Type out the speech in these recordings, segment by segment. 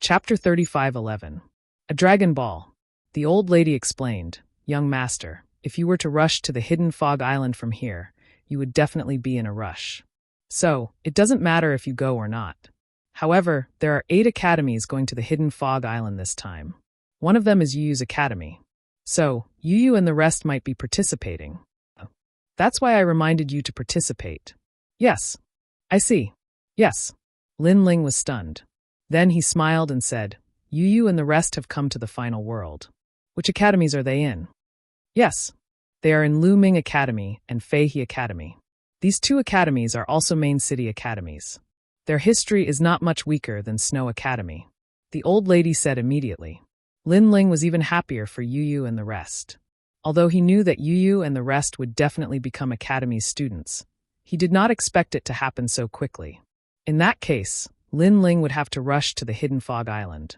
Chapter 35:11. A Dragon Ball. The old lady explained, "Young master, if you were to rush to the hidden fog island from here, you would definitely be in a rush. So, it doesn't matter if you go or not. However, there are 8 academies going to the hidden fog island this time. One of them is Yuyu's academy. So, Yuyu and the rest might be participating. That's why I reminded you to participate." "Yes. I see. Yes." Lin Ling was stunned. Then he smiled and said, "Yuyu and the rest have come to the final world. Which academies are they in?" "Yes. They are in Lu Ming Academy and Fei He Academy. These 2 academies are also main city academies. Their history is not much weaker than Snow Academy," the old lady said immediately. Lin Ling was even happier for Yuyu and the rest. Although he knew that Yuyu and the rest would definitely become Academy's students, he did not expect it to happen so quickly. In that case, Lin Ling would have to rush to the hidden fog island.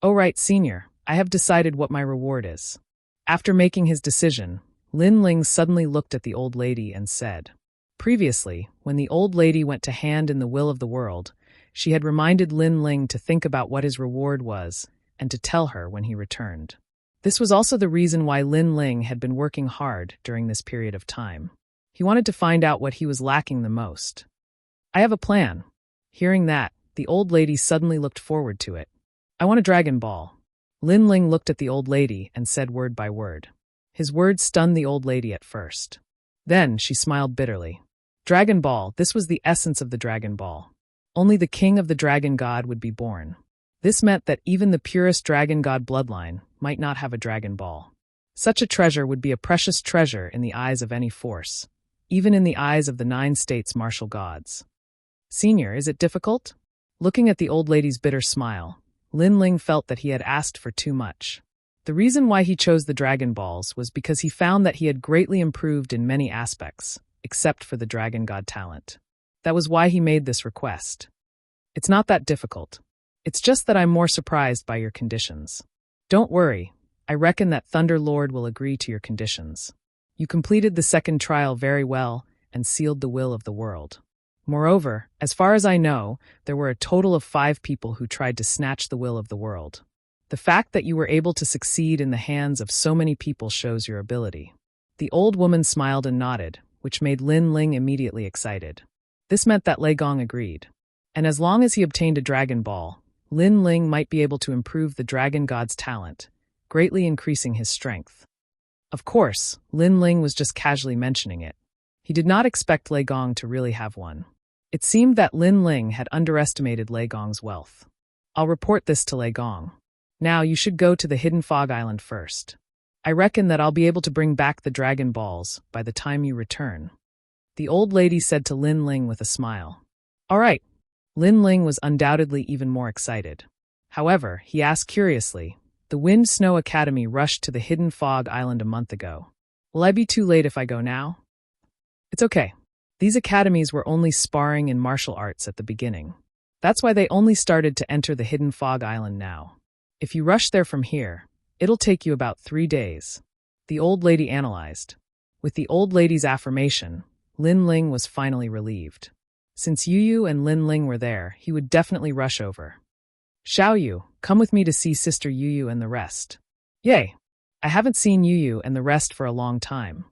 "Oh right, senior, I have decided what my reward is." After making his decision, Lin Ling suddenly looked at the old lady and said, previously, when the old lady went to hand in the will of the world, she had reminded Lin Ling to think about what his reward was and to tell her when he returned. This was also the reason why Lin Ling had been working hard during this period of time. He wanted to find out what he was lacking the most. "I have a plan." Hearing that, the old lady suddenly looked forward to it. "I want a Dragon Ball." Lin Ling looked at the old lady and said word by word. His words stunned the old lady at first. Then she smiled bitterly. Dragon Ball, this was the essence of the Dragon Ball. Only the king of the Dragon God would be born. This meant that even the purest Dragon God bloodline might not have a Dragon Ball. Such a treasure would be a precious treasure in the eyes of any force, even in the eyes of the 9 states martial gods. "Senior, is it difficult?" Looking at the old lady's bitter smile, Lin Ling felt that he had asked for too much. The reason why he chose the Dragon Balls was because he found that he had greatly improved in many aspects, except for the Dragon God talent. That was why he made this request. "It's not that difficult. It's just that I'm more surprised by your conditions. Don't worry, I reckon that Thunder Lord will agree to your conditions. You completed the 2nd trial very well and sealed the will of the world. Moreover, as far as I know, there were a total of 5 people who tried to snatch the will of the world. The fact that you were able to succeed in the hands of so many people shows your ability." The old woman smiled and nodded, which made Lin Ling immediately excited. This meant that Lei Gong agreed. And as long as he obtained a Dragon Ball, Lin Ling might be able to improve the Dragon God's talent, greatly increasing his strength. Of course, Lin Ling was just casually mentioning it. He did not expect Lei Gong to really have one. It seemed that Lin Ling had underestimated Lei Gong's wealth. "I'll report this to Lei Gong. Now you should go to the hidden fog island first. I reckon that I'll be able to bring back the Dragon Balls by the time you return," the old lady said to Lin Ling with a smile. "All right." Lin Ling was undoubtedly even more excited. However, he asked curiously, "The Wind Snow Academy rushed to the hidden fog island a month ago. Will I be too late if I go now?" "It's okay. These academies were only sparring in martial arts at the beginning. That's why they only started to enter the hidden fog island now. If you rush there from here, it'll take you about 3 days," the old lady analyzed. With the old lady's affirmation, Lin Ling was finally relieved. Since Yuyu and Lin Ling were there, he would definitely rush over. "Xiaoyu, come with me to see Sister Yuyu and the rest." "Yay! I haven't seen Yuyu and the rest for a long time."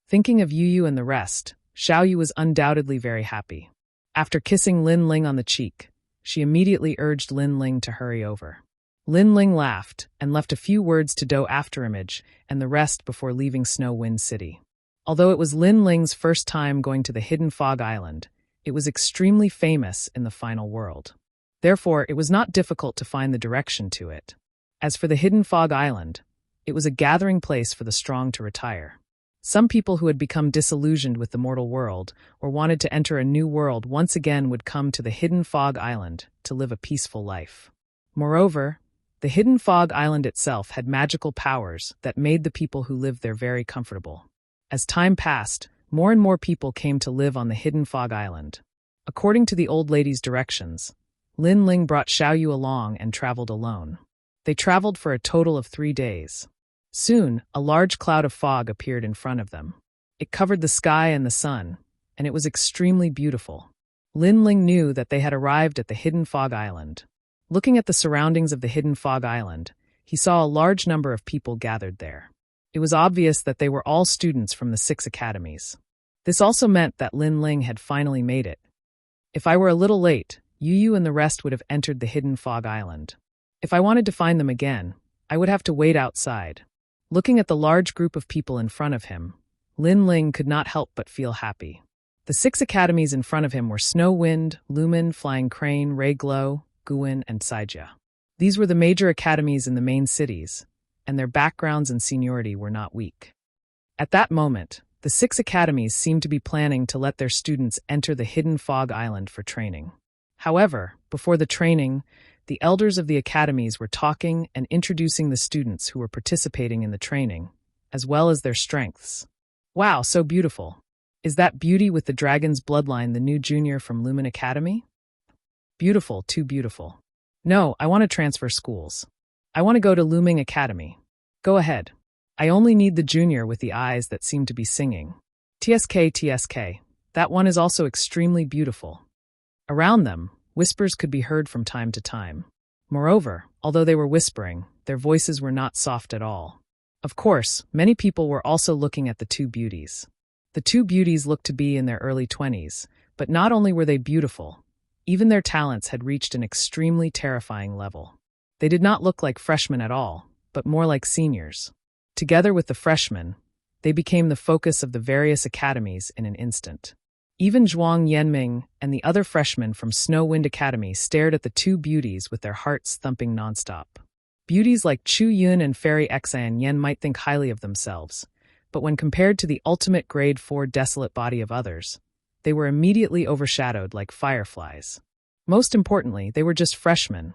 Thinking of Yuyu and the rest, Xiaoyu was undoubtedly very happy. After kissing Lin Ling on the cheek, she immediately urged Lin Ling to hurry over. Lin Ling laughed and left a few words to Do Afterimage and the rest before leaving Snow Wind City. Although it was Lin Ling's first time going to the hidden fog island, it was extremely famous in the final world. Therefore, it was not difficult to find the direction to it. As for the hidden fog island, it was a gathering place for the strong to retire. Some people who had become disillusioned with the mortal world or wanted to enter a new world once again would come to the hidden fog island to live a peaceful life. Moreover, the hidden fog island itself had magical powers that made the people who lived there very comfortable. As time passed, more and more people came to live on the hidden fog island. According to the old lady's directions, Lin Ling brought Xiaoyu along and traveled alone. They traveled for a total of 3 days. Soon, a large cloud of fog appeared in front of them. It covered the sky and the sun, and it was extremely beautiful. Lin Ling knew that they had arrived at the hidden fog island. Looking at the surroundings of the hidden fog island, he saw a large number of people gathered there. It was obvious that they were all students from the 6 academies. This also meant that Lin Ling had finally made it. If I were a little late, Yu Yu and the rest would have entered the hidden fog island. If I wanted to find them again, I would have to wait outside. Looking at the large group of people in front of him, Lin Ling could not help but feel happy. The 6 academies in front of him were Snow Wind, Lumen, Flying Crane, Ray Glow, Guin, and Saijia. These were the major academies in the main cities, and their backgrounds and seniority were not weak. At that moment, the 6 academies seemed to be planning to let their students enter the hidden fog island for training. However, before the training, the elders of the academies were talking and introducing the students who were participating in the training, as well as their strengths. Wow, so beautiful. Is that Beauty with the Dragon's Bloodline the new junior from Lumen Academy? Beautiful, too beautiful. No, I want to transfer schools. I want to go to Luming Academy. Go ahead. I only need the junior with the eyes that seem to be singing. TSK, TSK. That one is also extremely beautiful. Around them, whispers could be heard from time to time. Moreover, although they were whispering, their voices were not soft at all. Of course, many people were also looking at the 2 beauties. The 2 beauties looked to be in their early 20s, but not only were they beautiful, even their talents had reached an extremely terrifying level. They did not look like freshmen at all, but more like seniors. Together with the freshmen, they became the focus of the various academies in an instant. Even Zhuang Yanming and the other freshmen from Snow Wind Academy stared at the 2 beauties with their hearts thumping nonstop. Beauties like Chu Yun and Fairy Xan Yen might think highly of themselves, but when compared to the ultimate grade 4 desolate body of others, they were immediately overshadowed like fireflies. Most importantly, they were just freshmen.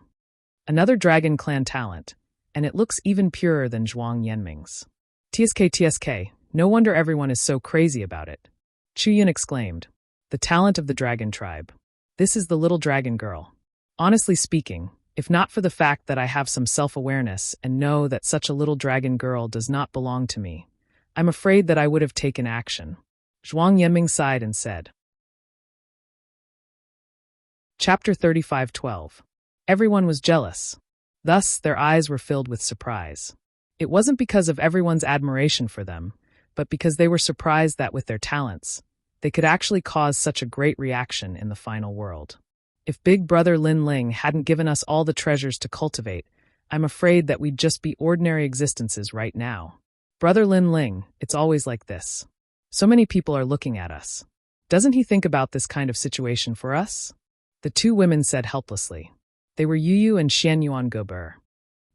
Another Dragon Clan talent, and it looks even purer than Zhuang Yanming's. TSK, TSK, no wonder everyone is so crazy about it. Chu Yun exclaimed. The talent of the dragon tribe. This is the little dragon girl. Honestly speaking, if not for the fact that I have some self-awareness and know that such a little dragon girl does not belong to me, I'm afraid that I would have taken action. Zhuang Yanming sighed and said. Chapter 35:12. Everyone was jealous. Thus, their eyes were filled with surprise. It wasn't because of everyone's admiration for them, but because they were surprised that with their talents, they could actually cause such a great reaction in the final world. If Big Brother Lin Ling hadn't given us all the treasures to cultivate, I'm afraid that we'd just be ordinary existences right now. Brother Lin Ling, it's always like this. So many people are looking at us. Doesn't he think about this kind of situation for us? The 2 women said helplessly. They were Yu Yu and Xian Yuan Gober.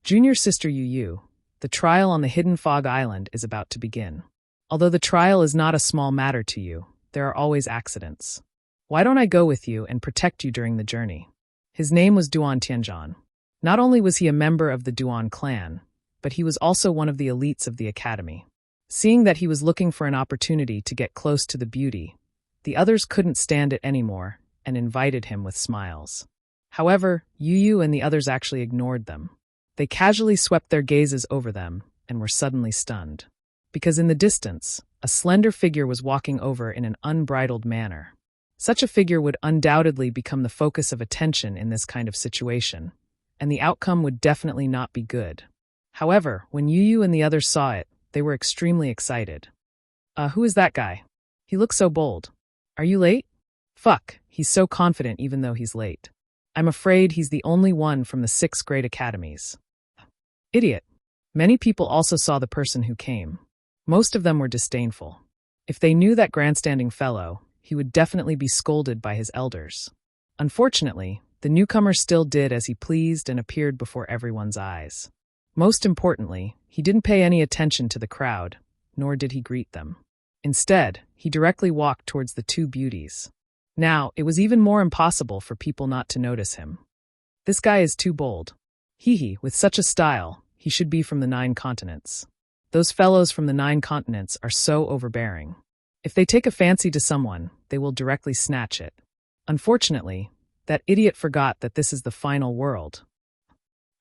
Junior sister Yu Yu, the trial on the hidden fog island is about to begin. Although the trial is not a small matter to you, there are always accidents. Why don't I go with you and protect you during the journey? His name was Duan Tianzhan. Not only was he a member of the Duan clan, but he was also one of the elites of the academy. Seeing that he was looking for an opportunity to get close to the beauty, the others couldn't stand it anymore and invited him with smiles. However, Yu Yu and the others actually ignored them. They casually swept their gazes over them and were suddenly stunned. Because in the distance, a slender figure was walking over in an unbridled manner. Such a figure would undoubtedly become the focus of attention in this kind of situation, and the outcome would definitely not be good. However, when Yu Yu and the others saw it, they were extremely excited. Who is that guy? He looks so bold. Are you late? Fuck, he's so confident even though he's late. I'm afraid he's the only one from the 6 great academies. Idiot. Many people also saw the person who came. Most of them were disdainful. If they knew that grandstanding fellow, he would definitely be scolded by his elders. Unfortunately, the newcomer still did as he pleased and appeared before everyone's eyes. Most importantly, he didn't pay any attention to the crowd, nor did he greet them. Instead, he directly walked towards the 2 beauties. Now, it was even more impossible for people not to notice him. This guy is too bold. Hee, with such a style, he should be from the 9 continents. Those fellows from the 9 continents are so overbearing. If they take a fancy to someone, they will directly snatch it. Unfortunately, that idiot forgot that this is the final world.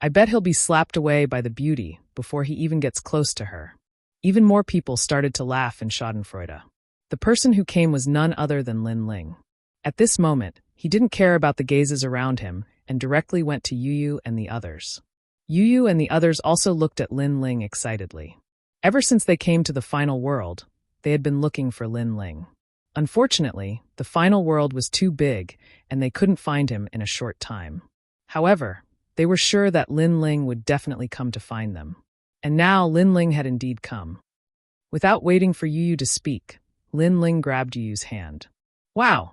I bet he'll be slapped away by the beauty before he even gets close to her. Even more people started to laugh in Schadenfreude. The person who came was none other than Lin Ling. At this moment, he didn't care about the gazes around him and directly went to Yu and the others. Yu and the others also looked at Lin Ling excitedly. Ever since they came to the final world, they had been looking for Lin Ling. Unfortunately, the final world was too big, and they couldn't find him in a short time. However, they were sure that Lin Ling would definitely come to find them. And now Lin Ling had indeed come. Without waiting for Yu to speak, Lin Ling grabbed Yu's hand. Wow!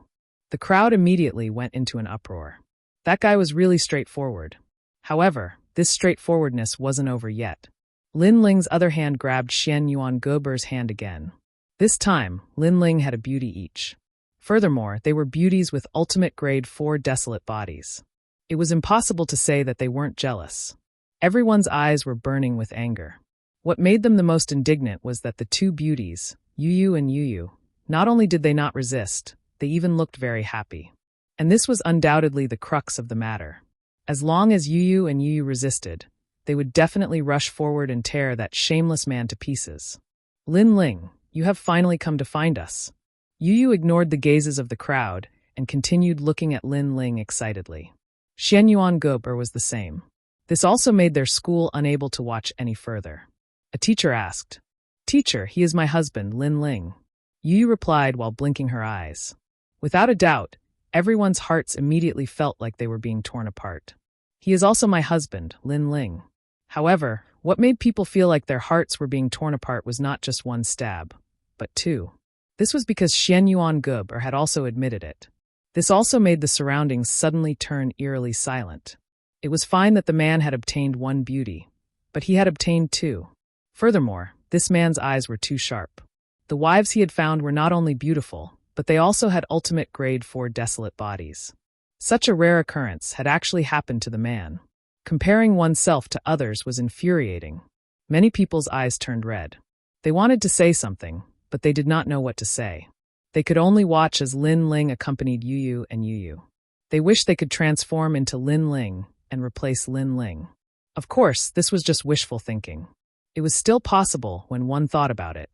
The crowd immediately went into an uproar. That guy was really straightforward. However, this straightforwardness wasn't over yet. Lin Ling's other hand grabbed Xian Yuan Gober's hand again. This time, Lin Ling had a beauty each. Furthermore, they were beauties with ultimate grade 4 desolate bodies. It was impossible to say that they weren't jealous. Everyone's eyes were burning with anger. What made them the most indignant was that the two beauties, Yu and Yu, not only did they not resist, they even looked very happy. And this was undoubtedly the crux of the matter. As long as Yu and Yu resisted, they would definitely rush forward and tear that shameless man to pieces. Lin Ling, you have finally come to find us. Yu ignored the gazes of the crowd and continued looking at Lin Ling excitedly. Xian Yuan Gober was the same. This also made their school unable to watch any further. A teacher asked, "Teacher, he is my husband, Lin Ling." Yu replied while blinking her eyes. Without a doubt, everyone's hearts immediately felt like they were being torn apart. "He is also my husband, Lin Ling." However, what made people feel like their hearts were being torn apart was not just one stab, but two. This was because Xian Yuan Gober had also admitted it. This also made the surroundings suddenly turn eerily silent. It was fine that the man had obtained one beauty, but he had obtained two. Furthermore, this man's eyes were too sharp. The wives he had found were not only beautiful, but they also had ultimate grade 4 desolate bodies. Such a rare occurrence had actually happened to the man. Comparing oneself to others was infuriating. Many people's eyes turned red. They wanted to say something, but they did not know what to say. They could only watch as Lin Ling accompanied Yu and Yu. They wished they could transform into Lin Ling and replace Lin Ling. Of course, this was just wishful thinking. It was still possible when one thought about it.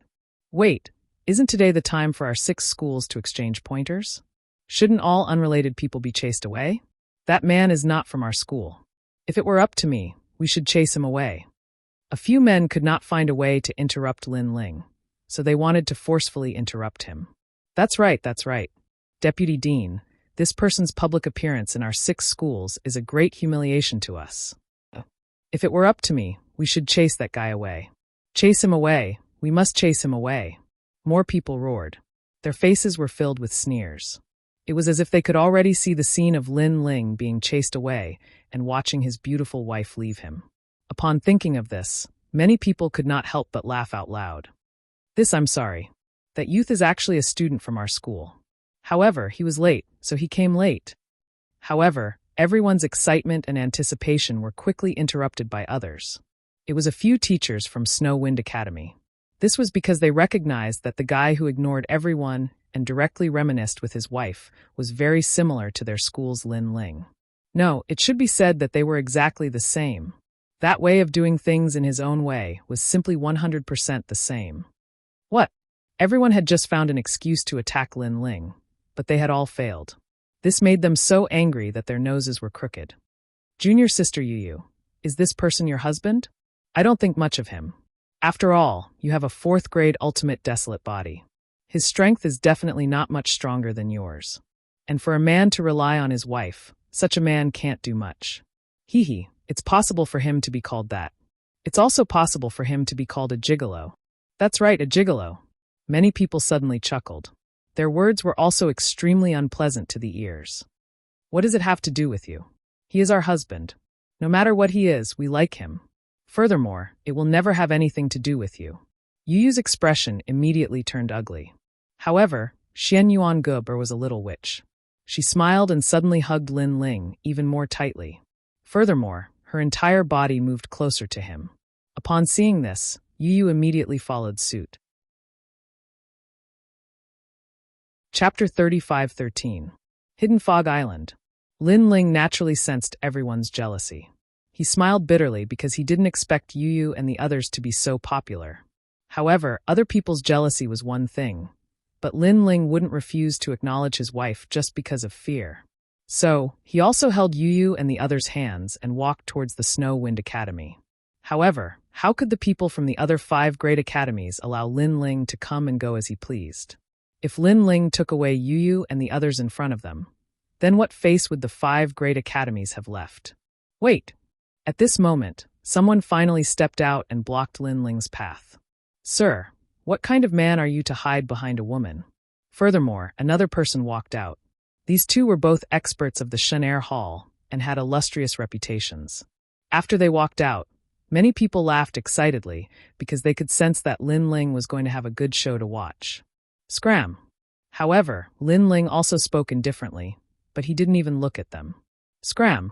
Wait, isn't today the time for our 6 schools to exchange pointers? Shouldn't all unrelated people be chased away? That man is not from our school. If it were up to me, we should chase him away. A few men could not find a way to interrupt Lin Ling, so they wanted to forcefully interrupt him. That's right. Deputy Dean, this person's public appearance in our 6 schools is a great humiliation to us. If it were up to me, we should chase that guy away. Chase him away, we must chase him away. More people roared. Their faces were filled with sneers. It was as if they could already see the scene of Lin Ling being chased away and watching his beautiful wife leave him. Upon thinking of this, many people could not help but laugh out loud. I'm sorry. That youth is actually a student from our school. However, he was late, so he came late. However, everyone's excitement and anticipation were quickly interrupted by others. It was a few teachers from Snow Wind Academy. This was because they recognized that the guy who ignored everyone and directly reminisced with his wife was very similar to their school's Lin Ling. No, it should be said that they were exactly the same. That way of doing things in his own way was simply 100% the same. What? Everyone had just found an excuse to attack Lin Ling, but they had all failed. This made them so angry that their noses were crooked. Junior sister Yu, is this person your husband? I don't think much of him. After all, you have a 4th grade ultimate desolate body. His strength is definitely not much stronger than yours. And for a man to rely on his wife, such a man can't do much. It's possible for him to be called that. It's also possible for him to be called a gigolo. That's right, a gigolo. Many people suddenly chuckled. Their words were also extremely unpleasant to the ears. What does it have to do with you? He is our husband. No matter what he is, we like him. Furthermore, it will never have anything to do with you. Yu's expression immediately turned ugly. However, Xian Yuan Gober was a little witch. She smiled and suddenly hugged Lin Ling even more tightly. Furthermore, her entire body moved closer to him. Upon seeing this, Yu immediately followed suit. Chapter 35:13. Hidden Fog Island. Lin Ling naturally sensed everyone's jealousy. He smiled bitterly because he didn't expect Yu and the others to be so popular. However, other people's jealousy was one thing, but Lin Ling wouldn't refuse to acknowledge his wife just because of fear. So, he also held Yu and the others' hands and walked towards the Snow Wind Academy. However, how could the people from the other 5 great academies allow Lin Ling to come and go as he pleased? If Lin Ling took away Yu and the others in front of them, then what face would the 5 great academies have left? Wait! At this moment, someone finally stepped out and blocked Lin Ling's path. Sir, what kind of man are you to hide behind a woman? Furthermore, another person walked out. These two were both experts of the Shenair Hall and had illustrious reputations. After they walked out, many people laughed excitedly because they could sense that Lin Ling was going to have a good show to watch. Scram! However, Lin Ling also spoke indifferently, but he didn't even look at them. Scram!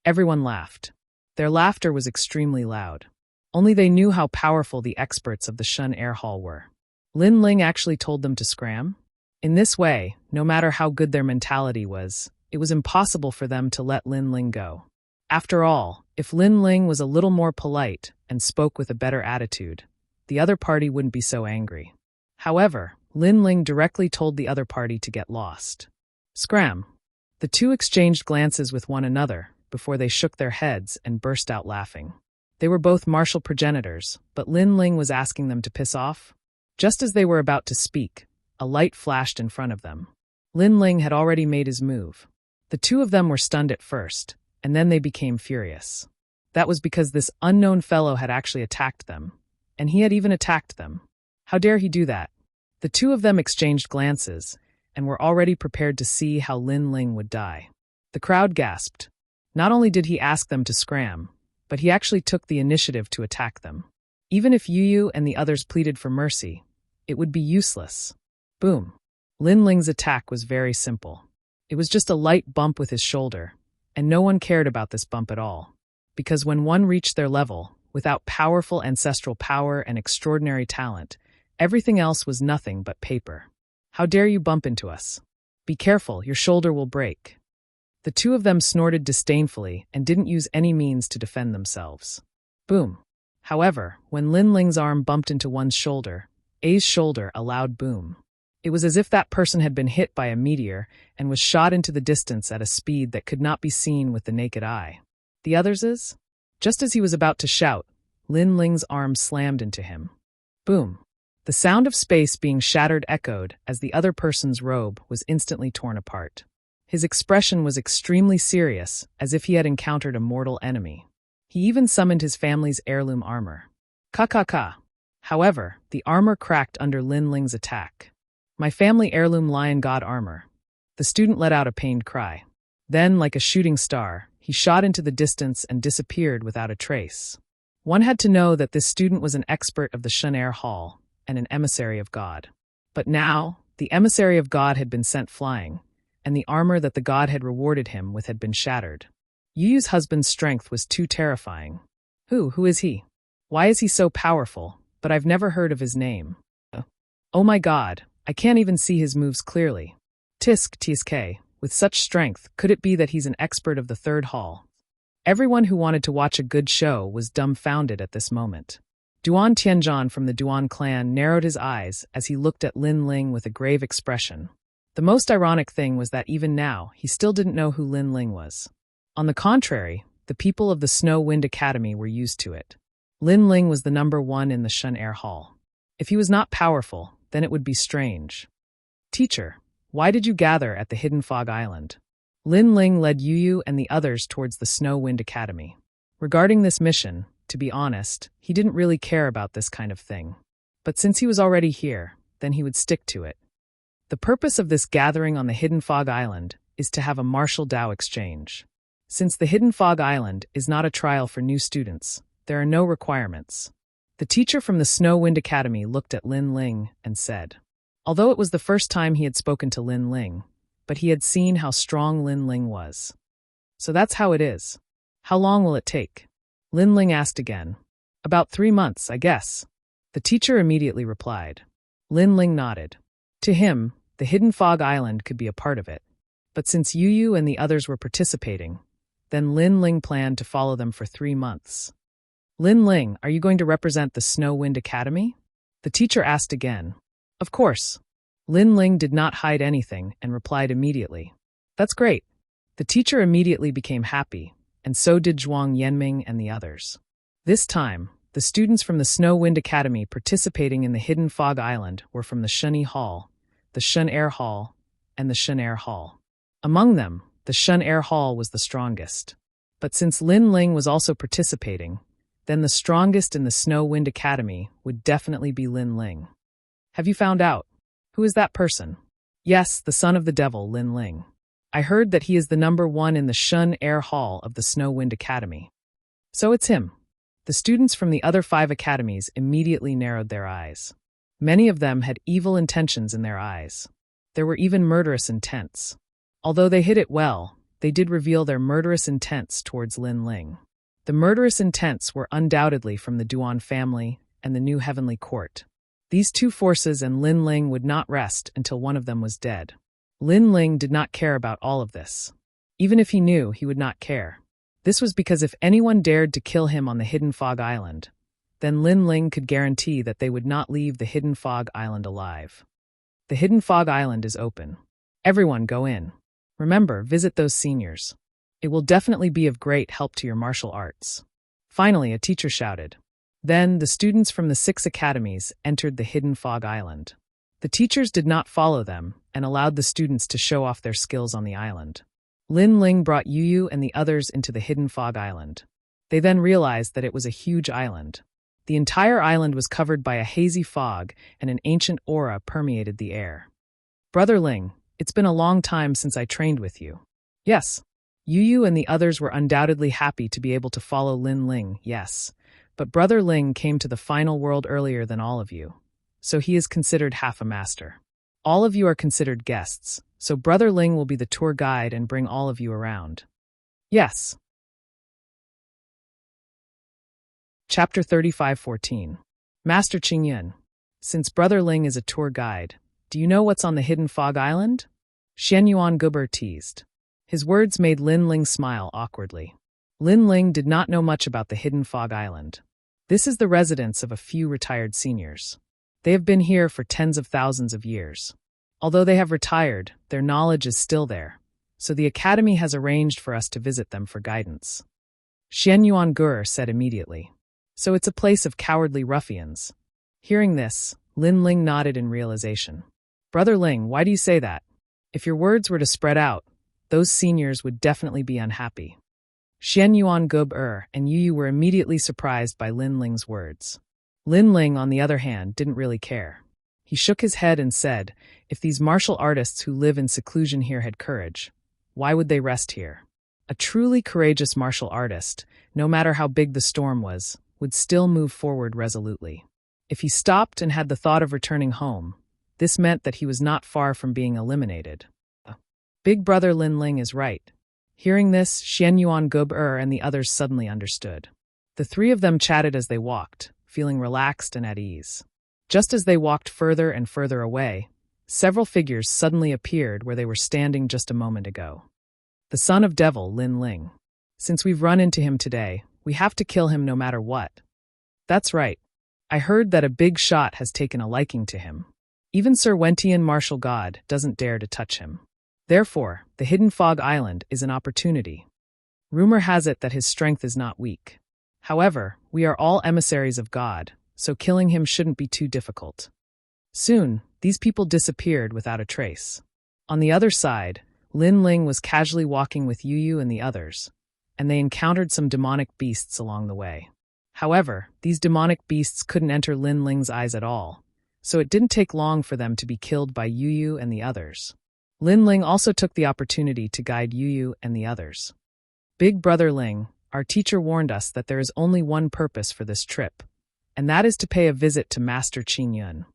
Everyone laughed. Their laughter was extremely loud. Only they knew how powerful the experts of the Shenair Hall were. Lin Ling actually told them to scram? In this way, no matter how good their mentality was, it was impossible for them to let Lin Ling go. After all, if Lin Ling was a little more polite and spoke with a better attitude, the other party wouldn't be so angry. However, Lin Ling directly told the other party to get lost. Scram! The two exchanged glances with one another before they shook their heads and burst out laughing. They were both martial progenitors, but Lin Ling was asking them to piss off. Just as they were about to speak, a light flashed in front of them. Lin Ling had already made his move. The two of them were stunned at first, and then they became furious. That was because this unknown fellow had actually attacked them, and he had even attacked them. How dare he do that? The two of them exchanged glances, and were already prepared to see how Lin Ling would die. The crowd gasped. Not only did he ask them to scram, but he actually took the initiative to attack them. Even if Yu and the others pleaded for mercy, it would be useless. Boom. Lin Ling's attack was very simple. It was just a light bump with his shoulder, and no one cared about this bump at all. Because when one reached their level, without powerful ancestral power and extraordinary talent, everything else was nothing but paper. How dare you bump into us? Be careful, your shoulder will break. The two of them snorted disdainfully and didn't use any means to defend themselves. Boom. However, when Lin Ling's arm bumped into one's shoulder, A's shoulder, a loud boom. It was as if that person had been hit by a meteor and was shot into the distance at a speed that could not be seen with the naked eye. The others is? Just as he was about to shout, Lin Ling's arm slammed into him. Boom. The sound of space being shattered echoed as the other person's robe was instantly torn apart. His expression was extremely serious, as if he had encountered a mortal enemy. He even summoned his family's heirloom armor. Ka. However, the armor cracked under Lin Ling's attack. My family heirloom lion god armor. The student let out a pained cry. Then, like a shooting star, he shot into the distance and disappeared without a trace. One had to know that this student was an expert of the Shenair Hall and an emissary of God. But now, the emissary of God had been sent flying, and the armor that the god had rewarded him with had been shattered. Yu's husband's strength was too terrifying. Who is he? Why is he so powerful, but I've never heard of his name? Oh my god, I can't even see his moves clearly. Tsk, with such strength, could it be that he's an expert of the third hall? Everyone who wanted to watch a good show was dumbfounded at this moment. Duan Tianzhan from the Duan clan narrowed his eyes as he looked at Lin Ling with a grave expression. The most ironic thing was that even now, he still didn't know who Lin Ling was. On the contrary, the people of the Snow Wind Academy were used to it. Lin Ling was the number one in the Shenair Hall. If he was not powerful, then it would be strange. Teacher, why did you gather at the Hidden Fog Island? Lin Ling led Yu and the others towards the Snow Wind Academy. Regarding this mission, to be honest, he didn't really care about this kind of thing. But since he was already here, then he would stick to it. The purpose of this gathering on the Hidden Fog Island is to have a martial Dao exchange. Since the Hidden Fog Island is not a trial for new students, there are no requirements. The teacher from the Snow Wind Academy looked at Lin Ling and said, although it was the first time he had spoken to Lin Ling, but he had seen how strong Lin Ling was. So that's how it is. How long will it take? Lin Ling asked again. About 3 months, I guess. The teacher immediately replied. Lin Ling nodded. To him, the Hidden Fog Island could be a part of it. But since Yu and the others were participating, then Lin Ling planned to follow them for 3 months. Lin Ling, are you going to represent the Snow Wind Academy? The teacher asked again. Of course. Lin Ling did not hide anything and replied immediately. That's great. The teacher immediately became happy, and so did Zhuang Yanming and the others. This time, the students from the Snow Wind Academy participating in the Hidden Fog Island were from the Shunyi Hall, the Shun Air Hall, and the Shun Air Hall. Among them, the Shun Air Hall was the strongest. But since Lin Ling was also participating, then the strongest in the Snow Wind Academy would definitely be Lin Ling. Have you found out? Who is that person? Yes, the son of the devil, Lin Ling. I heard that he is the number 1 in the Shun Air Hall of the Snow Wind Academy. So it's him. The students from the other 5 academies immediately narrowed their eyes. Many of them had evil intentions in their eyes. There were even murderous intents. Although they hid it well, they did reveal their murderous intents towards Lin Ling. The murderous intents were undoubtedly from the Duan family and the New Heavenly Court. These 2 forces and Lin Ling would not rest until one of them was dead. Lin Ling did not care about all of this. Even if he knew, he would not care. This was because if anyone dared to kill him on the Hidden Fog Island, then Lin Ling could guarantee that they would not leave the Hidden Fog Island alive. The Hidden Fog Island is open. Everyone go in. Remember, visit those seniors. It will definitely be of great help to your martial arts. Finally, a teacher shouted. Then, the students from the 6 academies entered the Hidden Fog Island. The teachers did not follow them and allowed the students to show off their skills on the island. Lin Ling brought Yu and the others into the Hidden Fog Island. They then realized that it was a huge island. The entire island was covered by a hazy fog and an ancient aura permeated the air. Brother Ling, it's been a long time since I trained with you. Yes. Yu and the others were undoubtedly happy to be able to follow Lin Ling, yes. But Brother Ling came to the final world earlier than all of you, so he is considered half a master. All of you are considered guests, so Brother Ling will be the tour guide and bring all of you around. Yes. Chapter 35:14. Master Qingyun. Since Brother Ling is a tour guide, do you know what's on the Hidden Fog Island? Xian Yuan Guber teased. His words made Lin Ling smile awkwardly. Lin Ling did not know much about the Hidden Fog Island. This is the residence of a few retired seniors. They have been here for tens of thousands of years. Although they have retired, their knowledge is still there, so the Academy has arranged for us to visit them for guidance. Xian Yuan Gur said immediately. So it's a place of cowardly ruffians. Hearing this, Lin Ling nodded in realization. Brother Ling, why do you say that? If your words were to spread out, those seniors would definitely be unhappy. Xian Yuan Gub and Yu were immediately surprised by Lin Ling's words. Lin Ling, on the other hand, didn't really care. He shook his head and said, if these martial artists who live in seclusion here had courage, why would they rest here? A truly courageous martial artist, no matter how big the storm was, would still move forward resolutely. If he stopped and had the thought of returning home, this meant that he was not far from being eliminated. Big Brother Lin Ling is right. Hearing this, Xian Yuan Gub and the others suddenly understood. The 3 of them chatted as they walked, feeling relaxed and at ease. Just as they walked further and further away, several figures suddenly appeared where they were standing just a moment ago. The son of devil, Lin Ling. Since we've run into him today, we have to kill him no matter what. That's right. I heard that a big shot has taken a liking to him. Even Sir Wentian Martial God doesn't dare to touch him. Therefore, the Hidden Fog Island is an opportunity. Rumor has it that his strength is not weak. However, we are all emissaries of God, so killing him shouldn't be too difficult. Soon, these people disappeared without a trace. On the other side, Lin Ling was casually walking with Yu and the others, and they encountered some demonic beasts along the way. However, these demonic beasts couldn't enter Lin Ling's eyes at all, so it didn't take long for them to be killed by Yu and the others. Lin Ling also took the opportunity to guide Yu and the others. Big Brother Ling, our teacher warned us that there is only one purpose for this trip, and that is to pay a visit to Master Qingyun.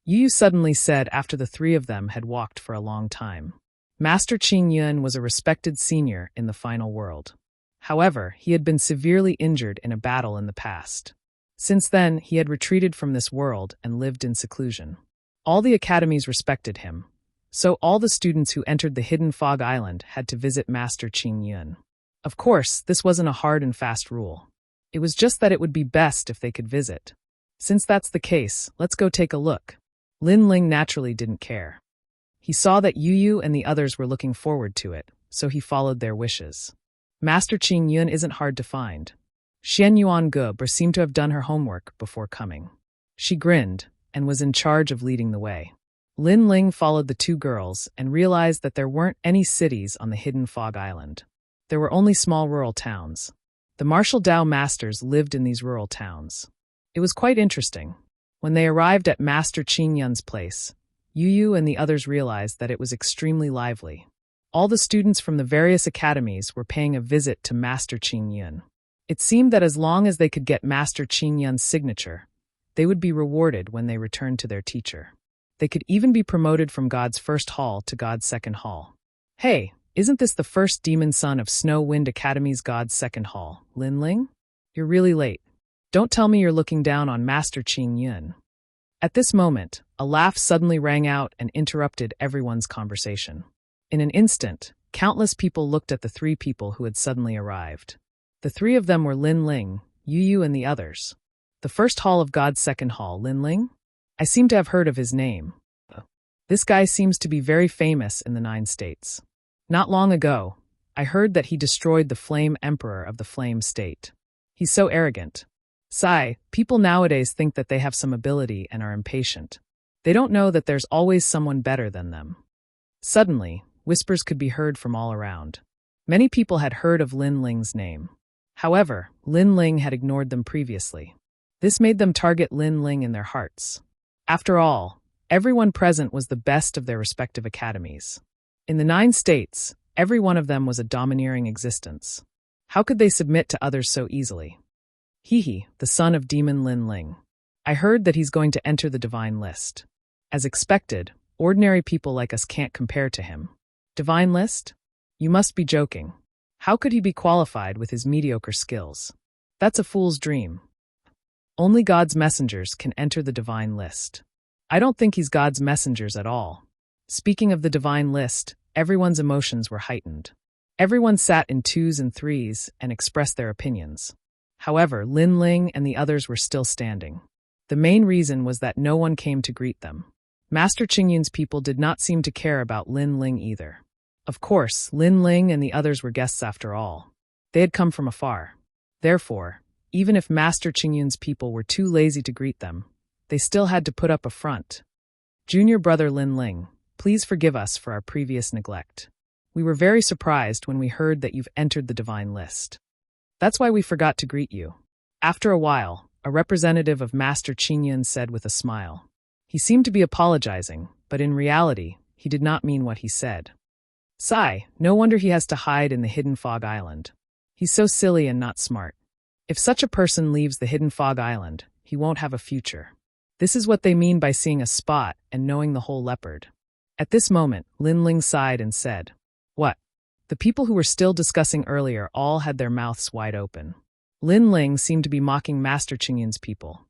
Yu suddenly said after the 3 of them had walked for a long time. Master Qingyun was a respected senior in the final world. However, he had been severely injured in a battle in the past. Since then, he had retreated from this world and lived in seclusion. All the academies respected him, so all the students who entered the Hidden Fog Island had to visit Master Qingyun. Of course, this wasn't a hard and fast rule. It was just that it would be best if they could visit. Since that's the case, let's go take a look. Lin Ling naturally didn't care. He saw that Yu and the others were looking forward to it, so he followed their wishes. Master Qing Yun isn't hard to find. Xian Yuan Ge seemed to have done her homework before coming. She grinned and was in charge of leading the way. Lin Ling followed the two girls and realized that there weren't any cities on the hidden fog island. There were only small rural towns. The martial Dao masters lived in these rural towns. It was quite interesting. When they arrived at Master Qing Yun's place, Yu and the others realized that it was extremely lively. All the students from the various academies were paying a visit to Master Qing Yun. It seemed that as long as they could get Master Qing Yun's signature, they would be rewarded when they returned to their teacher. They could even be promoted from God's first hall to God's second hall. Hey, isn't this the first demon son of Snow Wind Academy's God's second hall, Lin Ling? You're really late. Don't tell me you're looking down on Master Qing Yun. At this moment, a laugh suddenly rang out and interrupted everyone's conversation. In an instant, countless people looked at the three people who had suddenly arrived. The three of them were Lin Ling, Yu and the others. The first hall of God's second hall, Lin Ling? I seem to have heard of his name. This guy seems to be very famous in the 9 states. Not long ago, I heard that he destroyed the Flame Emperor of the Flame State. He's so arrogant. Sigh, people nowadays think that they have some ability and are impatient. They don't know that there's always someone better than them. Suddenly, whispers could be heard from all around. Many people had heard of Lin Ling's name. However, Lin Ling had ignored them previously. This made them target Lin Ling in their hearts. After all, everyone present was the best of their respective academies. In the 9 states, every one of them was a domineering existence. How could they submit to others so easily? Hehe, the son of Demon Lin Ling. I heard that he's going to enter the divine list. As expected, ordinary people like us can't compare to him. Divine list? You must be joking. How could he be qualified with his mediocre skills? That's a fool's dream. Only God's messengers can enter the divine list. I don't think he's God's messengers at all. Speaking of the divine list, everyone's emotions were heightened. Everyone sat in 2s and 3s and expressed their opinions. However, Lin Ling and the others were still standing. The main reason was that no one came to greet them. Master Qing Yun's people did not seem to care about Lin Ling either. Of course, Lin Ling and the others were guests after all. They had come from afar. Therefore, even if Master Qing Yun's people were too lazy to greet them, they still had to put up a front. Junior brother Lin Ling, please forgive us for our previous neglect. We were very surprised when we heard that you've entered the divine list. That's why we forgot to greet you. After a while, a representative of Master Qing Yun said with a smile. He seemed to be apologizing, but in reality, he did not mean what he said. Sigh, no wonder he has to hide in the hidden fog island. He's so silly and not smart. If such a person leaves the hidden fog island, he won't have a future. This is what they mean by seeing a spot and knowing the whole leopard. At this moment, Lin Ling sighed and said, What? The people who were still discussing earlier all had their mouths wide open. Lin Ling seemed to be mocking Master Qing Yun's people.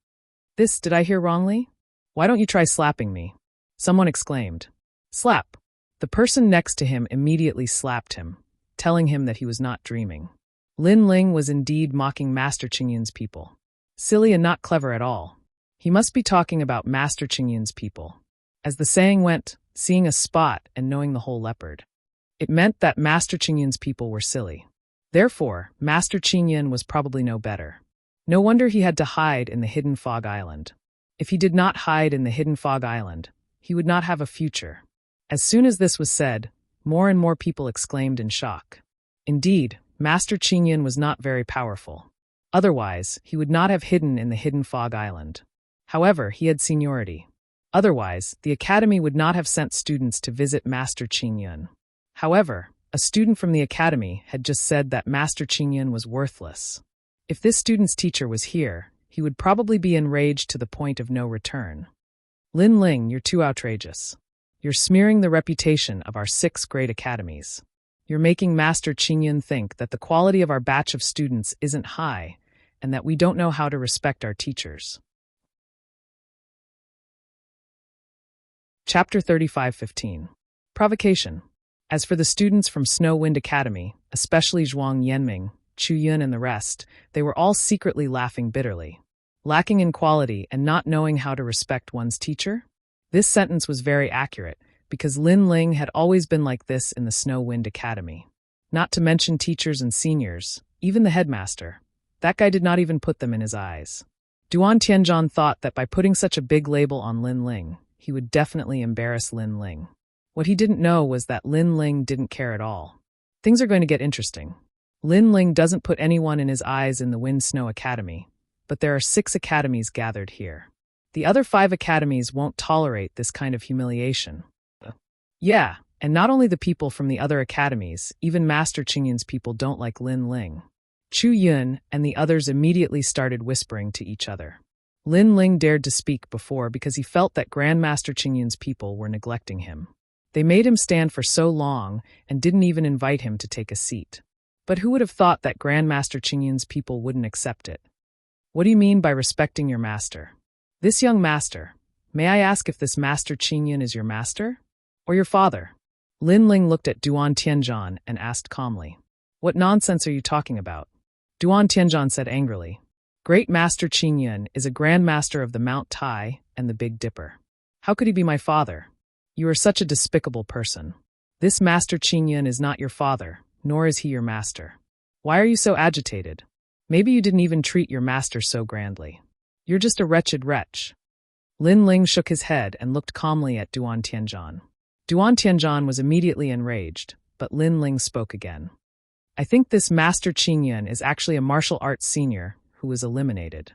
Did I hear wrongly? Why don't you try slapping me? Someone exclaimed. Slap. The person next to him immediately slapped him, telling him that he was not dreaming. Lin Ling was indeed mocking Master Qing Yun's people. Silly and not clever at all. He must be talking about Master Qing Yun's people. As the saying went, seeing a spot and knowing the whole leopard. It meant that Master Qing Yun's people were silly. Therefore, Master Qing Yun was probably no better. No wonder he had to hide in the hidden fog island. If he did not hide in the hidden fog island, he would not have a future. As soon as this was said, more and more people exclaimed in shock. Indeed, Master Qing Yun was not very powerful. Otherwise, he would not have hidden in the hidden fog island. However, he had seniority. Otherwise, the academy would not have sent students to visit Master Qing Yun. However, a student from the academy had just said that Master Qing Yun was worthless. If this student's teacher was here, he would probably be enraged to the point of no return. Lin Ling, you're too outrageous. You're smearing the reputation of our 6 great academies. You're making Master Qing Yun think that the quality of our batch of students isn't high and that we don't know how to respect our teachers. Chapter 35:15. Provocation. As for the students from Snow Wind Academy, especially Zhuang Yanming, Chu Yun and the rest, they were all secretly laughing bitterly. Lacking in quality and not knowing how to respect one's teacher? This sentence was very accurate, because Lin Ling had always been like this in the Snow Wind Academy. Not to mention teachers and seniors, even the headmaster. That guy did not even put them in his eyes. Duan Tianzhan thought that by putting such a big label on Lin Ling, he would definitely embarrass Lin Ling. What he didn't know was that Lin Ling didn't care at all. Things are going to get interesting. Lin Ling doesn't put anyone in his eyes in the Wind Snow Academy, but there are 6 academies gathered here. The other 5 academies won't tolerate this kind of humiliation. Yeah, and not only the people from the other academies, even Master Qingyun's people don't like Lin Ling. Chu Yun and the others immediately started whispering to each other. Lin Ling dared to speak before because he felt that Grandmaster Qingyun's people were neglecting him. They made him stand for so long and didn't even invite him to take a seat. But who would have thought that Grandmaster Qingyun's people wouldn't accept it? What do you mean by respecting your master? This young master, may I ask if this Master Qingyun is your master? Or your father? Lin Ling looked at Duan Tianzhan and asked calmly. What nonsense are you talking about? Duan Tianzhan said angrily. Great Master Qingyun is a Grand Master of the Mount Tai and the Big Dipper. How could he be my father? You are such a despicable person. This Master Qingyun is not your father, nor is he your master. Why are you so agitated? Maybe you didn't even treat your master so grandly. You're just a wretched wretch. Lin Ling shook his head and looked calmly at Duan Tianzhan. Duan Tianzhan was immediately enraged, but Lin Ling spoke again. I think this Master Qingyun is actually a martial arts senior who was eliminated.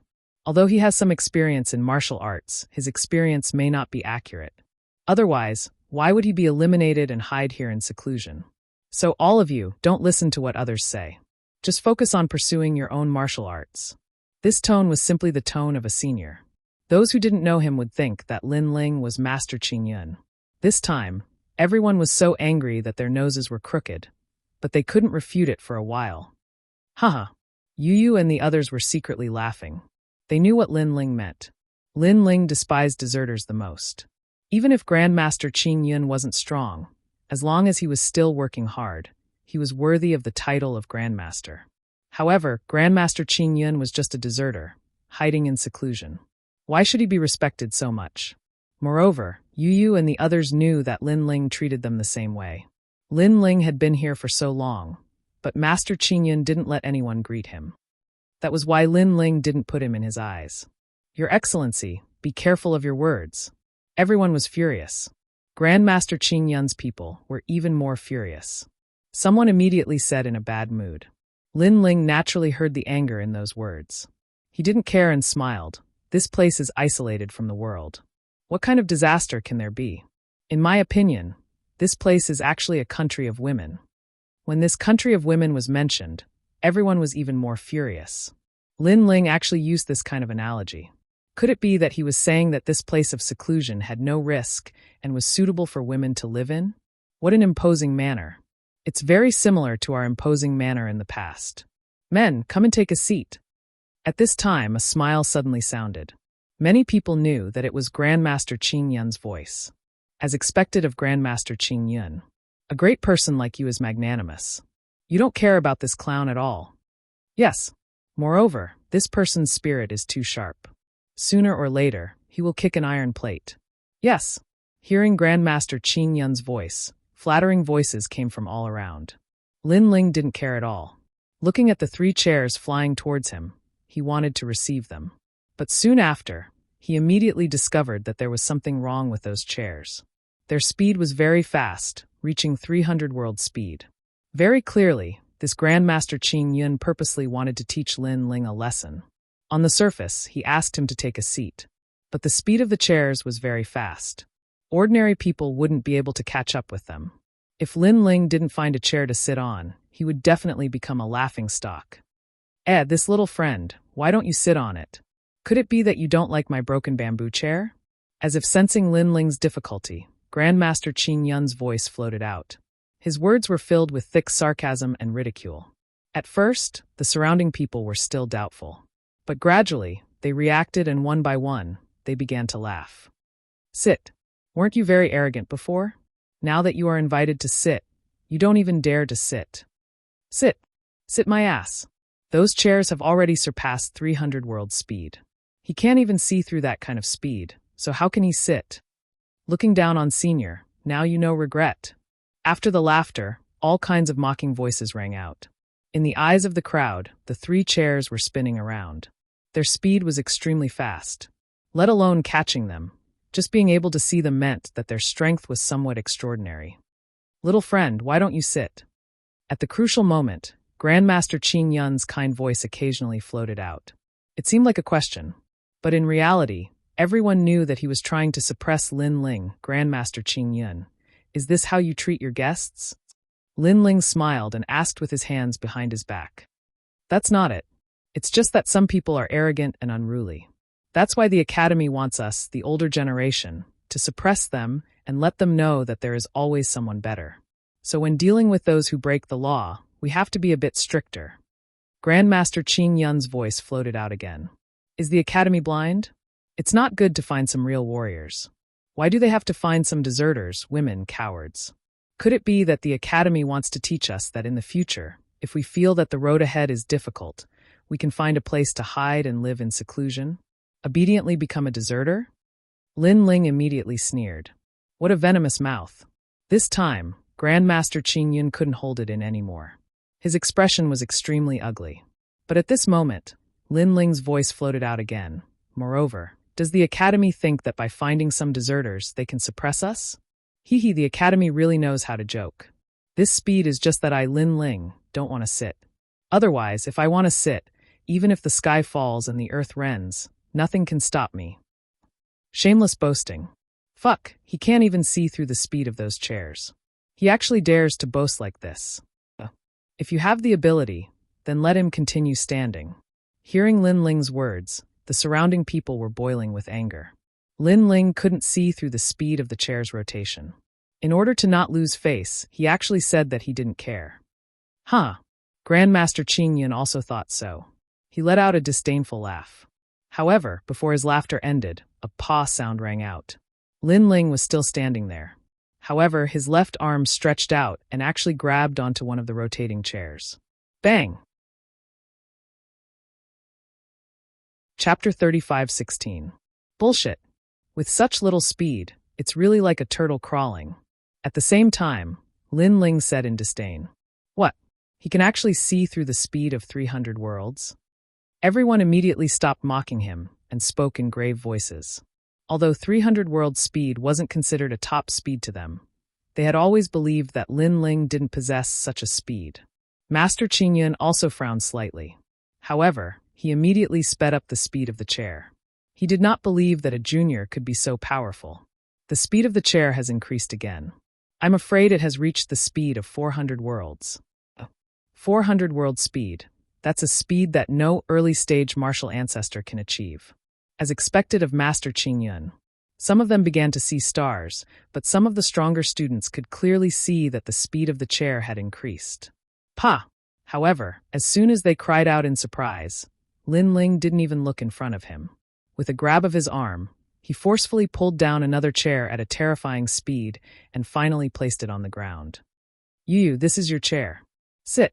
Although he has some experience in martial arts, his experience may not be accurate. Otherwise, why would he be eliminated and hide here in seclusion? So all of you, don't listen to what others say. Just focus on pursuing your own martial arts. This tone was simply the tone of a senior. Those who didn't know him would think that Lin Ling was Master Qingyun. This time, everyone was so angry that their noses were crooked, but they couldn't refute it for a while. Haha. Yu and the others were secretly laughing. They knew what Lin Ling meant. Lin Ling despised deserters the most. Even if Grandmaster Qingyun wasn't strong, as long as he was still working hard, he was worthy of the title of Grandmaster. However, Grandmaster Qingyun was just a deserter, hiding in seclusion. Why should he be respected so much? Moreover, Yu and the others knew that Lin Ling treated them the same way. Lin Ling had been here for so long, but Master Qingyun didn't let anyone greet him. That was why Lin Ling didn't put him in his eyes. Your Excellency, be careful of your words. Everyone was furious. Grandmaster Qingyun's people were even more furious. Someone immediately said in a bad mood. Lin Ling naturally heard the anger in those words. He didn't care and smiled. This place is isolated from the world. What kind of disaster can there be? In my opinion, this place is actually a country of women. When this country of women was mentioned, everyone was even more furious. Lin Ling actually used this kind of analogy. Could it be that he was saying that this place of seclusion had no risk and was suitable for women to live in? What an imposing manner. It's very similar to our imposing manner in the past. Men, come and take a seat. At this time, a smile suddenly sounded. Many people knew that it was Grandmaster Qingyun's voice. As expected of Grandmaster Qingyun, a great person like you is magnanimous. You don't care about this clown at all. Yes. Moreover, this person's spirit is too sharp. Sooner or later, he will kick an iron plate. Yes. Hearing Grandmaster Qingyun's voice, flattering voices came from all around. Lin Ling didn't care at all. Looking at the 3 chairs flying towards him, he wanted to receive them. But soon after, he immediately discovered that there was something wrong with those chairs. Their speed was very fast, reaching 300 world speed. Very clearly, this Grandmaster Qingyun purposely wanted to teach Lin Ling a lesson. On the surface, he asked him to take a seat. But the speed of the chairs was very fast. Ordinary people wouldn't be able to catch up with them. If Lin Ling didn't find a chair to sit on, he would definitely become a laughingstock. This little friend, why don't you sit on it? Could it be that you don't like my broken bamboo chair? As if sensing Lin Ling's difficulty, Grandmaster Qingyun's voice floated out. His words were filled with thick sarcasm and ridicule. At first, the surrounding people were still doubtful. But gradually, they reacted and one by one, they began to laugh. Sit. Weren't you very arrogant before? Now that you are invited to sit, you don't even dare to sit. Sit. Sit my ass. Those chairs have already surpassed 300 world speed. He can't even see through that kind of speed, so how can he sit? Looking down on Senior, now you know regret. After the laughter, all kinds of mocking voices rang out. In the eyes of the crowd, the 3 chairs were spinning around. Their speed was extremely fast. Let alone catching them, just being able to see them meant that their strength was somewhat extraordinary. "Little friend, why don't you sit?" At the crucial moment, Grandmaster Qing Yun's kind voice occasionally floated out. It seemed like a question, but in reality, everyone knew that he was trying to suppress Lin Ling, Grandmaster Qing Yun. "Is this how you treat your guests?" Lin Ling smiled and asked with his hands behind his back. "That's not it. It's just that some people are arrogant and unruly. That's why the Academy wants us, the older generation, to suppress them and let them know that there is always someone better. So when dealing with those who break the law, we have to be a bit stricter." Grandmaster Qing Yun's voice floated out again. "Is the Academy blind? It's not good to find some real warriors. Why do they have to find some deserters, women, cowards? Could it be that the Academy wants to teach us that in the future, if we feel that the road ahead is difficult, we can find a place to hide and live in seclusion? Obediently become a deserter?" Lin Ling immediately sneered. What a venomous mouth. This time, Grandmaster Qing Yun couldn't hold it in anymore. His expression was extremely ugly. But at this moment, Lin Ling's voice floated out again. "Moreover, does the Academy think that by finding some deserters, they can suppress us? Hee, the Academy really knows how to joke. This speed is just that I, Lin Ling, don't want to sit. Otherwise, if I want to sit, even if the sky falls and the earth rends, nothing can stop me." Shameless boasting. Fuck, he can't even see through the speed of those chairs. He actually dares to boast like this. If you have the ability, then let him continue standing. Hearing Lin Ling's words, the surrounding people were boiling with anger. Lin Ling couldn't see through the speed of the chair's rotation. In order to not lose face, he actually said that he didn't care. Huh. Grandmaster Qing Yun also thought so. He let out a disdainful laugh. However, before his laughter ended, a paw sound rang out. Lin Ling was still standing there. However, his left arm stretched out and actually grabbed onto one of the rotating chairs. Bang! Chapter 35:16. Bullshit. With such little speed, it's really like a turtle crawling. At the same time, Lin Ling said in disdain. What? He can actually see through the speed of 300 worlds? Everyone immediately stopped mocking him and spoke in grave voices. Although 300 world speed wasn't considered a top speed to them, they had always believed that Lin Ling didn't possess such a speed. Master Qing Yun also frowned slightly. However, he immediately sped up the speed of the chair. He did not believe that a junior could be so powerful. The speed of the chair has increased again. I'm afraid it has reached the speed of 400 worlds. 400 world speed. That's a speed that no early-stage martial ancestor can achieve. As expected of Master Qing Yun, some of them began to see stars, but some of the stronger students could clearly see that the speed of the chair had increased. Pa! However, as soon as they cried out in surprise, Lin Ling didn't even look in front of him. With a grab of his arm, he forcefully pulled down another chair at a terrifying speed and finally placed it on the ground. You, this is your chair. Sit.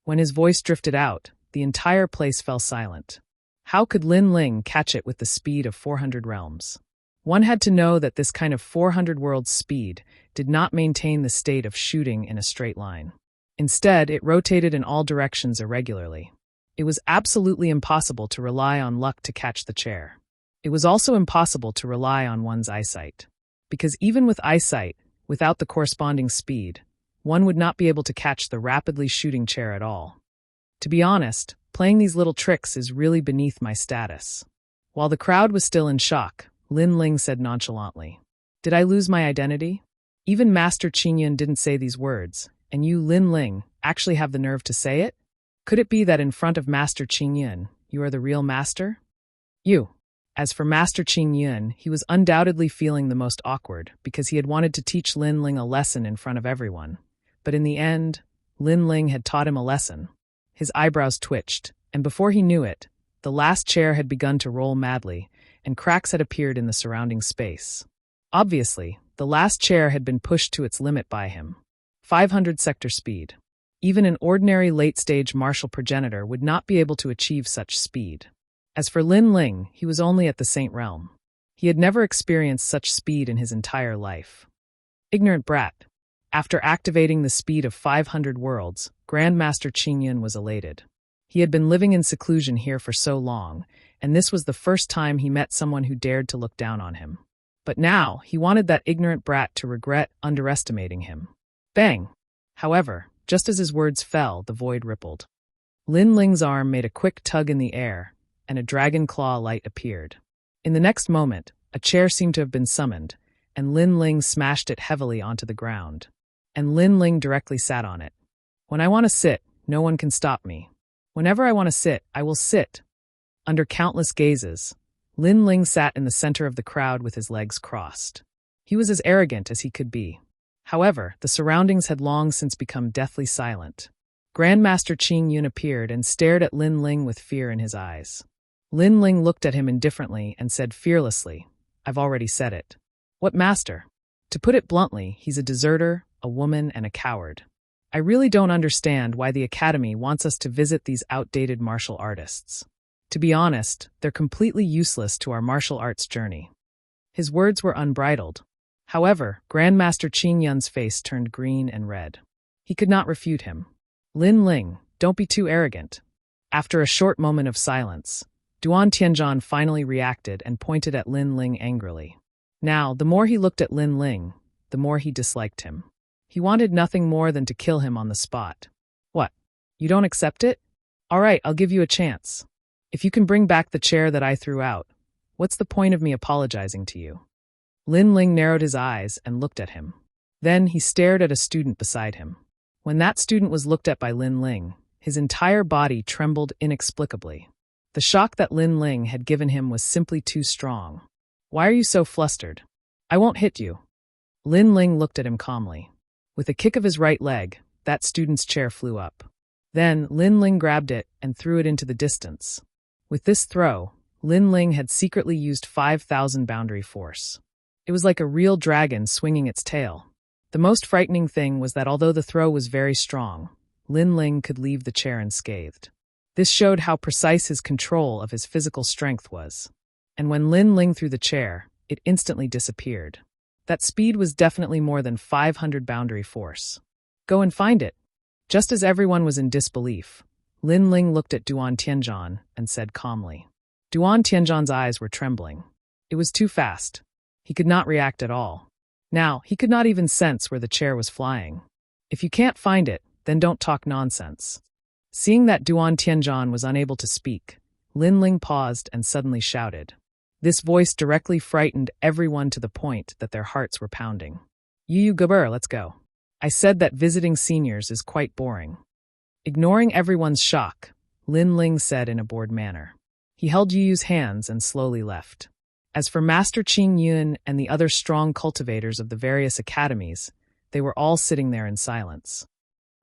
When his voice drifted out, the entire place fell silent. How could Lin Ling catch it with the speed of 400 realms? One had to know that this kind of 400 worlds speed did not maintain the state of shooting in a straight line. Instead, it rotated in all directions irregularly. It was absolutely impossible to rely on luck to catch the chair. It was also impossible to rely on one's eyesight. Because even with eyesight, without the corresponding speed, one would not be able to catch the rapidly shooting chair at all. To be honest, playing these little tricks is really beneath my status. While the crowd was still in shock, Lin Ling said nonchalantly, Did I lose my identity? Even Master Qing Yun didn't say these words, and you, Lin Ling, actually have the nerve to say it? Could it be that in front of Master Qing Yun, you are the real master? You. As for Master Qing Yun, he was undoubtedly feeling the most awkward because he had wanted to teach Lin Ling a lesson in front of everyone. But in the end, Lin Ling had taught him a lesson. His eyebrows twitched, and before he knew it, the last chair had begun to roll madly, and cracks had appeared in the surrounding space. Obviously, the last chair had been pushed to its limit by him. 500 sector speed. Even an ordinary late-stage martial progenitor would not be able to achieve such speed. As for Lin Ling, he was only at the Saint Realm. He had never experienced such speed in his entire life. Ignorant brat. After activating the speed of 500 worlds, Grandmaster Qingyun was elated. He had been living in seclusion here for so long, and this was the first time he met someone who dared to look down on him. But now, he wanted that ignorant brat to regret underestimating him. Bang! However, just as his words fell, the void rippled. Lin Ling's arm made a quick tug in the air, and a dragon claw light appeared. In the next moment, a chair seemed to have been summoned, and Lin Ling smashed it heavily onto the ground. And Lin Ling directly sat on it. When I want to sit, no one can stop me. Whenever I want to sit, I will sit. Under countless gazes, Lin Ling sat in the center of the crowd with his legs crossed. He was as arrogant as he could be. However, the surroundings had long since become deathly silent. Grandmaster Qingyun appeared and stared at Lin Ling with fear in his eyes. Lin Ling looked at him indifferently and said fearlessly, "I've already said it." "What master?" "To put it bluntly, he's a deserter, a woman, and a coward. I really don't understand why the Academy wants us to visit these outdated martial artists. To be honest, they're completely useless to our martial arts journey." His words were unbridled. However, Grandmaster Qingyun's face turned green and red. He could not refute him. "Lin Ling, don't be too arrogant." After a short moment of silence, Duan Tianzhan finally reacted and pointed at Lin Ling angrily. Now, the more he looked at Lin Ling, the more he disliked him. He wanted nothing more than to kill him on the spot. "What? You don't accept it? All right, I'll give you a chance. If you can bring back the chair that I threw out, what's the point of me apologizing to you?" Lin Ling narrowed his eyes and looked at him. Then he stared at a student beside him. When that student was looked at by Lin Ling, his entire body trembled inexplicably. The shock that Lin Ling had given him was simply too strong. "Why are you so flustered? I won't hit you." Lin Ling looked at him calmly. With a kick of his right leg, that student's chair flew up. Then Lin Ling grabbed it and threw it into the distance. With this throw, Lin Ling had secretly used 5,000 boundary force. It was like a real dragon swinging its tail. The most frightening thing was that although the throw was very strong, Lin Ling could leave the chair unscathed. This showed how precise his control of his physical strength was. And when Lin Ling threw the chair, it instantly disappeared. That speed was definitely more than 500 boundary force. "Go and find it." Just as everyone was in disbelief, Lin Ling looked at Duan Tianzhan and said calmly. Duan Tianzhan's eyes were trembling. It was too fast. He could not react at all. Now, he could not even sense where the chair was flying. "If you can't find it, then don't talk nonsense." Seeing that Duan Tianzhan was unable to speak, Lin Ling paused and suddenly shouted. This voice directly frightened everyone to the point that their hearts were pounding. "Yu Gabur, let's go. I said that visiting seniors is quite boring." Ignoring everyone's shock, Lin Ling said in a bored manner. He held Yu's hands and slowly left. As for Master Qingyun and the other strong cultivators of the various academies, they were all sitting there in silence.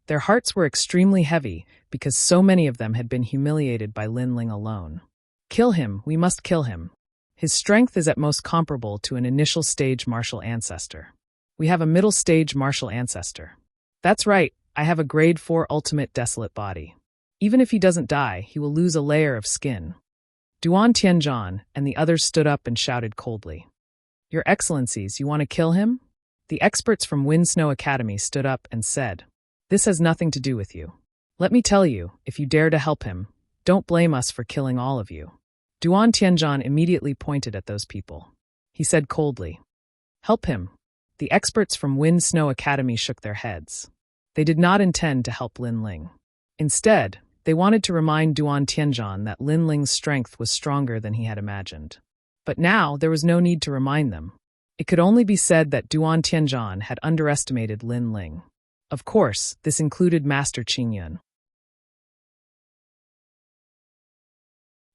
Their hearts were extremely heavy because so many of them had been humiliated by Lin Ling alone. "Kill him, we must kill him. His strength is at most comparable to an initial stage martial ancestor. We have a middle stage martial ancestor. That's right, I have a grade 4 ultimate desolate body. Even if he doesn't die, he will lose a layer of skin." Duan Tianzhan and the others stood up and shouted coldly. "Your Excellencies, you want to kill him?" The experts from Wind Snow Academy stood up and said, "This has nothing to do with you. Let me tell you, if you dare to help him, don't blame us for killing all of you." Duan Tianzhan immediately pointed at those people. He said coldly, "Help him." The experts from Wind Snow Academy shook their heads. They did not intend to help Lin Ling. Instead, they wanted to remind Duan Tianzhan that Lin Ling's strength was stronger than he had imagined. But now there was no need to remind them. It could only be said that Duan Tianzhan had underestimated Lin Ling. Of course, this included Master Qingyun.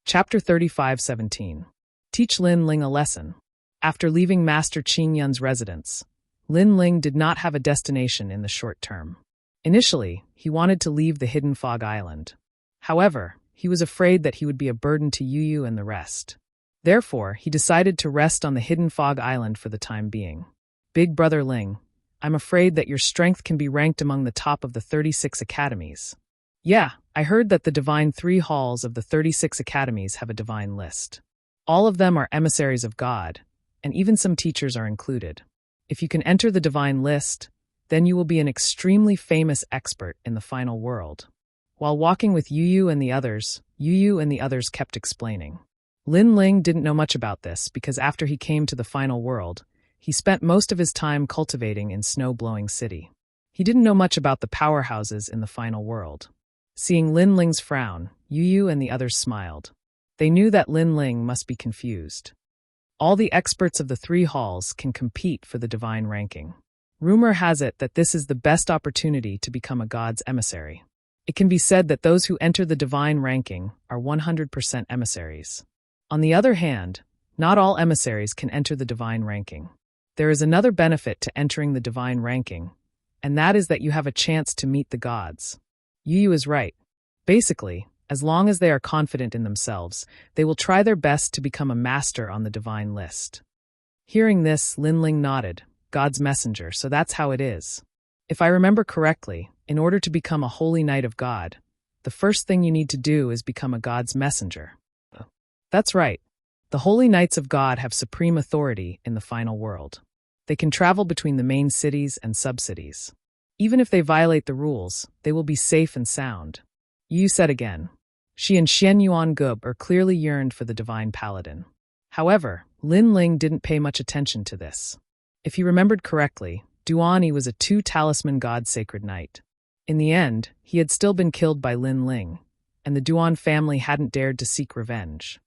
Chapter 35:17. Teach Lin Ling a lesson. After leaving Master Qingyun's residence, Lin Ling did not have a destination in the short term. Initially, he wanted to leave the Hidden Fog Island. However, he was afraid that he would be a burden to Yu and the rest. Therefore, he decided to rest on the Hidden Fog Island for the time being. "Big Brother Ling, I'm afraid that your strength can be ranked among the top of the 36 academies." "Yeah, I heard that the Divine 3 halls of the 36 academies have a divine list. All of them are emissaries of God, and even some teachers are included. If you can enter the divine list, Then you will be an extremely famous expert in the final world. While walking with Yu and the others, Yu and the others kept explaining. Lin Ling didn't know much about this because after he came to the final world, he spent most of his time cultivating in Snow-Blowing City. He didn't know much about the powerhouses in the final world. Seeing Lin Ling's frown, Yu and the others smiled. They knew that Lin Ling must be confused. All the experts of the 3 halls can compete for the divine ranking. Rumor has it that this is the best opportunity to become a god's emissary. It can be said that those who enter the divine ranking are 100% emissaries. On the other hand, not all emissaries can enter the divine ranking. There is another benefit to entering the divine ranking, and that is that you have a chance to meet the gods. Yu is right. Basically, as long as they are confident in themselves, they will try their best to become a master on the divine list. Hearing this, Lin Ling nodded. God's messenger, so that's how it is. If I remember correctly, in order to become a holy knight of God, the first thing you need to do is become a God's messenger. That's right. The holy knights of God have supreme authority in the final world. They can travel between the main cities and sub-cities. Even if they violate the rules, they will be safe and sound. Yu said again. She and Xian Yuan Gub clearly yearned for the divine paladin. However, Lin Ling didn't pay much attention to this. If he remembered correctly, Duani was a 2-talisman god sacred knight. In the end, he had still been killed by Lin Ling, and the Duan family hadn't dared to seek revenge.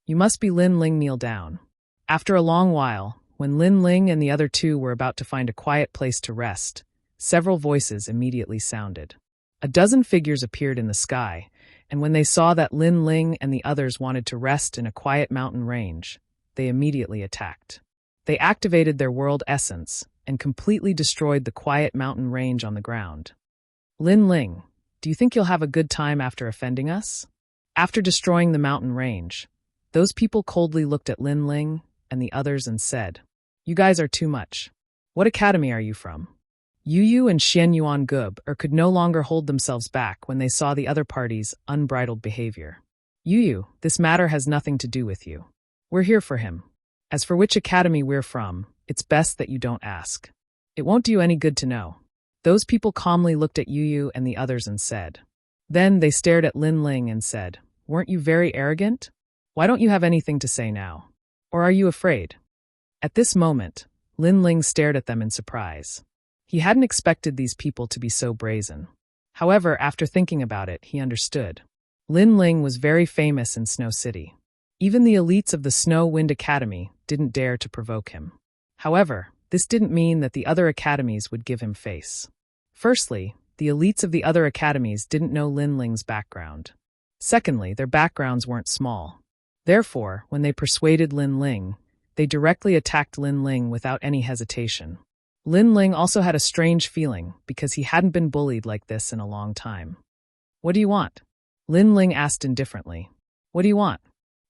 You must be Lin Ling, kneel down. After a long while, when Lin Ling and the other 2 were about to find a quiet place to rest, several voices immediately sounded. A dozen figures appeared in the sky, and when they saw that Lin Ling and the others wanted to rest in a quiet mountain range, they immediately attacked. They activated their world essence and completely destroyed the quiet mountain range on the ground. Lin Ling, do you think you'll have a good time after offending us? After destroying the mountain range, those people coldly looked at Lin Ling and the others and said, "You guys are too much. What academy are you from?" Yu and Xian Yuan Gub could no longer hold themselves back when they saw the other party's unbridled behavior. Yu, this matter has nothing to do with you. We're here for him. As for which academy we're from, it's best that you don't ask. It won't do you any good to know. Those people calmly looked at Yu and the others and said. Then they stared at Lin Ling and said, "Weren't you very arrogant? Why don't you have anything to say now? Or are you afraid?" At this moment, Lin Ling stared at them in surprise. He hadn't expected these people to be so brazen. However, after thinking about it, he understood. Lin Ling was very famous in Snow City. Even the elites of the Snow Wind Academy didn't dare to provoke him. However, this didn't mean that the other academies would give him face. Firstly, the elites of the other academies didn't know Lin Ling's background. Secondly, their backgrounds weren't small. Therefore, when they persuaded Lin Ling, they directly attacked Lin Ling without any hesitation. Lin Ling also had a strange feeling because he hadn't been bullied like this in a long time. "What do you want?" Lin Ling asked indifferently. "What do you want?"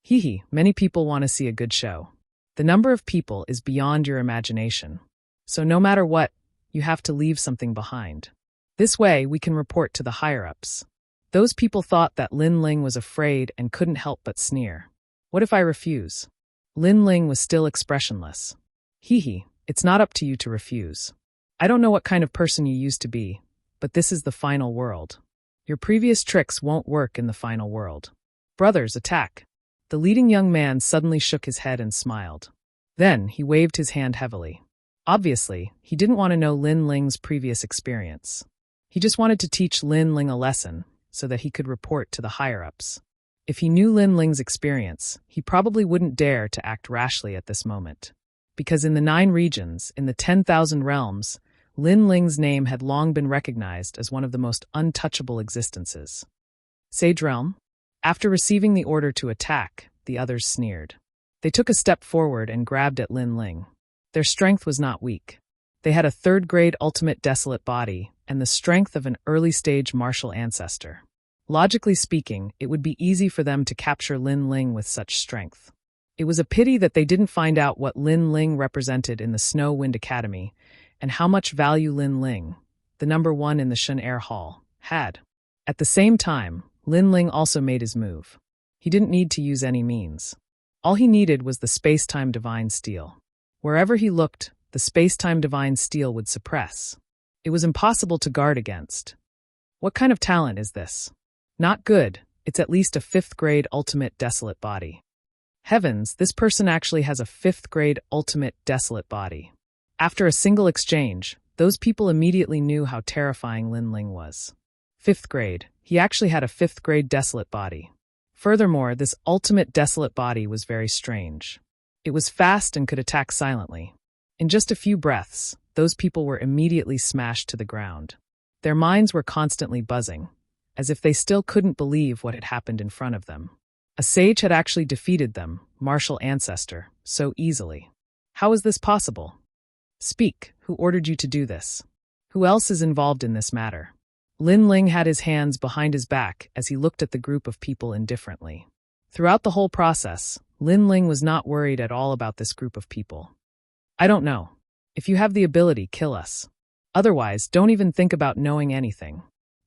Hee, many people want to see a good show. The number of people is beyond your imagination. So no matter what, you have to leave something behind. This way, we can report to the higher-ups. Those people thought that Lin Ling was afraid and couldn't help but sneer. "What if I refuse?" Lin Ling was still expressionless. Hee, it's not up to you to refuse. I don't know what kind of person you used to be, but this is the final world. Your previous tricks won't work in the final world. Brothers, attack. The leading young man suddenly shook his head and smiled. Then he waved his hand heavily. Obviously, he didn't want to know Lin Ling's previous experience. He just wanted to teach Lin Ling a lesson so that he could report to the higher-ups. If he knew Lin Ling's experience, he probably wouldn't dare to act rashly at this moment. Because in the 9 regions, in the 10,000 realms, Lin Ling's name had long been recognized as one of the most untouchable existences. Sage Realm? After receiving the order to attack, the others sneered. They took a step forward and grabbed at Lin Ling. Their strength was not weak. They had a 3rd-grade ultimate desolate body and the strength of an early-stage martial ancestor. Logically speaking, it would be easy for them to capture Lin Ling with such strength. It was a pity that they didn't find out what Lin Ling represented in the Snow Wind Academy and how much value Lin Ling, the number 1 in the Shun Air Hall, had. At the same time, Lin Ling also made his move. He didn't need to use any means. All he needed was the space-time divine steel. Wherever he looked, the space-time divine steel would suppress. It was impossible to guard against. What kind of talent is this? Not good. It's at least a 5th grade ultimate desolate body. Heavens, this person actually has a 5th grade ultimate desolate body. After a single exchange, those people immediately knew how terrifying Lin Ling was. 5th grade. He actually had a 5th grade desolate body. Furthermore, this ultimate desolate body was very strange. It was fast and could attack silently. In just a few breaths, those people were immediately smashed to the ground. Their minds were constantly buzzing, as if they still couldn't believe what had happened in front of them. A sage had actually defeated them, martial ancestor, so easily. How is this possible? Speak, who ordered you to do this? Who else is involved in this matter? Lin Ling had his hands behind his back as he looked at the group of people indifferently. Throughout the whole process, Lin Ling was not worried at all about this group of people. I don't know. If you have the ability, kill us. Otherwise, don't even think about knowing anything.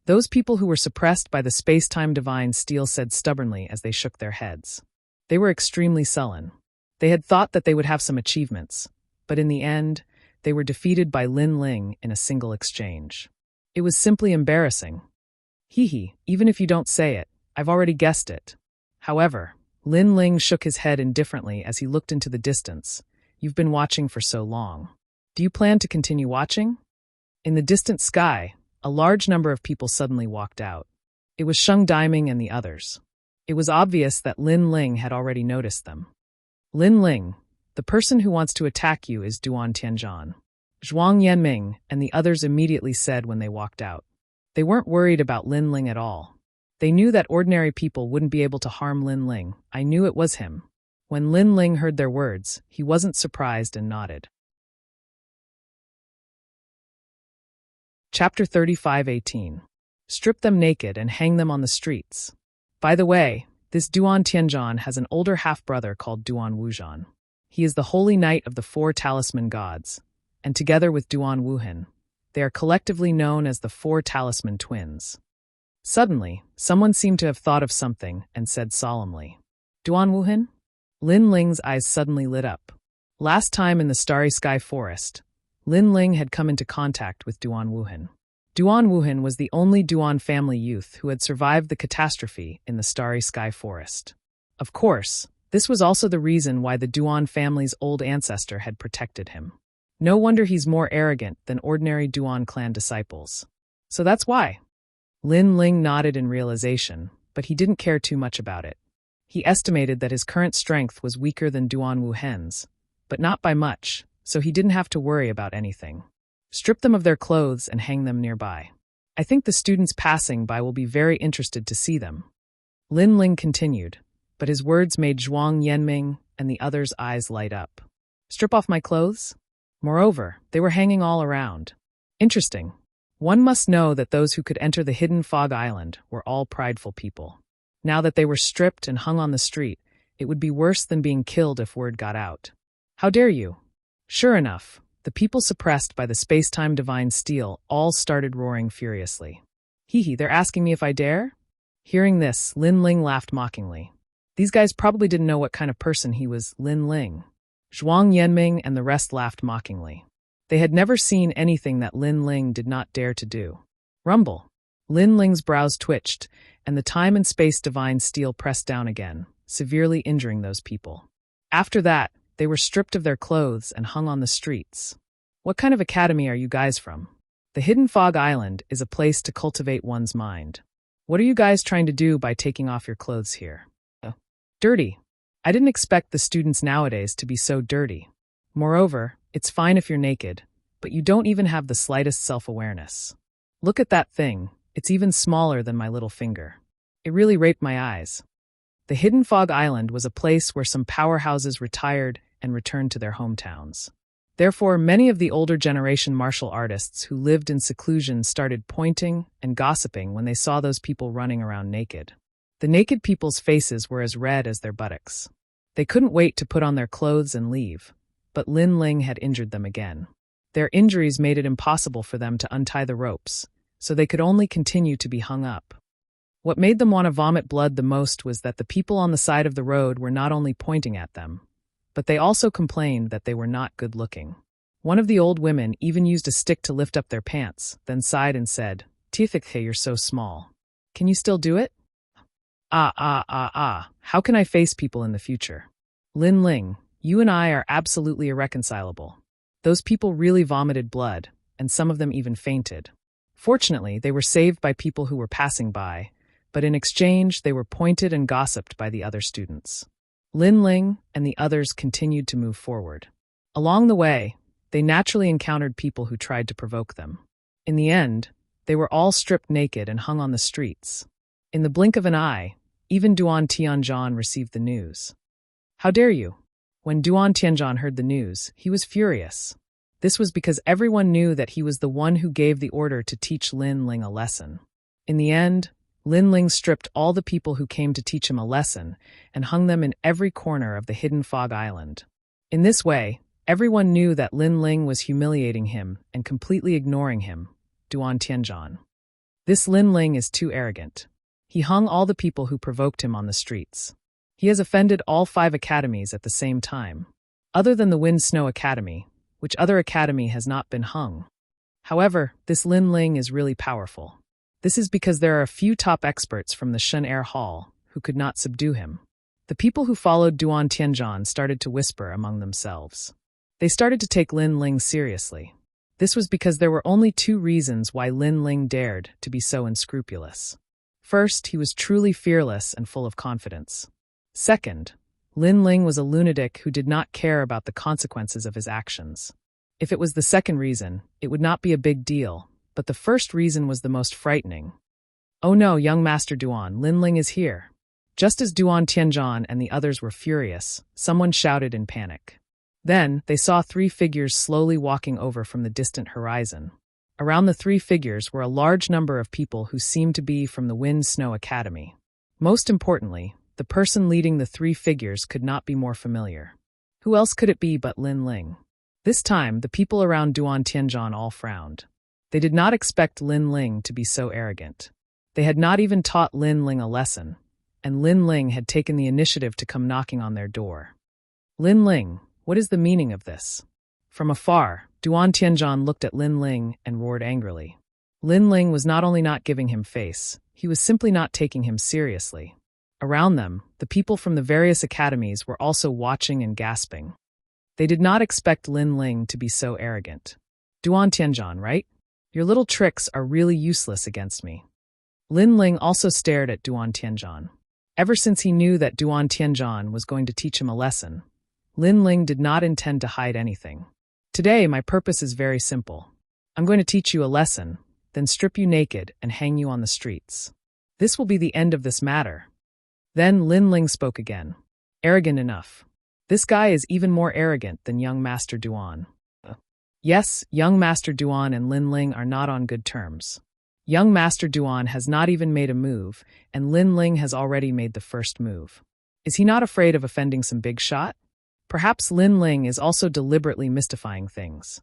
Those people who were suppressed by the space-time divine steel said stubbornly as they shook their heads. They were extremely sullen. They had thought that they would have some achievements, but in the end, they were defeated by Lin Ling in a single exchange. It was simply embarrassing. Hee, even if you don't say it, I've already guessed it. However, Lin Ling shook his head indifferently as he looked into the distance. You've been watching for so long. Do you plan to continue watching? In the distant sky, a large number of people suddenly walked out. It was Sheng Daiming and the others. It was obvious that Lin Ling had already noticed them. Lin Ling, the person who wants to attack you is Duan Tianzhan. Zhuang Yanming and the others immediately said when they walked out. They weren't worried about Lin Ling at all. They knew that ordinary people wouldn't be able to harm Lin Ling. I knew it was him. When Lin Ling heard their words, he wasn't surprised and nodded. Chapter 35:18. Strip them naked and hang them on the streets. By the way, this Duan Tianzhan has an older half-brother called Duan Wuzhan. He is the holy knight of the 4 talisman gods, and together with Duan Wuhan, they are collectively known as the 4 talisman twins. Suddenly, someone seemed to have thought of something and said solemnly, Duan Wuhan? Lin Ling's eyes suddenly lit up. Last time in the Starry Sky Forest, Lin Ling had come into contact with Duan Wuhan. Duan Wuhan was the only Duan family youth who had survived the catastrophe in the Starry Sky Forest. Of course, this was also the reason why the Duan family's old ancestor had protected him. No wonder he's more arrogant than ordinary Duan clan disciples. So that's why. Lin Ling nodded in realization, but he didn't care too much about it. He estimated that his current strength was weaker than Duan Wuhen's, but not by much, so he didn't have to worry about anything. Strip them of their clothes and hang them nearby. I think the students passing by will be very interested to see them. Lin Ling continued, but his words made Zhuang Yanming and the others' eyes light up. Strip off my clothes? Moreover, they were hanging all around. Interesting. One must know that those who could enter the hidden fog island were all prideful people. Now that they were stripped and hung on the street, it would be worse than being killed if word got out. How dare you? Sure enough, the people suppressed by the space-time divine steel all started roaring furiously. They're asking me if I dare? Hearing this, Lin Ling laughed mockingly. These guys probably didn't know what kind of person he was, Lin Ling. Zhuang Yanming and the rest laughed mockingly. They had never seen anything that Lin Ling did not dare to do. Rumble. Lin Ling's brows twitched, and the time and space divine steel pressed down again, severely injuring those people. After that, they were stripped of their clothes and hung on the streets. What kind of academy are you guys from? The Hidden Fog Island is a place to cultivate one's mind. What are you guys trying to do by taking off your clothes here? Dirty. I didn't expect the students nowadays to be so dirty. Moreover, it's fine if you're naked, but you don't even have the slightest self-awareness. Look at that thing. It's even smaller than my little finger. It really raped my eyes. The Hidden Fog Island was a place where some powerhouses retired and returned to their hometowns. Therefore, many of the older generation martial artists who lived in seclusion started pointing and gossiping when they saw those people running around naked. The naked people's faces were as red as their buttocks. They couldn't wait to put on their clothes and leave, but Lin Ling had injured them again. Their injuries made it impossible for them to untie the ropes, so they could only continue to be hung up. What made them want to vomit blood the most was that the people on the side of the road were not only pointing at them, but they also complained that they were not good-looking. One of the old women even used a stick to lift up their pants, then sighed and said, "Tithikhe, you're so small. Can you still do it?" How can I face people in the future? Lin Ling, you and I are absolutely irreconcilable. Those people really vomited blood, and some of them even fainted. Fortunately, they were saved by people who were passing by, but in exchange, they were pointed and gossiped by the other students. Lin Ling and the others continued to move forward. Along the way, they naturally encountered people who tried to provoke them. In the end, they were all stripped naked and hung on the streets. In the blink of an eye, even Duan Tianzhan received the news. How dare you? When Duan Tianzhan heard the news, he was furious. This was because everyone knew that he was the one who gave the order to teach Lin Ling a lesson. In the end, Lin Ling stripped all the people who came to teach him a lesson and hung them in every corner of the hidden fog island. In this way, everyone knew that Lin Ling was humiliating him and completely ignoring him, Duan Tianzhan. This Lin Ling is too arrogant. He hung all the people who provoked him on the streets. He has offended all 5 academies at the same time. Other than the Wind Snow Academy, which other academy has not been hung? However, this Lin Ling is really powerful. This is because there are a few top experts from the Shun Air Hall who could not subdue him. The people who followed Duan Tianzhan started to whisper among themselves. They started to take Lin Ling seriously. This was because there were only 2 reasons why Lin Ling dared to be so unscrupulous. First, he was truly fearless and full of confidence. Second, Lin Ling was a lunatic who did not care about the consequences of his actions. If it was the second reason, it would not be a big deal, but the first reason was the most frightening. "Oh no, young Master Duan, Lin Ling is here." Just as Duan Tianzhan and the others were furious, someone shouted in panic. Then, they saw 3 figures slowly walking over from the distant horizon. Around the 3 figures were a large number of people who seemed to be from the Wind Snow Academy. Most importantly, the person leading the 3 figures could not be more familiar. Who else could it be but Lin Ling? This time, the people around Duan Tianzhan all frowned. They did not expect Lin Ling to be so arrogant. They had not even taught Lin Ling a lesson, and Lin Ling had taken the initiative to come knocking on their door. "Lin Ling, what is the meaning of this?" From afar, Duan Tianzhan looked at Lin Ling and roared angrily. Lin Ling was not only not giving him face, he was simply not taking him seriously. Around them, the people from the various academies were also watching and gasping. They did not expect Lin Ling to be so arrogant. "Duan Tianzhan, right? Your little tricks are really useless against me." Lin Ling also stared at Duan Tianzhan. Ever since he knew that Duan Tianzhan was going to teach him a lesson, Lin Ling did not intend to hide anything. "Today, my purpose is very simple. I'm going to teach you a lesson, then strip you naked and hang you on the streets. This will be the end of this matter." Then Lin Ling spoke again. "Arrogant enough. This guy is even more arrogant than young Master Duan." Yes, young Master Duan and Lin Ling are not on good terms. Young Master Duan has not even made a move, and Lin Ling has already made the first move. Is he not afraid of offending some big shot? Perhaps Lin Ling is also deliberately mystifying things.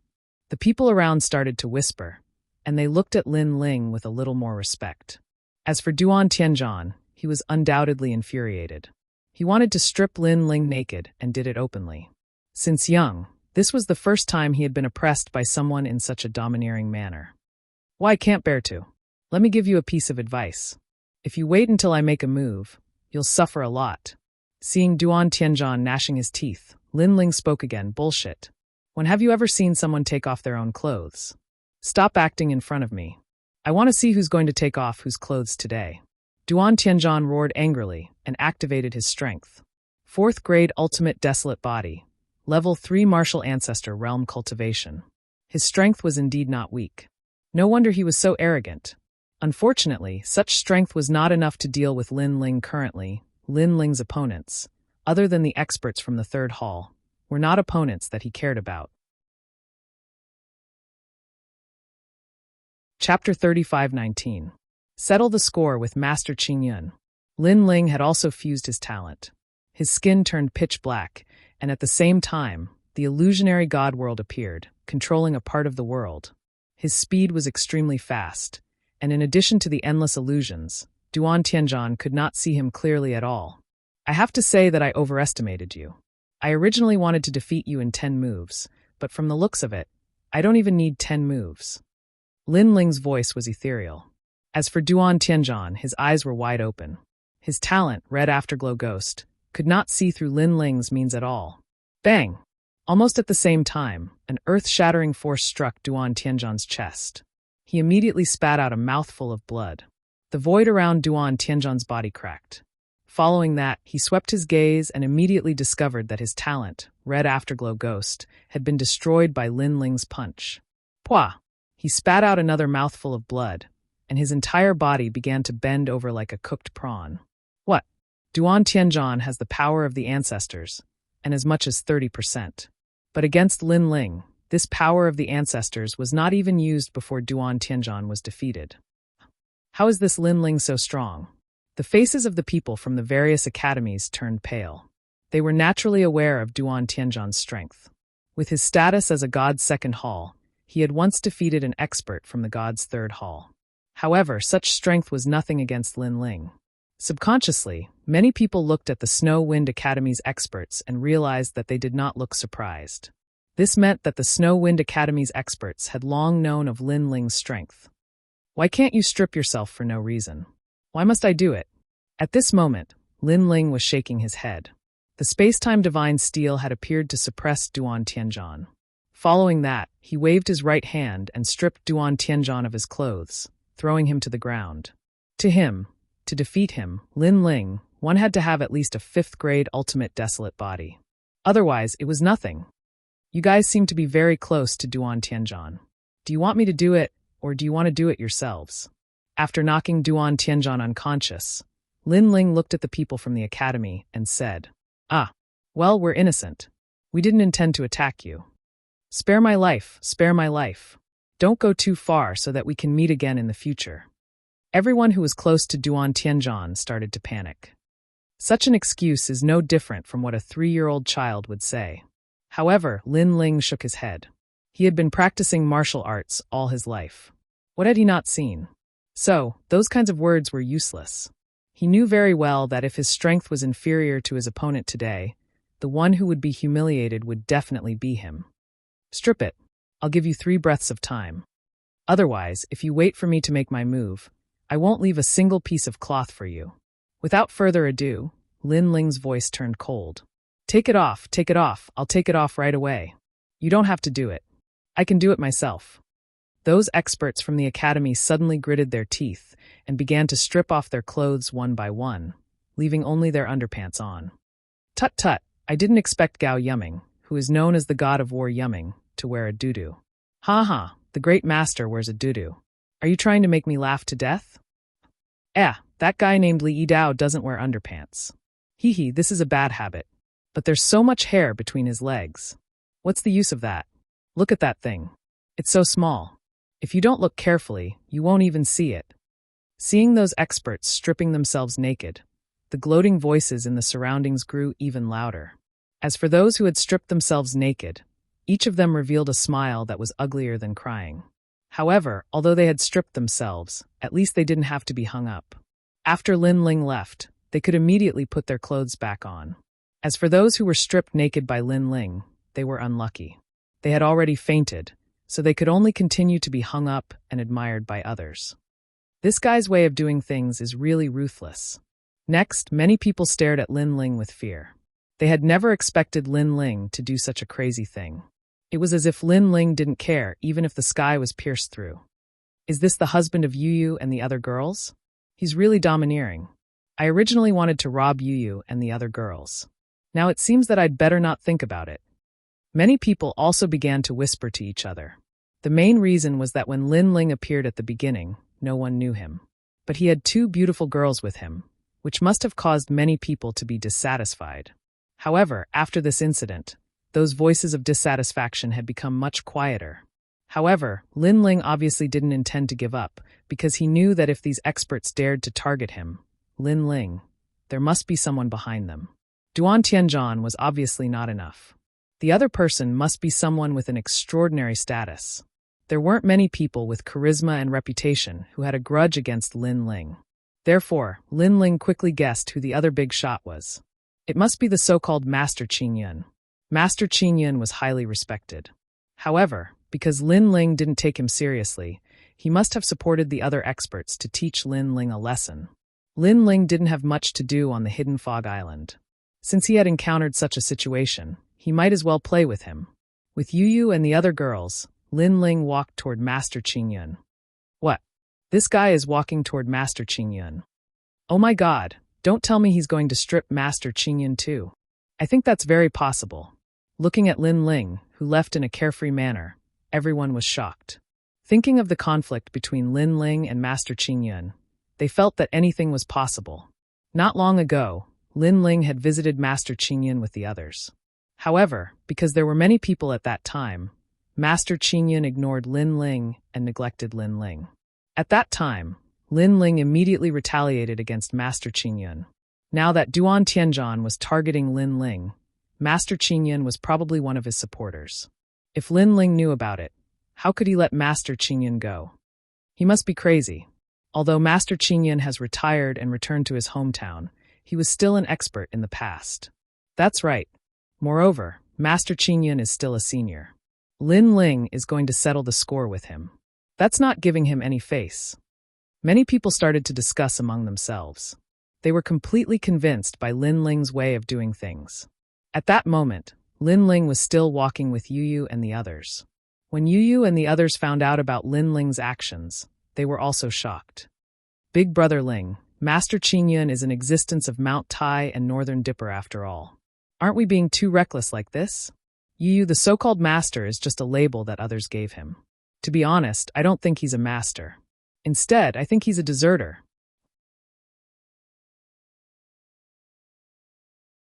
The people around started to whisper, and they looked at Lin Ling with a little more respect. As for Duan Tianzhan, he was undoubtedly infuriated. He wanted to strip Lin Ling naked and did it openly. Since young, this was the first time he had been oppressed by someone in such a domineering manner. "Why can't bear to? Let me give you a piece of advice. If you wait until I make a move, you'll suffer a lot." Seeing Duan Tianzhan gnashing his teeth, Lin Ling spoke again. "Bullshit. When have you ever seen someone take off their own clothes? Stop acting in front of me. I want to see who's going to take off whose clothes today." Duan Tianzhan roared angrily and activated his strength. 4th grade Ultimate Desolate Body, Level 3 Martial Ancestor Realm Cultivation. His strength was indeed not weak. No wonder he was so arrogant. Unfortunately, such strength was not enough to deal with Lin Ling currently. Lin Ling's opponents, other than the experts from the 3rd hall, were not opponents that he cared about. Chapter 35:19. Settle the score with Master Qingyun. Lin Ling had also fused his talent. His skin turned pitch black, and at the same time, the illusionary god world appeared, controlling a part of the world. His speed was extremely fast, and in addition to the endless illusions, Duan Tianzhan could not see him clearly at all. "I have to say that I overestimated you. I originally wanted to defeat you in 10 moves, but from the looks of it, I don't even need 10 moves. Lin Ling's voice was ethereal. As for Duan Tianzhan, his eyes were wide open. His talent, Red Afterglow Ghost, could not see through Lin Ling's means at all. Bang! Almost at the same time, an earth-shattering force struck Duan Tianzhan's chest. He immediately spat out a mouthful of blood. The void around Duan Tianzhan's body cracked. Following that, he swept his gaze and immediately discovered that his talent, Red Afterglow Ghost, had been destroyed by Lin Ling's punch. Pwah! He spat out another mouthful of blood, and his entire body began to bend over like a cooked prawn. What? Duan Tianzhan has the power of the ancestors, and as much as 30%. But against Lin Ling, this power of the ancestors was not even used before Duan Tianzhan was defeated. How is this Lin Ling so strong? The faces of the people from the various academies turned pale. They were naturally aware of Duan Tianzhan's strength. With his status as a god's second hall, he had once defeated an expert from the god's third hall. However, such strength was nothing against Lin Ling. Subconsciously, many people looked at the Snow Wind Academy's experts and realized that they did not look surprised. This meant that the Snow Wind Academy's experts had long known of Lin Ling's strength. Why can't you strip yourself for no reason? Why must I do it? At this moment, Lin Ling was shaking his head. The space-time divine steel had appeared to suppress Duan Tianzhan. Following that, he waved his right hand and stripped Duan Tianzhan of his clothes, throwing him to the ground. To defeat him, Lin Ling, one had to have at least a 5th-grade ultimate desolate body. Otherwise, it was nothing. You guys seem to be very close to Duan Tianzhan. Do you want me to do it, or do you want to do it yourselves? After knocking Duan Tianzhan unconscious, Lin Ling looked at the people from the academy and said, Well, we're innocent. We didn't intend to attack you. Spare my life, spare my life. Don't go too far so that we can meet again in the future. Everyone who was close to Duan Tianzhan started to panic. Such an excuse is no different from what a 3-year-old child would say. However, Lin Ling shook his head. He had been practicing martial arts all his life. What had he not seen? So, those kinds of words were useless. He knew very well that if his strength was inferior to his opponent today, the one who would be humiliated would definitely be him. Strip it. I'll give you 3 breaths of time. Otherwise, if you wait for me to make my move, I won't leave a single piece of cloth for you. Without further ado, Lin Ling's voice turned cold. Take it off, I'll take it off right away. You don't have to do it. I can do it myself. Those experts from the academy suddenly gritted their teeth and began to strip off their clothes one by one, leaving only their underpants on. Tut, I didn't expect Gao Yuming, who is known as the god of war Yuming, to wear a doo-doo. Ha, the great master wears a doo-doo. Are you trying to make me laugh to death? That guy named Li Yidao doesn't wear underpants. Hee, this is a bad habit. But there's so much hair between his legs. What's the use of that? Look at that thing. It's so small. If you don't look carefully, you won't even see it. Seeing those experts stripping themselves naked, the gloating voices in the surroundings grew even louder. As for those who had stripped themselves naked, each of them revealed a smile that was uglier than crying. However, although they had stripped themselves, at least they didn't have to be hung up. After Lin Ling left, they could immediately put their clothes back on. As for those who were stripped naked by Lin Ling, they were unlucky. They had already fainted, so they could only continue to be hung up and admired by others. This guy's way of doing things is really ruthless. Next, many people stared at Lin Ling with fear. They had never expected Lin Ling to do such a crazy thing. It was as if Lin Ling didn't care even if the sky was pierced through. Is this the husband of Yu and the other girls? He's really domineering. I originally wanted to rob Yu and the other girls. Now it seems that I'd better not think about it. Many people also began to whisper to each other. The main reason was that when Lin Ling appeared at the beginning, no one knew him. But he had 2 beautiful girls with him, which must have caused many people to be dissatisfied. However, after this incident, those voices of dissatisfaction had become much quieter. However, Lin Ling obviously didn't intend to give up, because he knew that if these experts dared to target him, Lin Ling, there must be someone behind them. Duan Tianzhan was obviously not enough. The other person must be someone with an extraordinary status. There weren't many people with charisma and reputation who had a grudge against Lin Ling. Therefore, Lin Ling quickly guessed who the other big shot was. It must be the so-called Master Qin Yun. Master Qin Yun was highly respected. However, because Lin Ling didn't take him seriously, he must have supported the other experts to teach Lin Ling a lesson. Lin Ling didn't have much to do on the hidden fog island. Since he had encountered such a situation, he might as well play with him. With Yu and the other girls, Lin Ling walked toward Master Qingyun. What? This guy is walking toward Master Qingyun. Oh my god, don't tell me he's going to strip Master Qingyun too. I think that's very possible. Looking at Lin Ling, who left in a carefree manner, everyone was shocked. Thinking of the conflict between Lin Ling and Master Qingyun, they felt that anything was possible. Not long ago, Lin Ling had visited Master Qingyun with the others. However, because there were many people at that time, Master Qingyun ignored Lin Ling and neglected Lin Ling. At that time, Lin Ling immediately retaliated against Master Qingyun. Now that Duan Tianzhan was targeting Lin Ling, Master Qingyun was probably one of his supporters. If Lin Ling knew about it, how could he let Master Qingyun go? He must be crazy. Although Master Qingyun has retired and returned to his hometown, he was still an expert in the past. That's right. Moreover, Master Qingyun is still a senior. Lin Ling is going to settle the score with him. That's not giving him any face. Many people started to discuss among themselves. They were completely convinced by Lin Ling's way of doing things. At that moment, Lin Ling was still walking with Yu and the others. When Yu and the others found out about Lin Ling's actions, they were also shocked. Big Brother Ling, Master Qingyun is an existence of Mount Tai and Northern Dipper after all. Aren't we being too reckless like this? Yu, the so-called master, is just a label that others gave him. To be honest, I don't think he's a master. Instead, I think he's a deserter.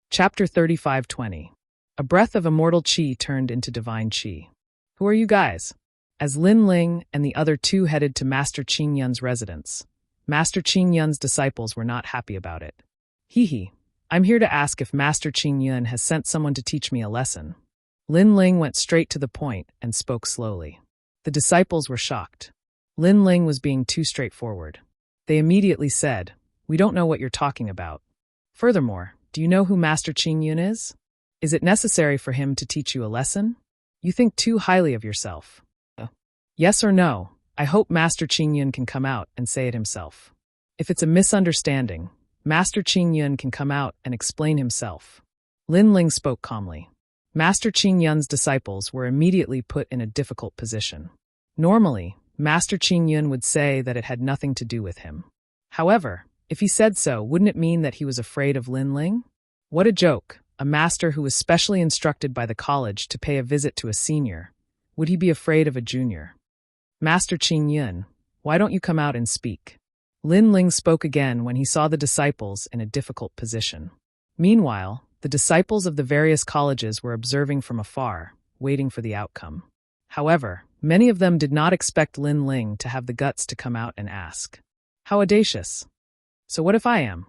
Chapter 35:20. A breath of immortal qi turned into divine qi. Who are you guys? As Lin Ling and the other two headed to Master Qingyun's residence, Master Qingyun's disciples were not happy about it. Hee, I'm here to ask if Master Qingyun has sent someone to teach me a lesson. Lin Ling went straight to the point and spoke slowly. The disciples were shocked. Lin Ling was being too straightforward. They immediately said, "We don't know what you're talking about. Furthermore, do you know who Master Qingyun is? Is it necessary for him to teach you a lesson? You think too highly of yourself. Yes or no, I hope Master Qingyun can come out and say it himself. If it's a misunderstanding, Master Qingyun can come out and explain himself." Lin Ling spoke calmly. Master Qingyun's disciples were immediately put in a difficult position. Normally, Master Qingyun would say that it had nothing to do with him. However, if he said so, wouldn't it mean that he was afraid of Lin Ling? What a joke, a master who was specially instructed by the college to pay a visit to a senior. Would he be afraid of a junior? Master Qingyun, why don't you come out and speak? Lin Ling spoke again when he saw the disciples in a difficult position. Meanwhile, the disciples of the various colleges were observing from afar, waiting for the outcome. However, many of them did not expect Lin Ling to have the guts to come out and ask. How audacious! So what if I am?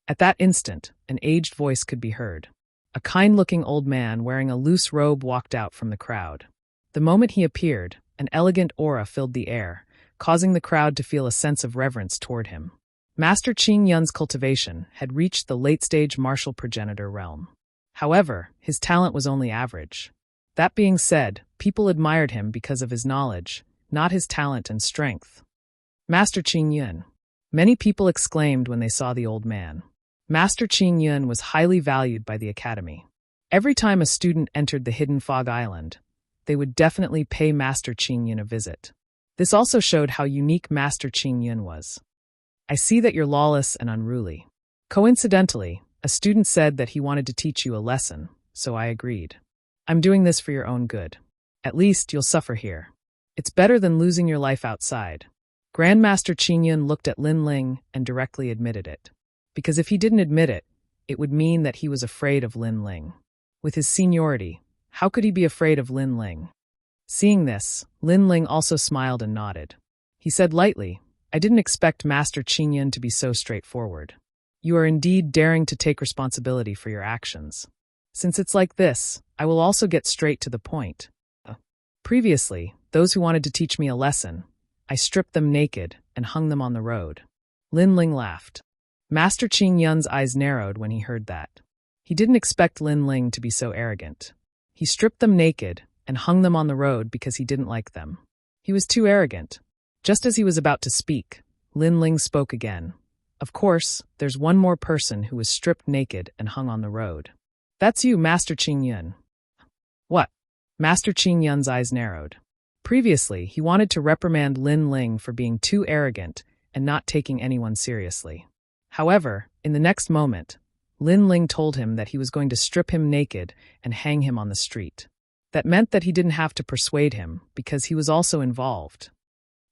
At that instant, an aged voice could be heard. A kind-looking old man wearing a loose robe walked out from the crowd. The moment he appeared, an elegant aura filled the air, causing the crowd to feel a sense of reverence toward him. Master Qingyun's cultivation had reached the late-stage martial progenitor realm. However, his talent was only average. That being said, people admired him because of his knowledge, not his talent and strength. Master Qingyun. Many people exclaimed when they saw the old man. Master Qingyun was highly valued by the academy. Every time a student entered the hidden fog island, they would definitely pay Master Qingyun a visit. This also showed how unique Master Qingyun was. I see that you're lawless and unruly. Coincidentally, a student said that he wanted to teach you a lesson, so I agreed. I'm doing this for your own good. At least you'll suffer here. It's better than losing your life outside. Grandmaster Qingyun looked at Lin Ling and directly admitted it. Because if he didn't admit it, it would mean that he was afraid of Lin Ling. With his seniority, how could he be afraid of Lin Ling? Seeing this, Lin Ling also smiled and nodded. He said lightly, I didn't expect Master Qingyun to be so straightforward. You are indeed daring to take responsibility for your actions. Since it's like this, I will also get straight to the point. Previously, those who wanted to teach me a lesson, I stripped them naked and hung them on the road. Lin Ling laughed. Master Qingyun's eyes narrowed when he heard that. He didn't expect Lin Ling to be so arrogant. He stripped them naked and hung them on the road because he didn't like them. He was too arrogant. Just as he was about to speak, Lin Ling spoke again. Of course, there's one more person who was stripped naked and hung on the road. That's you, Master Qing Yun. What? Master Qing Yun's eyes narrowed. Previously, he wanted to reprimand Lin Ling for being too arrogant and not taking anyone seriously. However, in the next moment, Lin Ling told him that he was going to strip him naked and hang him on the street. That meant that he didn't have to persuade him, because he was also involved.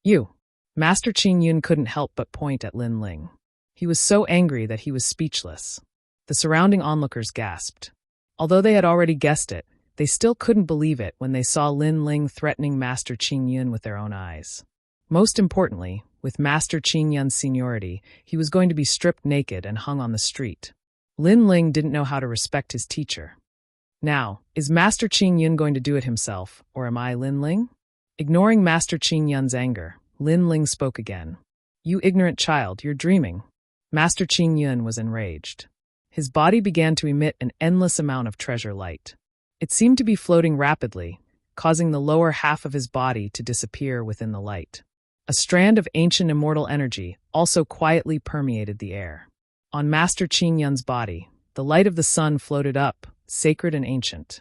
You. Master Qing Yun couldn't help but point at Lin Ling. He was so angry that he was speechless. The surrounding onlookers gasped. Although they had already guessed it, they still couldn't believe it when they saw Lin Ling threatening Master Qing Yun with their own eyes. Most importantly, with Master Qing Yun's seniority, he was going to be stripped naked and hung on the street. Lin Ling didn't know how to respect his teacher. Now, is Master Qing Yun going to do it himself, or am I Lin Ling? Ignoring Master Qing Yun's anger, Lin Ling spoke again. You ignorant child, you're dreaming. Master Qing Yun was enraged. His body began to emit an endless amount of treasure light. It seemed to be floating rapidly, causing the lower half of his body to disappear within the light. A strand of ancient immortal energy also quietly permeated the air. On Master Qing Yun's body, the light of the sun floated up, sacred and ancient.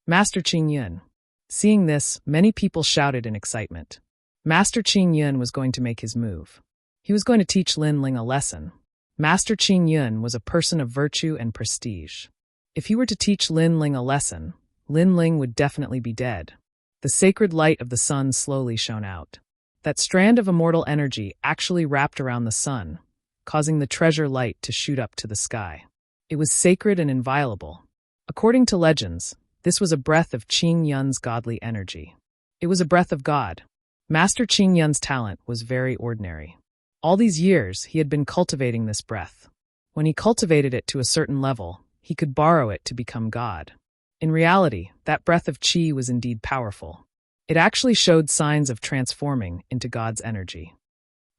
Master Qing Yun. Seeing this, many people shouted in excitement. Master Qing Yun was going to make his move. He was going to teach Lin Ling a lesson. Master Qing Yun was a person of virtue and prestige. If he were to teach Lin Ling a lesson, Lin Ling would definitely be dead. The sacred light of the sun slowly shone out. That strand of immortal energy actually wrapped around the sun, causing the treasure light to shoot up to the sky. It was sacred and inviolable. According to legends, this was a breath of Qing Yun's godly energy. It was a breath of God. Master Qing Yun's talent was very ordinary. All these years, he had been cultivating this breath. When he cultivated it to a certain level, he could borrow it to become God. In reality, that breath of qi was indeed powerful. It actually showed signs of transforming into God's energy.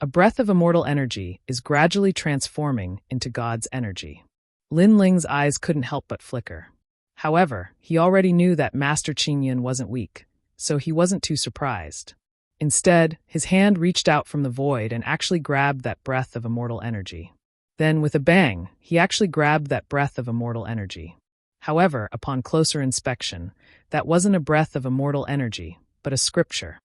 A breath of immortal energy is gradually transforming into God's energy. Lin Ling's eyes couldn't help but flicker. However, he already knew that Master Qing Yun wasn't weak, so he wasn't too surprised. Instead, his hand reached out from the void and actually grabbed that breath of immortal energy. Then, with a bang, he actually grabbed that breath of immortal energy. However, upon closer inspection, that wasn't a breath of immortal energy, but a scripture.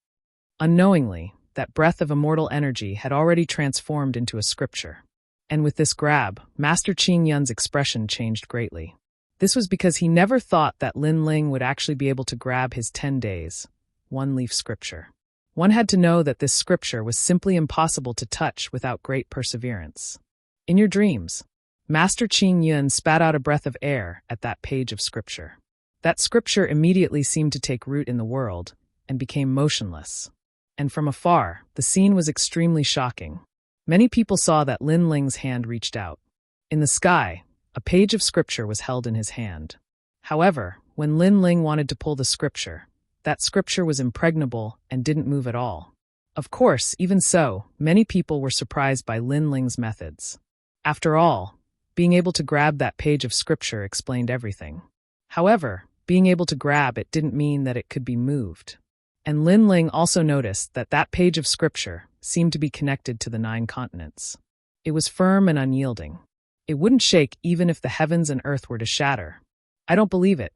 Unknowingly, that breath of immortal energy had already transformed into a scripture. And with this grab, Master Qing Yun's expression changed greatly. This was because he never thought that Lin Ling would actually be able to grab his 10 days, one-leaf scripture. One had to know that this scripture was simply impossible to touch without great perseverance. In your dreams, Master Qing Yun spat out a breath of air at that page of scripture. That scripture immediately seemed to take root in the world and became motionless. And from afar, the scene was extremely shocking. Many people saw that Lin Ling's hand reached out. In the sky, a page of scripture was held in his hand. However, when Lin Ling wanted to pull the scripture, that scripture was impregnable and didn't move at all. Of course, even so, many people were surprised by Lin Ling's methods. After all, being able to grab that page of scripture explained everything. However, being able to grab it didn't mean that it could be moved. And Lin Ling also noticed that that page of scripture seemed to be connected to the 9 continents. It was firm and unyielding. It wouldn't shake even if the heavens and earth were to shatter. I don't believe it,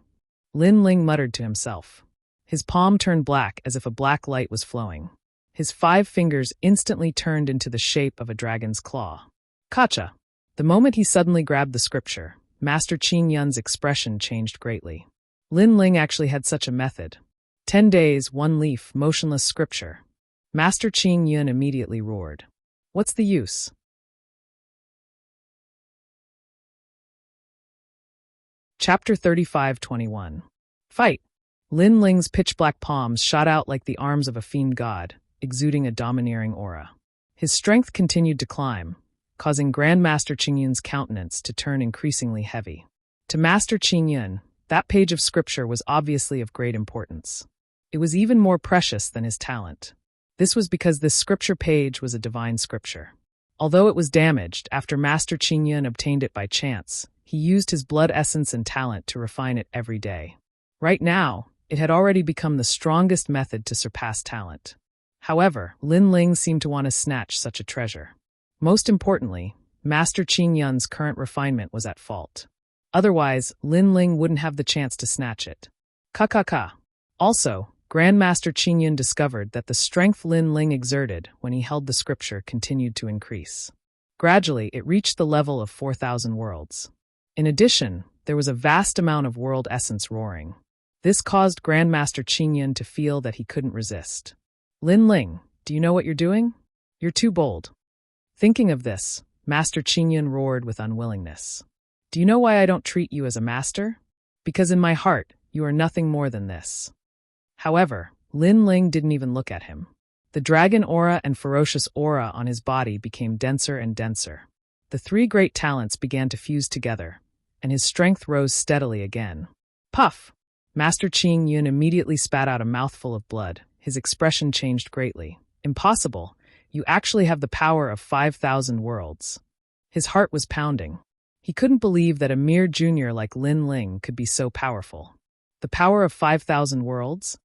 Lin Ling muttered to himself. His palm turned black as if a black light was flowing. His 5 fingers instantly turned into the shape of a dragon's claw. Kacha! The moment he suddenly grabbed the scripture, Master Qing Yun's expression changed greatly. Lin Ling actually had such a method. 10 days, 1 leaf, motionless scripture. Master Qing Yun immediately roared. What's the use? Chapter 35:21. Fight! Lin Ling's pitch-black palms shot out like the arms of a fiend god, exuding a domineering aura. His strength continued to climb, causing Grandmaster Qing Yun's countenance to turn increasingly heavy. To Master Qing Yun, that page of scripture was obviously of great importance. It was even more precious than his talent. This was because this scripture page was a divine scripture. Although it was damaged after Master Qing Yun obtained it by chance, he used his blood essence and talent to refine it every day. Right now, It had already become the strongest method to surpass talent. However, Lin Ling seemed to want to snatch such a treasure. Most importantly, Master Qin Yun's current refinement was at fault. Otherwise, Lin Ling wouldn't have the chance to snatch it. Ka. Also, Grandmaster Qin Yun discovered that the strength Lin Ling exerted when he held the scripture continued to increase. Gradually, it reached the level of 4,000 worlds. In addition, there was a vast amount of world essence roaring. This caused Grandmaster Qin Yun to feel that he couldn't resist. Lin Ling, do you know what you're doing? You're too bold. Thinking of this, Master Qin Yun roared with unwillingness. Do you know why I don't treat you as a master? Because in my heart, you are nothing more than this. However, Lin Ling didn't even look at him. The dragon aura and ferocious aura on his body became denser and denser. The three great talents began to fuse together, and his strength rose steadily again. Puff! Master Qin Yun immediately spat out a mouthful of blood. His expression changed greatly. Impossible! You actually have the power of 5,000 worlds. His heart was pounding. He couldn't believe that a mere junior like Lin Ling could be so powerful. The power of 5,000 worlds?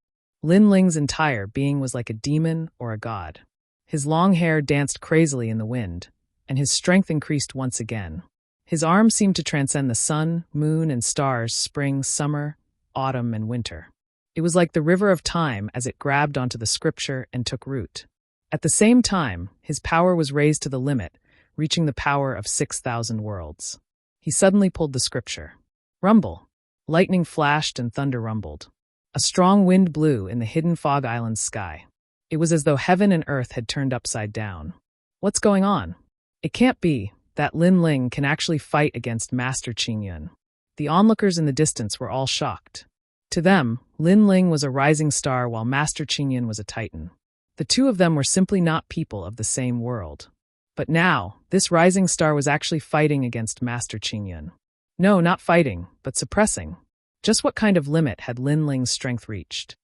Lin Ling's entire being was like a demon or a god. His long hair danced crazily in the wind, and his strength increased once again. His arms seemed to transcend the sun, moon, and stars, spring, summer, autumn, and winter. It was like the river of time as it grabbed onto the scripture and took root. At the same time, his power was raised to the limit, reaching the power of 6,000 worlds. He suddenly pulled the scripture. Rumble! Lightning flashed and thunder rumbled. A strong wind blew in the hidden Fog Island's sky. It was as though heaven and earth had turned upside down. What's going on? It can't be that Lin Ling can actually fight against Master Qin Yun. The onlookers in the distance were all shocked. To them, Lin Ling was a rising star while Master Qin Yun was a titan. The two of them were simply not people of the same world. But now, this rising star was actually fighting against Master Qin Yun. No, not fighting, but suppressing. Just what kind of limit had Lin Ling's strength reached?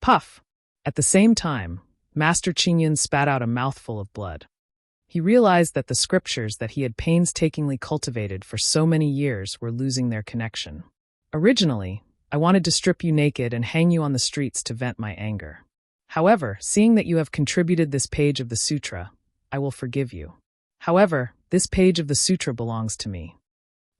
Puff! At the same time, Master Qin Yun spat out a mouthful of blood. He realized that the scriptures that he had painstakingly cultivated for so many years were losing their connection. Originally, I wanted to strip you naked and hang you on the streets to vent my anger. However, seeing that you have contributed this page of the sutra, I will forgive you. However, this page of the sutra belongs to me.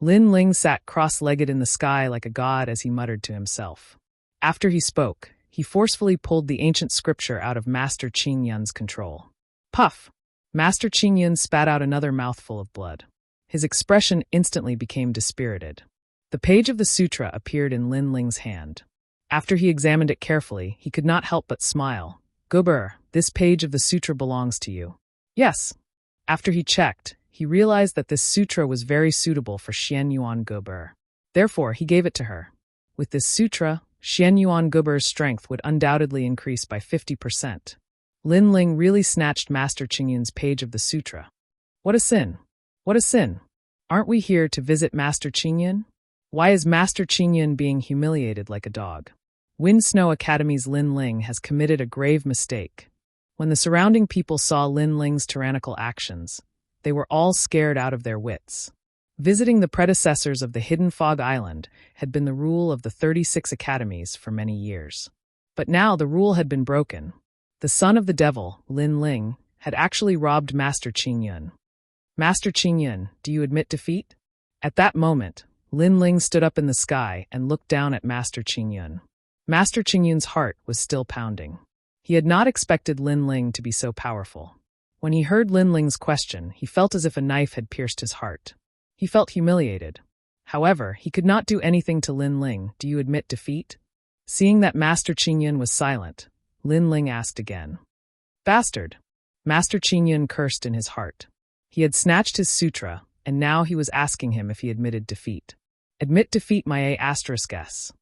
Lin Ling sat cross-legged in the sky like a god as he muttered to himself. After he spoke, he forcefully pulled the ancient scripture out of Master Qin Yun's control. Puff! Master Qin Yun spat out another mouthful of blood. His expression instantly became dispirited. The page of the sutra appeared in Lin Ling's hand. After he examined it carefully, he could not help but smile. Gober, this page of the sutra belongs to you. Yes. After he checked, he realized that this sutra was very suitable for Xian Yuan Gober. Therefore, he gave it to her. With this sutra, Xian Yuan Gober's strength would undoubtedly increase by 50%. Lin Ling really snatched Master Qin Yun's page of the sutra. What a sin! What a sin! Aren't we here to visit Master Qin Yun? Why is Master Qin Yun being humiliated like a dog? Wind Snow Academy's Lin Ling has committed a grave mistake. When the surrounding people saw Lin Ling's tyrannical actions, they were all scared out of their wits. Visiting the predecessors of the Hidden Fog Island had been the rule of the 36 academies for many years. But now the rule had been broken. The son of the devil, Lin Ling, had actually robbed Master Qin Yun. Master Qin Yun, do you admit defeat? At that moment, Lin Ling stood up in the sky and looked down at Master Qin Yun. Master Qin Yun's heart was still pounding. He had not expected Lin Ling to be so powerful. When he heard Lin Ling's question, he felt as if a knife had pierced his heart. He felt humiliated. However, he could not do anything to Lin Ling. Do you admit defeat? Seeing that Master Qin Yun was silent, Lin Ling asked again. Bastard! Master Qin Yun cursed in his heart. He had snatched his sutra, and now he was asking him if he admitted defeat. Admit defeat, my A**s.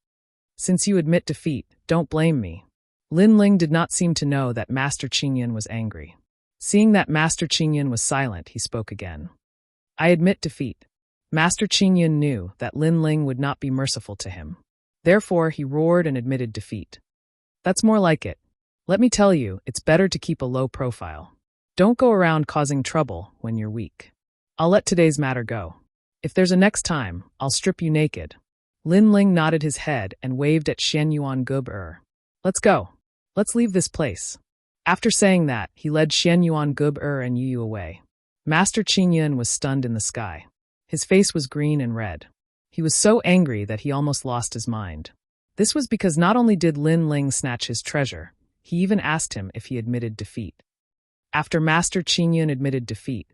Since you admit defeat, don't blame me. Lin Ling did not seem to know that Master Qin Yun was angry. Seeing that Master Qin Yun was silent, he spoke again. I admit defeat. Master Qin Yun knew that Lin Ling would not be merciful to him. Therefore, he roared and admitted defeat. That's more like it. Let me tell you, it's better to keep a low profile. Don't go around causing trouble when you're weak. I'll let today's matter go. If there's a next time, I'll strip you naked. Lin Ling nodded his head and waved at Xian Yuan Gub. Let's go. Let's leave this place. After saying that, he led Xian Yuan Gub and Yu away. Master Qingyun was stunned in the sky. His face was green and red. He was so angry that he almost lost his mind. This was because not only did Lin Ling snatch his treasure, he even asked him if he admitted defeat. After Master Qingyun admitted defeat,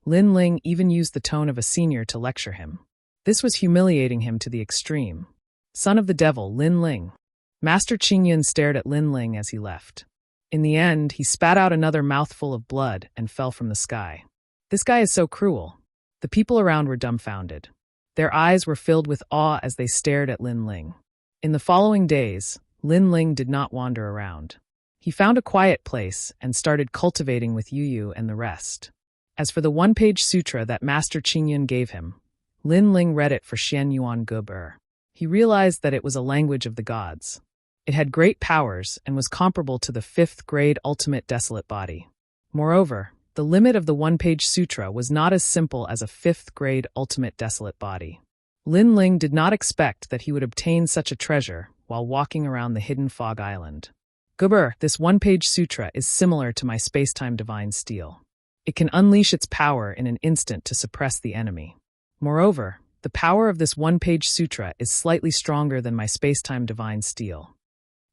Lin Ling even used the tone of a senior to lecture him. This was humiliating him to the extreme. Son of the devil, Lin Ling. Master Qingyun stared at Lin Ling as he left. In the end, he spat out another mouthful of blood and fell from the sky. This guy is so cruel. The people around were dumbfounded. Their eyes were filled with awe as they stared at Lin Ling. In the following days, Lin Ling did not wander around. He found a quiet place and started cultivating with Yu and the rest. As for the one-page sutra that Master Qingyun gave him, Lin Ling read it for Xian Yuan Gub. He realized that it was a language of the gods. It had great powers and was comparable to the fifth-grade ultimate desolate body. Moreover, the limit of the one-page sutra was not as simple as a fifth-grade ultimate desolate body. Lin Ling did not expect that he would obtain such a treasure while walking around the hidden fog island. Gubber, this one-page sutra is similar to my space-time divine steel. It can unleash its power in an instant to suppress the enemy. Moreover, the power of this one-page sutra is slightly stronger than my space-time divine steel.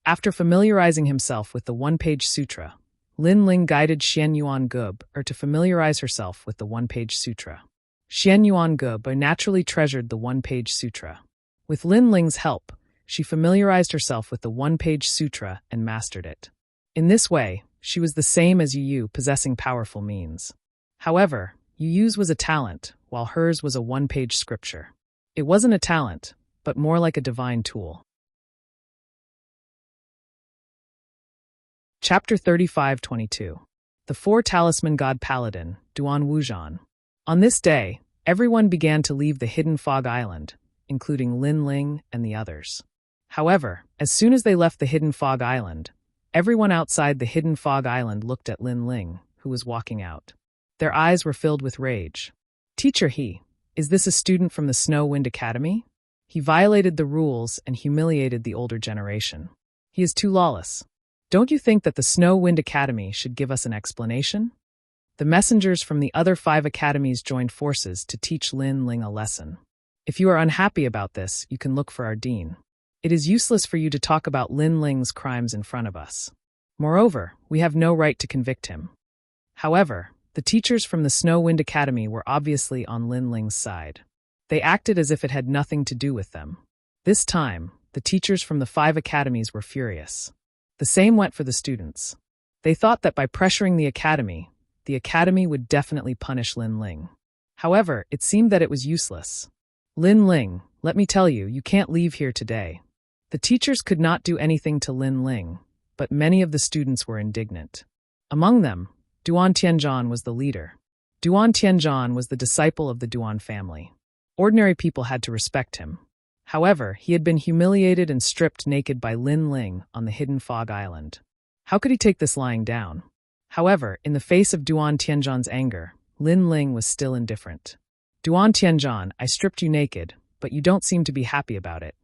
After familiarizing himself with the one-page sutra, Lin Ling guided Xian Yuan Gub to familiarize herself with the one-page sutra. Xian Yuan Gub naturally treasured the one-page sutra. With Lin Ling's help, she familiarized herself with the one-page sutra and mastered it. In this way, she was the same as Yu, possessing powerful means. However, Yu's was a talent, while hers was a one-page scripture. It wasn't a talent, but more like a divine tool. Chapter 35-22. The Four Talisman God Paladin, Duan Wuzhan. On this day, everyone began to leave the hidden fog island, including Lin Ling and the others. However, as soon as they left the hidden fog island, everyone outside the hidden fog island looked at Lin Ling, who was walking out. Their eyes were filled with rage. Teacher is this a student from the Snow Wind Academy? He violated the rules and humiliated the older generation. He is too lawless. Don't you think that the Snow Wind Academy should give us an explanation? The messengers from the other 5 academies joined forces to teach Lin Ling a lesson. If you are unhappy about this, you can look for our dean. It is useless for you to talk about Lin Ling's crimes in front of us. Moreover, we have no right to convict him. However, the teachers from the Snow Wind Academy were obviously on Lin Ling's side. They acted as if it had nothing to do with them. This time, the teachers from the 5 academies were furious. The same went for the students. They thought that by pressuring the academy would definitely punish Lin Ling. However, it seemed that it was useless. Lin Ling, let me tell you, you can't leave here today. The teachers could not do anything to Lin Ling, but many of the students were indignant. Among them, Duan Tianzhan was the leader. Duan Tianzhan was the disciple of the Duan family. Ordinary people had to respect him. However, he had been humiliated and stripped naked by Lin Ling on the hidden fog island. How could he take this lying down? However, in the face of Duan Tianzhan's anger, Lin Ling was still indifferent. Duan Tianzhan, I stripped you naked, but you don't seem to be happy about it.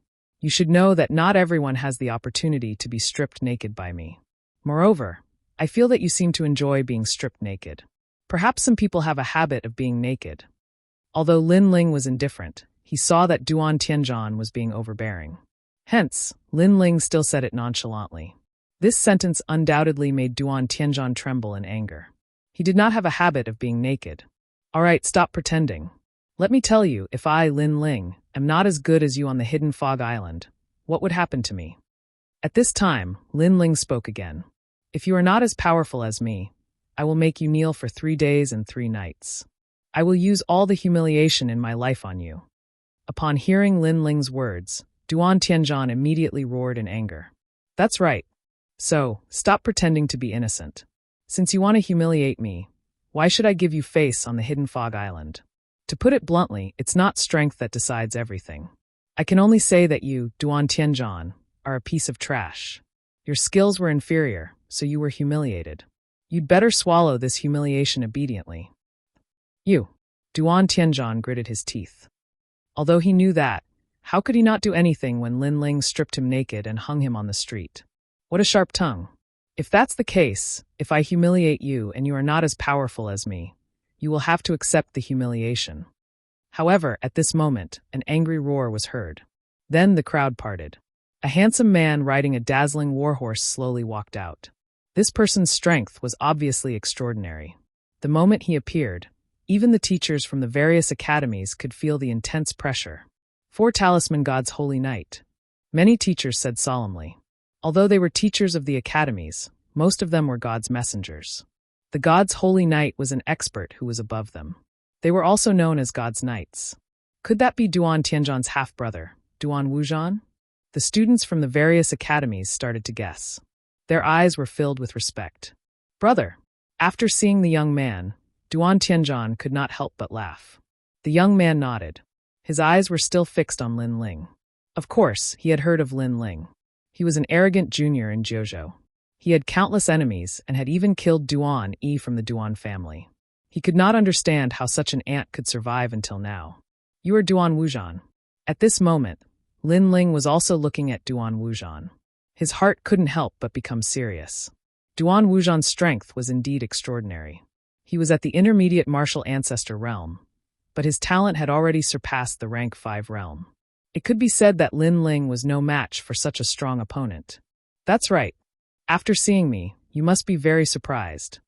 You should know that not everyone has the opportunity to be stripped naked by me. Moreover, I feel that you seem to enjoy being stripped naked. Perhaps some people have a habit of being naked. Although Lin Ling was indifferent, he saw that Duan Tianzhan was being overbearing. Hence, Lin Ling still said it nonchalantly. This sentence undoubtedly made Duan Tianzhan tremble in anger. He did not have a habit of being naked. All right, stop pretending. Let me tell you, if I, Lin Ling, am not as good as you on the hidden fog island, what would happen to me? At this time, Lin Ling spoke again. If you are not as powerful as me, I will make you kneel for 3 days and 3 nights. I will use all the humiliation in my life on you. Upon hearing Lin Ling's words, Duan Tianzhan immediately roared in anger. That's right. So, stop pretending to be innocent. Since you want to humiliate me, why should I give you face on the hidden fog island? To put it bluntly, it's not strength that decides everything. I can only say that you, Duan Tianzhan, are a piece of trash. Your skills were inferior, so you were humiliated. You'd better swallow this humiliation obediently. You. Duan Tianzhan gritted his teeth. Although he knew that, How could he not do anything when Lin Ling stripped him naked and hung him on the street? What a sharp tongue. If that's the case, if I humiliate you and you are not as powerful as me, you will have to accept the humiliation. However, at this moment, an angry roar was heard. Then the crowd parted. A handsome man riding a dazzling warhorse slowly walked out. This person's strength was obviously extraordinary. The moment he appeared, even the teachers from the various academies could feel the intense pressure. 4 talisman gods holy knight. Many teachers said solemnly. Although they were teachers of the academies, most of them were God's messengers. The God's holy knight was an expert who was above them. They were also known as God's knights. Could that be Duan Tianzhan's half-brother, Duan Wuzhan? The students from the various academies started to guess. Their eyes were filled with respect. Brother! After seeing the young man, Duan Tianzhan could not help but laugh. The young man nodded. His eyes were still fixed on Lin Ling. Of course, he had heard of Lin Ling. He was an arrogant junior in Jiuzhou. He had countless enemies and had even killed Duan Yi from the Duan family. He could not understand how such an ant could survive until now. You are Duan Wuzhan. At this moment, Lin Ling was also looking at Duan Wuzhan. His heart couldn't help but become serious. Duan Wuzhan's strength was indeed extraordinary. He was at the intermediate martial ancestor realm, but his talent had already surpassed the rank 5 realm. It could be said that Lin Ling was no match for such a strong opponent. That's right. After seeing me, you must be very surprised.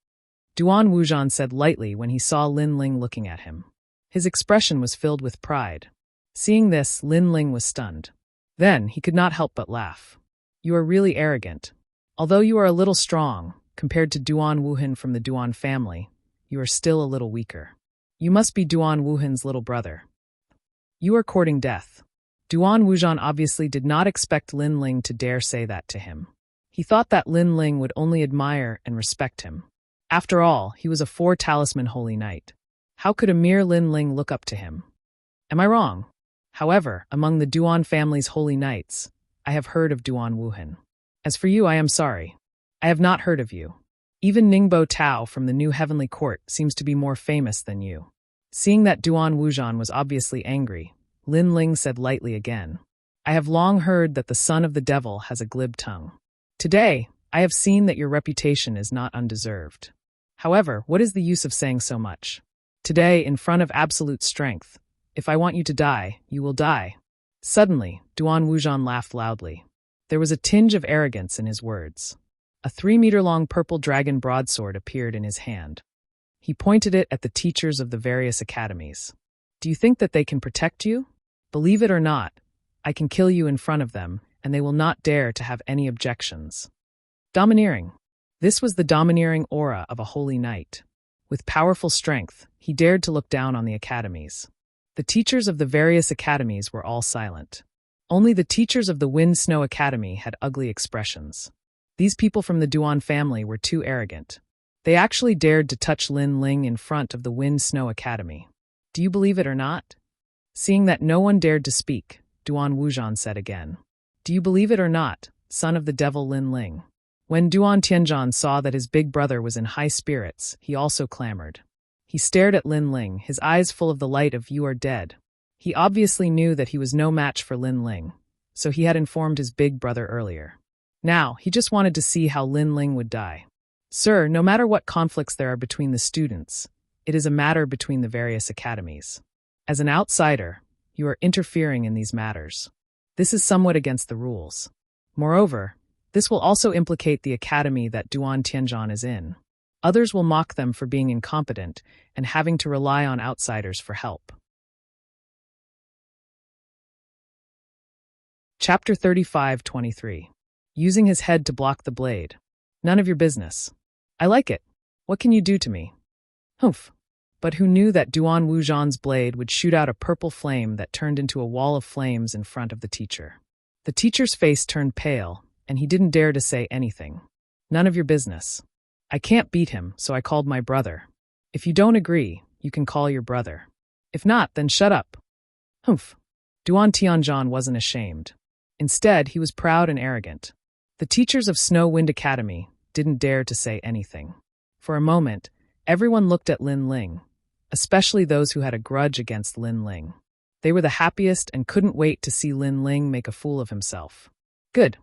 Duan Wuzhan said lightly when he saw Lin Ling looking at him. His expression was filled with pride. Seeing this, Lin Ling was stunned. Then he could not help but laugh. You are really arrogant. Although you are a little strong, compared to Duan Wuhan from the Duan family, you are still a little weaker. You must be Duan Wuhan's little brother. You are courting death. Duan Wuzhan obviously did not expect Lin Ling to dare say that to him. He thought that Lin Ling would only admire and respect him. After all, he was a 4 talisman holy knight. How could a mere Lin Ling look up to him? Am I wrong? However, among the Duan family's holy knights, I have heard of Duan Wuhan. As for you, I am sorry. I have not heard of you. Even Ningbo Tao from the New Heavenly Court seems to be more famous than you. Seeing that Duan Wuzhan was obviously angry, Lin Ling said lightly again. I have long heard that the son of the devil has a glib tongue. Today, I have seen that your reputation is not undeserved. However, what is the use of saying so much? Today, in front of absolute strength, if I want you to die, you will die. Suddenly, Duan Wuzhan laughed loudly. There was a tinge of arrogance in his words. A 3-meter-long purple dragon broadsword appeared in his hand. He pointed it at the teachers of the various academies. Do you think that they can protect you? Believe it or not, I can kill you in front of them, and they will not dare to have any objections. Domineering. This was the domineering aura of a holy knight. With powerful strength, he dared to look down on the academies. The teachers of the various academies were all silent. Only the teachers of the Wind Snow Academy had ugly expressions. These people from the Duan family were too arrogant. They actually dared to touch Lin Ling in front of the Wind Snow Academy. Do you believe it or not? Seeing that no one dared to speak, Duan Wuzhan said again. Do you believe it or not, son of the devil Lin Ling? When Duan Tianzhan saw that his big brother was in high spirits, he also clamored. He stared at Lin Ling, his eyes full of the light of "You are dead." He obviously knew that he was no match for Lin Ling, so he had informed his big brother earlier. Now, he just wanted to see how Lin Ling would die. Sir, no matter what conflicts there are between the students, it is a matter between the various academies. As an outsider, you are interfering in these matters. This is somewhat against the rules. Moreover, this will also implicate the academy that Duan Tianzhan is in. Others will mock them for being incompetent and having to rely on outsiders for help. Chapter 35-23. Using his head to block the blade. None of your business. I like it. What can you do to me? Humph. But who knew that Duan Wuzhan's blade would shoot out a purple flame that turned into a wall of flames in front of the teacher? The teacher's face turned pale, and he didn't dare to say anything. None of your business. I can't beat him, so I called my brother. If you don't agree, you can call your brother. If not, then shut up. Humph. Duan Tianzhan wasn't ashamed. Instead, he was proud and arrogant. The teachers of Snow Wind Academy didn't dare to say anything. For a moment, everyone looked at Lin Ling, especially those who had a grudge against Lin Ling. They were the happiest and couldn't wait to see Lin Ling make a fool of himself. Good.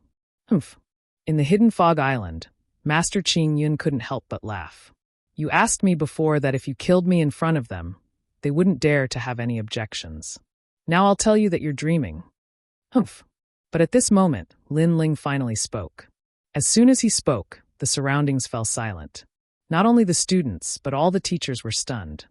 Humph. In the hidden fog island, Master Qing Yun couldn't help but laugh. You asked me before that if you killed me in front of them, they wouldn't dare to have any objections. Now I'll tell you that you're dreaming. Humph. But at this moment, Lin Ling finally spoke. As soon as he spoke, the surroundings fell silent. Not only the students, but all the teachers were stunned.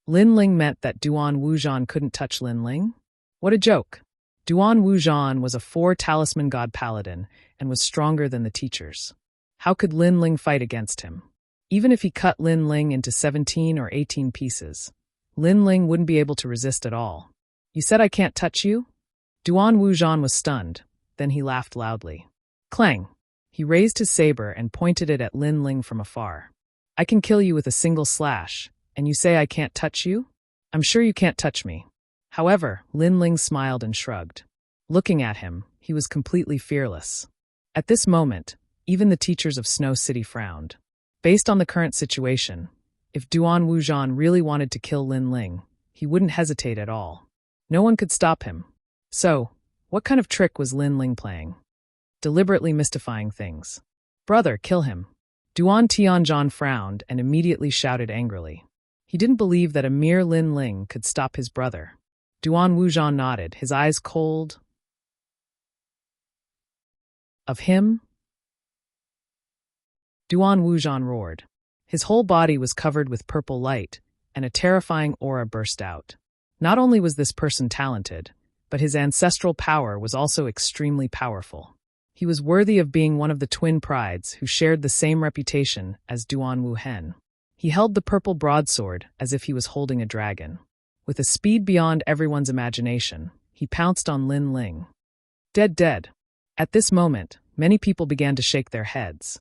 Lin Ling meant that Duan Wuzhan couldn't touch Lin Ling? What a joke! Duan Wuzhan was a 4-talisman god paladin and was stronger than the teachers. How could Lin Ling fight against him? Even if he cut Lin Ling into 17 or 18 pieces, Lin Ling wouldn't be able to resist at all. You said I can't touch you? Duan Wuzhan was stunned. Then he laughed loudly. Clang! He raised his saber and pointed it at Lin Ling from afar. I can kill you with a single slash, and you say I can't touch you? I'm sure you can't touch me. However, Lin Ling smiled and shrugged. Looking at him, he was completely fearless. At this moment, even the teachers of Snow City frowned. Based on the current situation, if Duan Wuzhan really wanted to kill Lin Ling, he wouldn't hesitate at all. No one could stop him. So, what kind of trick was Lin Ling playing? Deliberately mystifying things. Brother, kill him. Duan Tianzhan frowned and immediately shouted angrily. He didn't believe that a mere Lin Ling could stop his brother. Duan Wuzhan nodded, his eyes cold. Of him? Duan Wuzhan roared. His whole body was covered with purple light, and a terrifying aura burst out. Not only was this person talented, but his ancestral power was also extremely powerful. He was worthy of being one of the twin prides who shared the same reputation as Duan Wuhen. He held the purple broadsword as if he was holding a dragon. With a speed beyond everyone's imagination, he pounced on Lin Ling. Dead. At this moment, many people began to shake their heads.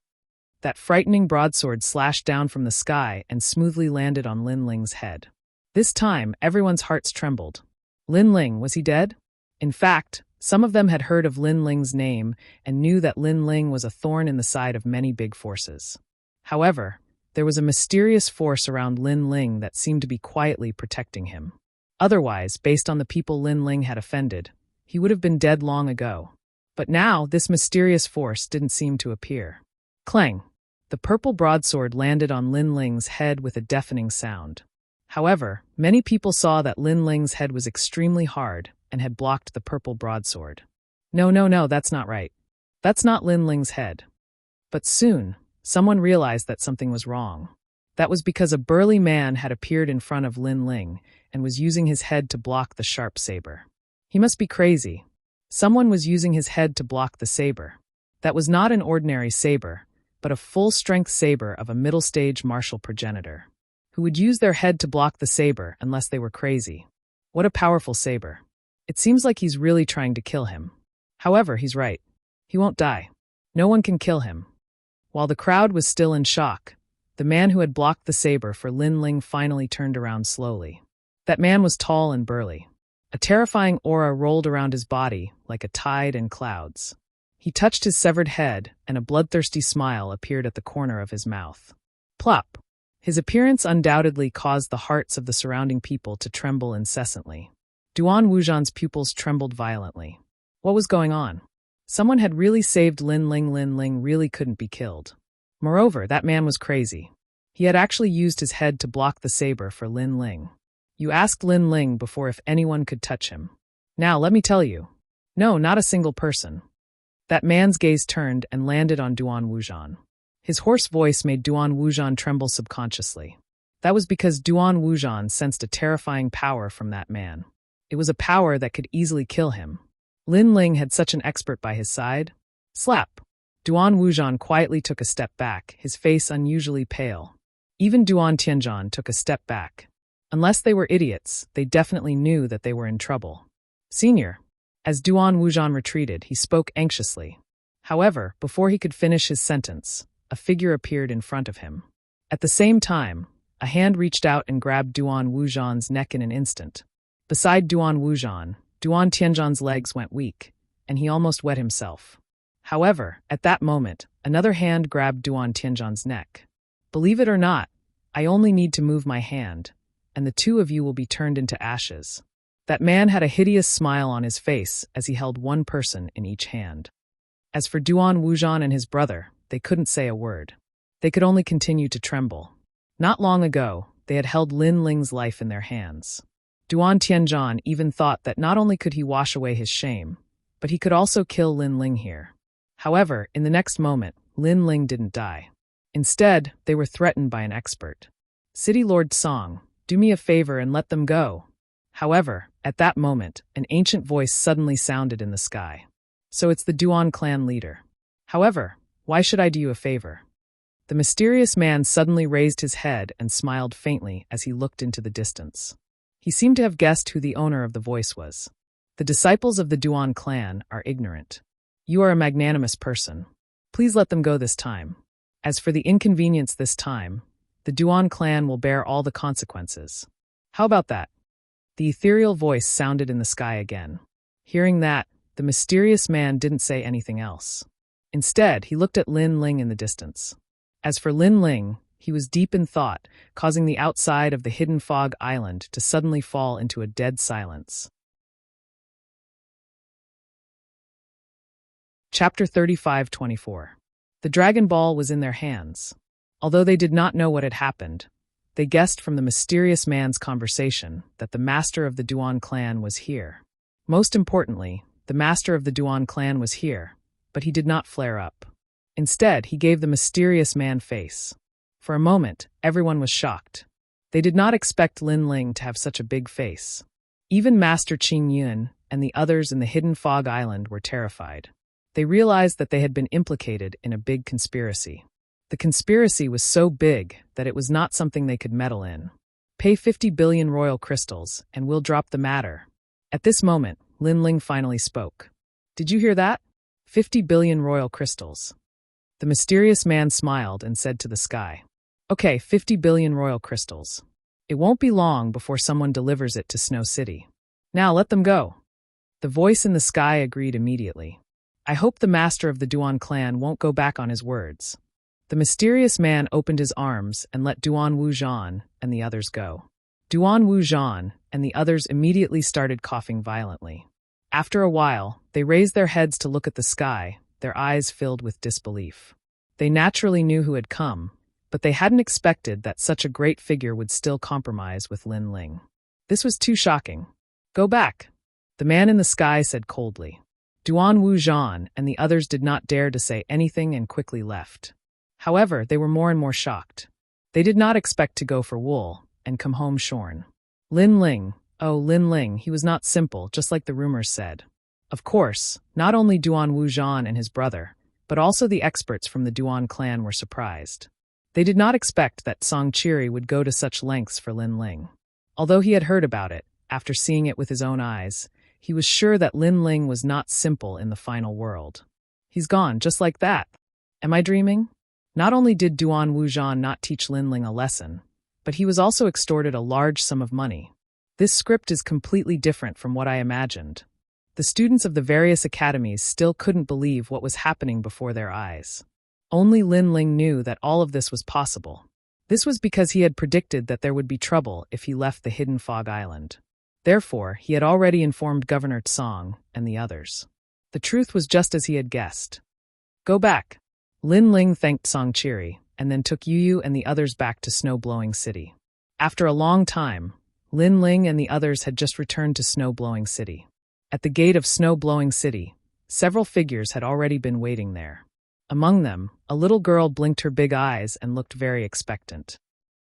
That frightening broadsword slashed down from the sky and smoothly landed on Lin Ling's head. This time, everyone's hearts trembled. Lin Ling, was he dead? In fact, some of them had heard of Lin Ling's name and knew that Lin Ling was a thorn in the side of many big forces. However, there was a mysterious force around Lin Ling that seemed to be quietly protecting him. Otherwise, based on the people Lin Ling had offended, he would have been dead long ago. But now, this mysterious force didn't seem to appear. Clang! The purple broadsword landed on Lin Ling's head with a deafening sound. However, many people saw that Lin Ling's head was extremely hard and had blocked the purple broadsword. No, that's not right. That's not Lin Ling's head. But soon, someone realized that something was wrong. That was because a burly man had appeared in front of Lin Ling and was using his head to block the sharp saber. He must be crazy. Someone was using his head to block the saber. That was not an ordinary saber, but a full-strength saber of a middle-stage martial progenitor, who would use their head to block the saber unless they were crazy. What a powerful saber. It seems like he's really trying to kill him. However, he's right. He won't die. No one can kill him. While the crowd was still in shock, the man who had blocked the saber for Lin Ling finally turned around slowly. That man was tall and burly. A terrifying aura rolled around his body like a tide in clouds. He touched his severed head, and a bloodthirsty smile appeared at the corner of his mouth. Plop! His appearance undoubtedly caused the hearts of the surrounding people to tremble incessantly. Duan Wuzhan's pupils trembled violently. What was going on? Someone had really saved Lin Ling. Lin Ling really couldn't be killed. Moreover, that man was crazy. He had actually used his head to block the saber for Lin Ling. You asked Lin Ling before if anyone could touch him. Now, let me tell you. No, not a single person. That man's gaze turned and landed on Duan Wuzhan. His hoarse voice made Duan Wuzhan tremble subconsciously. That was because Duan Wuzhan sensed a terrifying power from that man. It was a power that could easily kill him. Lin Ling had such an expert by his side. Slap! Duan Wuzhan quietly took a step back, his face unusually pale. Even Duan Tianzhan took a step back. Unless they were idiots, they definitely knew that they were in trouble. Senior. As Duan Wuzhan retreated, he spoke anxiously. However, before he could finish his sentence, a figure appeared in front of him. At the same time, a hand reached out and grabbed Duan Wuzhan's neck in an instant. Beside Duan Wuzhan, Duan Tianzhan's legs went weak, and he almost wet himself. However, at that moment, another hand grabbed Duan Tianzhan's neck. Believe it or not, I only need to move my hand, and the two of you will be turned into ashes. That man had a hideous smile on his face as he held one person in each hand. As for Duan Wujan and his brother, they couldn't say a word. They could only continue to tremble. Not long ago, they had held Lin Ling's life in their hands. Duan Tianzhan even thought that not only could he wash away his shame, but he could also kill Lin Ling here. However, in the next moment, Lin Ling didn't die. Instead, they were threatened by an expert. City Lord Song, do me a favor and let them go. However, at that moment, an ancient voice suddenly sounded in the sky. So it's the Duan clan leader. However, why should I do you a favor? The mysterious man suddenly raised his head and smiled faintly as he looked into the distance. He seemed to have guessed who the owner of the voice was. The disciples of the Duan clan are ignorant. You are a magnanimous person. Please let them go this time. As for the inconvenience this time, the Duan clan will bear all the consequences. How about that? The ethereal voice sounded in the sky again. Hearing that, the mysterious man didn't say anything else. Instead, he looked at Lin Ling in the distance. As for Lin Ling, he was deep in thought, causing the outside of the hidden fog island to suddenly fall into a dead silence. Chapter 35-24. The Dragon Ball was in their hands. Although they did not know what had happened, they guessed from the mysterious man's conversation that the master of the Duan clan was here. Most importantly, the master of the Duan clan was here, but he did not flare up. Instead, he gave the mysterious man face. For a moment, everyone was shocked. They did not expect Lin Ling to have such a big face. Even Master Qing Yun and the others in the hidden fog island were terrified. They realized that they had been implicated in a big conspiracy. The conspiracy was so big that it was not something they could meddle in. Pay 50 billion royal crystals, and we'll drop the matter. At this moment, Lin Ling finally spoke. Did you hear that? 50 billion royal crystals. The mysterious man smiled and said to the sky, Okay, 50 billion royal crystals. It won't be long before someone delivers it to Snow City. Now let them go. The voice in the sky agreed immediately. I hope the master of the Duan clan won't go back on his words. The mysterious man opened his arms and let Duan Wujan and the others go. Duan Wujan and the others immediately started coughing violently. After a while, they raised their heads to look at the sky, their eyes filled with disbelief. They naturally knew who had come, but they hadn't expected that such a great figure would still compromise with Lin Ling. This was too shocking. Go back, the man in the sky said coldly. Duan Wujan and the others did not dare to say anything and quickly left. However, they were more and more shocked. They did not expect to go for wool and come home shorn. Lin Ling, oh Lin Ling, he was not simple, just like the rumors said. Of course, not only Duan Wujan and his brother, but also the experts from the Duan clan were surprised. They did not expect that Song Chiri would go to such lengths for Lin Ling. Although he had heard about it, after seeing it with his own eyes, he was sure that Lin Ling was not simple in the final world. He's gone, just like that. Am I dreaming? Not only did Duan Wujan not teach Lin Ling a lesson, but he was also extorted a large sum of money. This script is completely different from what I imagined. The students of the various academies still couldn't believe what was happening before their eyes. Only Lin Ling knew that all of this was possible. This was because he had predicted that there would be trouble if he left the hidden fog island. Therefore, he had already informed Governor Tsong and the others. The truth was just as he had guessed. Go back. Lin Ling thanked Song Chiri and then took Yu and the others back to Snow Blowing City. After a long time, Lin Ling and the others had just returned to Snow Blowing City. At the gate of Snow Blowing City, several figures had already been waiting there. Among them, a little girl blinked her big eyes and looked very expectant.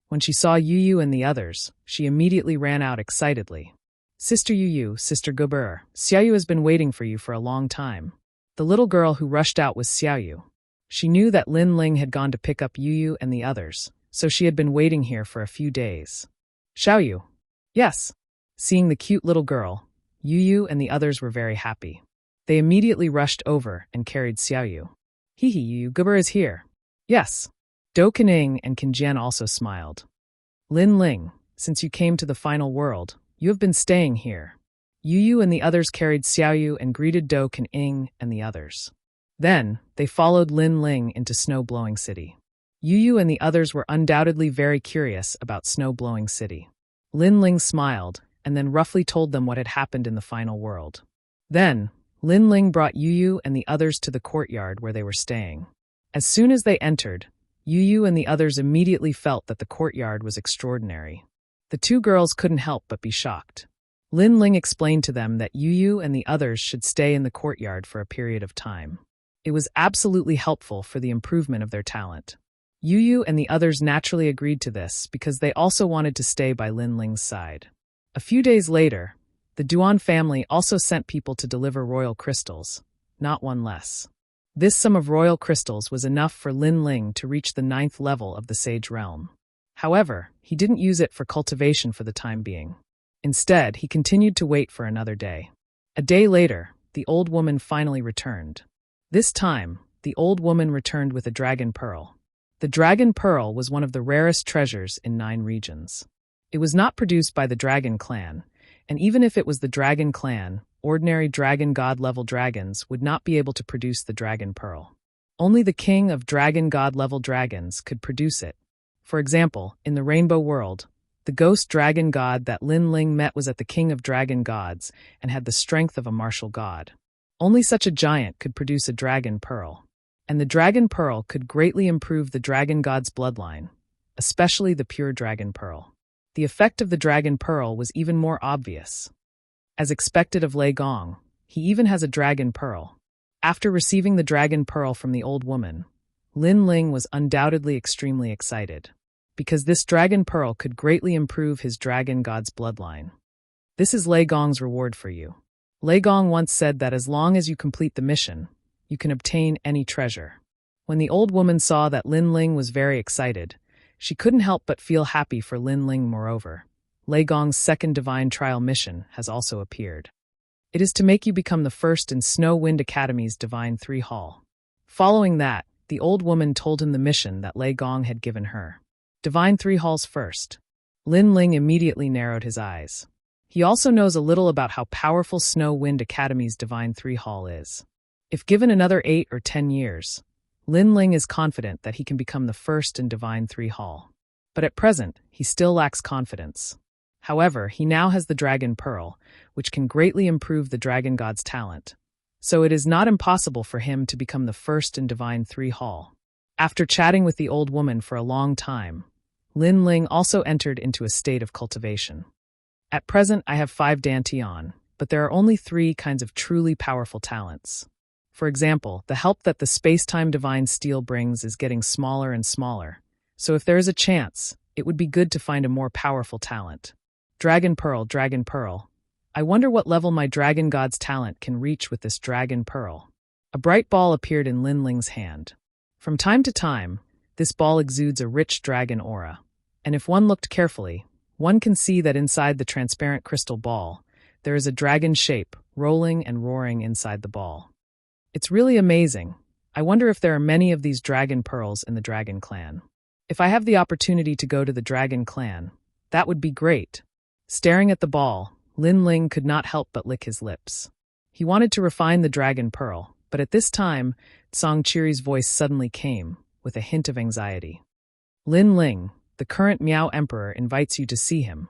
When she saw Yu and the others, she immediately ran out excitedly. Sister Yu, Sister Gubur, Xiaoyu has been waiting for you for a long time. The little girl who rushed out was Xiaoyu. She knew that Lin Ling had gone to pick up Yu and the others, so she had been waiting here for a few days. Xiaoyu. Yes. Seeing the cute little girl, Yu and the others were very happy. They immediately rushed over and carried Xiaoyu. Hee Yu, Gubur is here. Yes. Do Kening and Kinjian also smiled. Lin Ling, since you came to the final world, you have been staying here. Yu and the others carried Xiaoyu and greeted Do Kening and the others. Then, they followed Lin Ling into Snow Blowing City. Yu and the others were undoubtedly very curious about Snow Blowing City. Lin Ling smiled and then roughly told them what had happened in the final world. Then, Lin Ling brought Yu and the others to the courtyard where they were staying. As soon as they entered, Yu and the others immediately felt that the courtyard was extraordinary. The two girls couldn't help but be shocked. Lin Ling explained to them that Yu and the others should stay in the courtyard for a period of time. It was absolutely helpful for the improvement of their talent. Yu and the others naturally agreed to this because they also wanted to stay by Lin Ling's side. A few days later, the Duan family also sent people to deliver royal crystals, not one less. This sum of royal crystals was enough for Lin Ling to reach the 9th level of the Sage Realm. However, he didn't use it for cultivation for the time being. Instead, he continued to wait for another day. A day later, the old woman finally returned. This time, the old woman returned with a dragon pearl. The dragon pearl was one of the rarest treasures in 9 regions. It was not produced by the dragon clan, and even if it was the dragon clan, ordinary dragon god level dragons would not be able to produce the dragon pearl. Only the king of dragon god level dragons could produce it. For example, in the Rainbow World, the ghost dragon god that Lin Ling met was at the king of dragon gods and had the strength of a martial god. Only such a giant could produce a dragon pearl. And the dragon pearl could greatly improve the dragon god's bloodline, especially the pure dragon pearl. The effect of the dragon pearl was even more obvious. As expected of Lei Gong, he even has a dragon pearl. After receiving the dragon pearl from the old woman, Lin Ling was undoubtedly extremely excited, because this dragon pearl could greatly improve his dragon god's bloodline. This is Lei Gong's reward for you. Lei Gong once said that as long as you complete the mission, you can obtain any treasure. When the old woman saw that Lin Ling was very excited, she couldn't help but feel happy for Lin Ling. Moreover, Lei Gong's second divine trial mission has also appeared. It is to make you become the first in Snow Wind Academy's Divine 3 Hall. Following that, the old woman told him the mission that Lei Gong had given her. Divine 3 Halls first. Lin Ling immediately narrowed his eyes. He also knows a little about how powerful Snow Wind Academy's Divine 3 Hall is. If given another 8 or 10 years, Lin Ling is confident that he can become the first in Divine 3 Hall. But at present, he still lacks confidence. However, he now has the Dragon Pearl, which can greatly improve the Dragon God's talent. So it is not impossible for him to become the first in Divine 3 Hall. After chatting with the old woman for a long time, Lin Ling also entered into a state of cultivation. At present, I have 5 Dantian, but there are only 3 kinds of truly powerful talents. For example, the help that the space-time divine steel brings is getting smaller and smaller, so if there is a chance, it would be good to find a more powerful talent. Dragon Pearl. I wonder what level my Dragon God's talent can reach with this Dragon Pearl. A bright ball appeared in Lin Ling's hand. From time to time, this ball exudes a rich dragon aura, and if one looked carefully, one can see that inside the transparent crystal ball, there is a dragon shape rolling and roaring inside the ball. It's really amazing. I wonder if there are many of these dragon pearls in the Dragon Clan. If I have the opportunity to go to the Dragon Clan, that would be great. Staring at the ball, Lin Ling could not help but lick his lips. He wanted to refine the Dragon Pearl, but at this time, Song Chiri's voice suddenly came, with a hint of anxiety. Lin Ling, the current Miao Emperor, invites you to see him.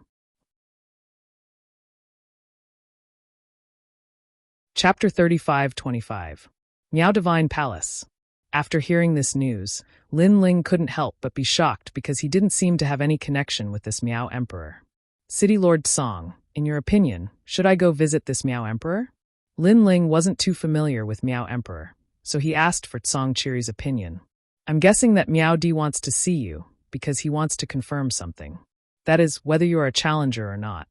Chapter 35-25. Miao Divine Palace. After hearing this news, Lin Ling couldn't help but be shocked because he didn't seem to have any connection with this Miao Emperor. City Lord Song, in your opinion, should I go visit this Miao Emperor? Lin Ling wasn't too familiar with Miao Emperor, so he asked for Song Chiri's opinion. I'm guessing that Miao Di wants to see you, because he wants to confirm something. That is, whether you are a challenger or not.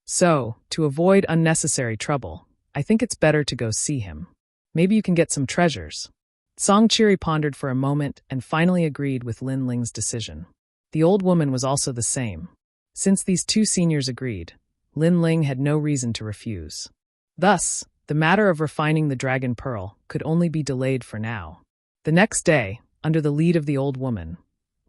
So, to avoid unnecessary trouble, I think it's better to go see him. Maybe you can get some treasures. Song Chiri pondered for a moment and finally agreed with Lin Ling's decision. The old woman was also the same. Since these 2 seniors agreed, Lin Ling had no reason to refuse. Thus, the matter of refining the Dragon Pearl could only be delayed for now. The next day, under the lead of the old woman,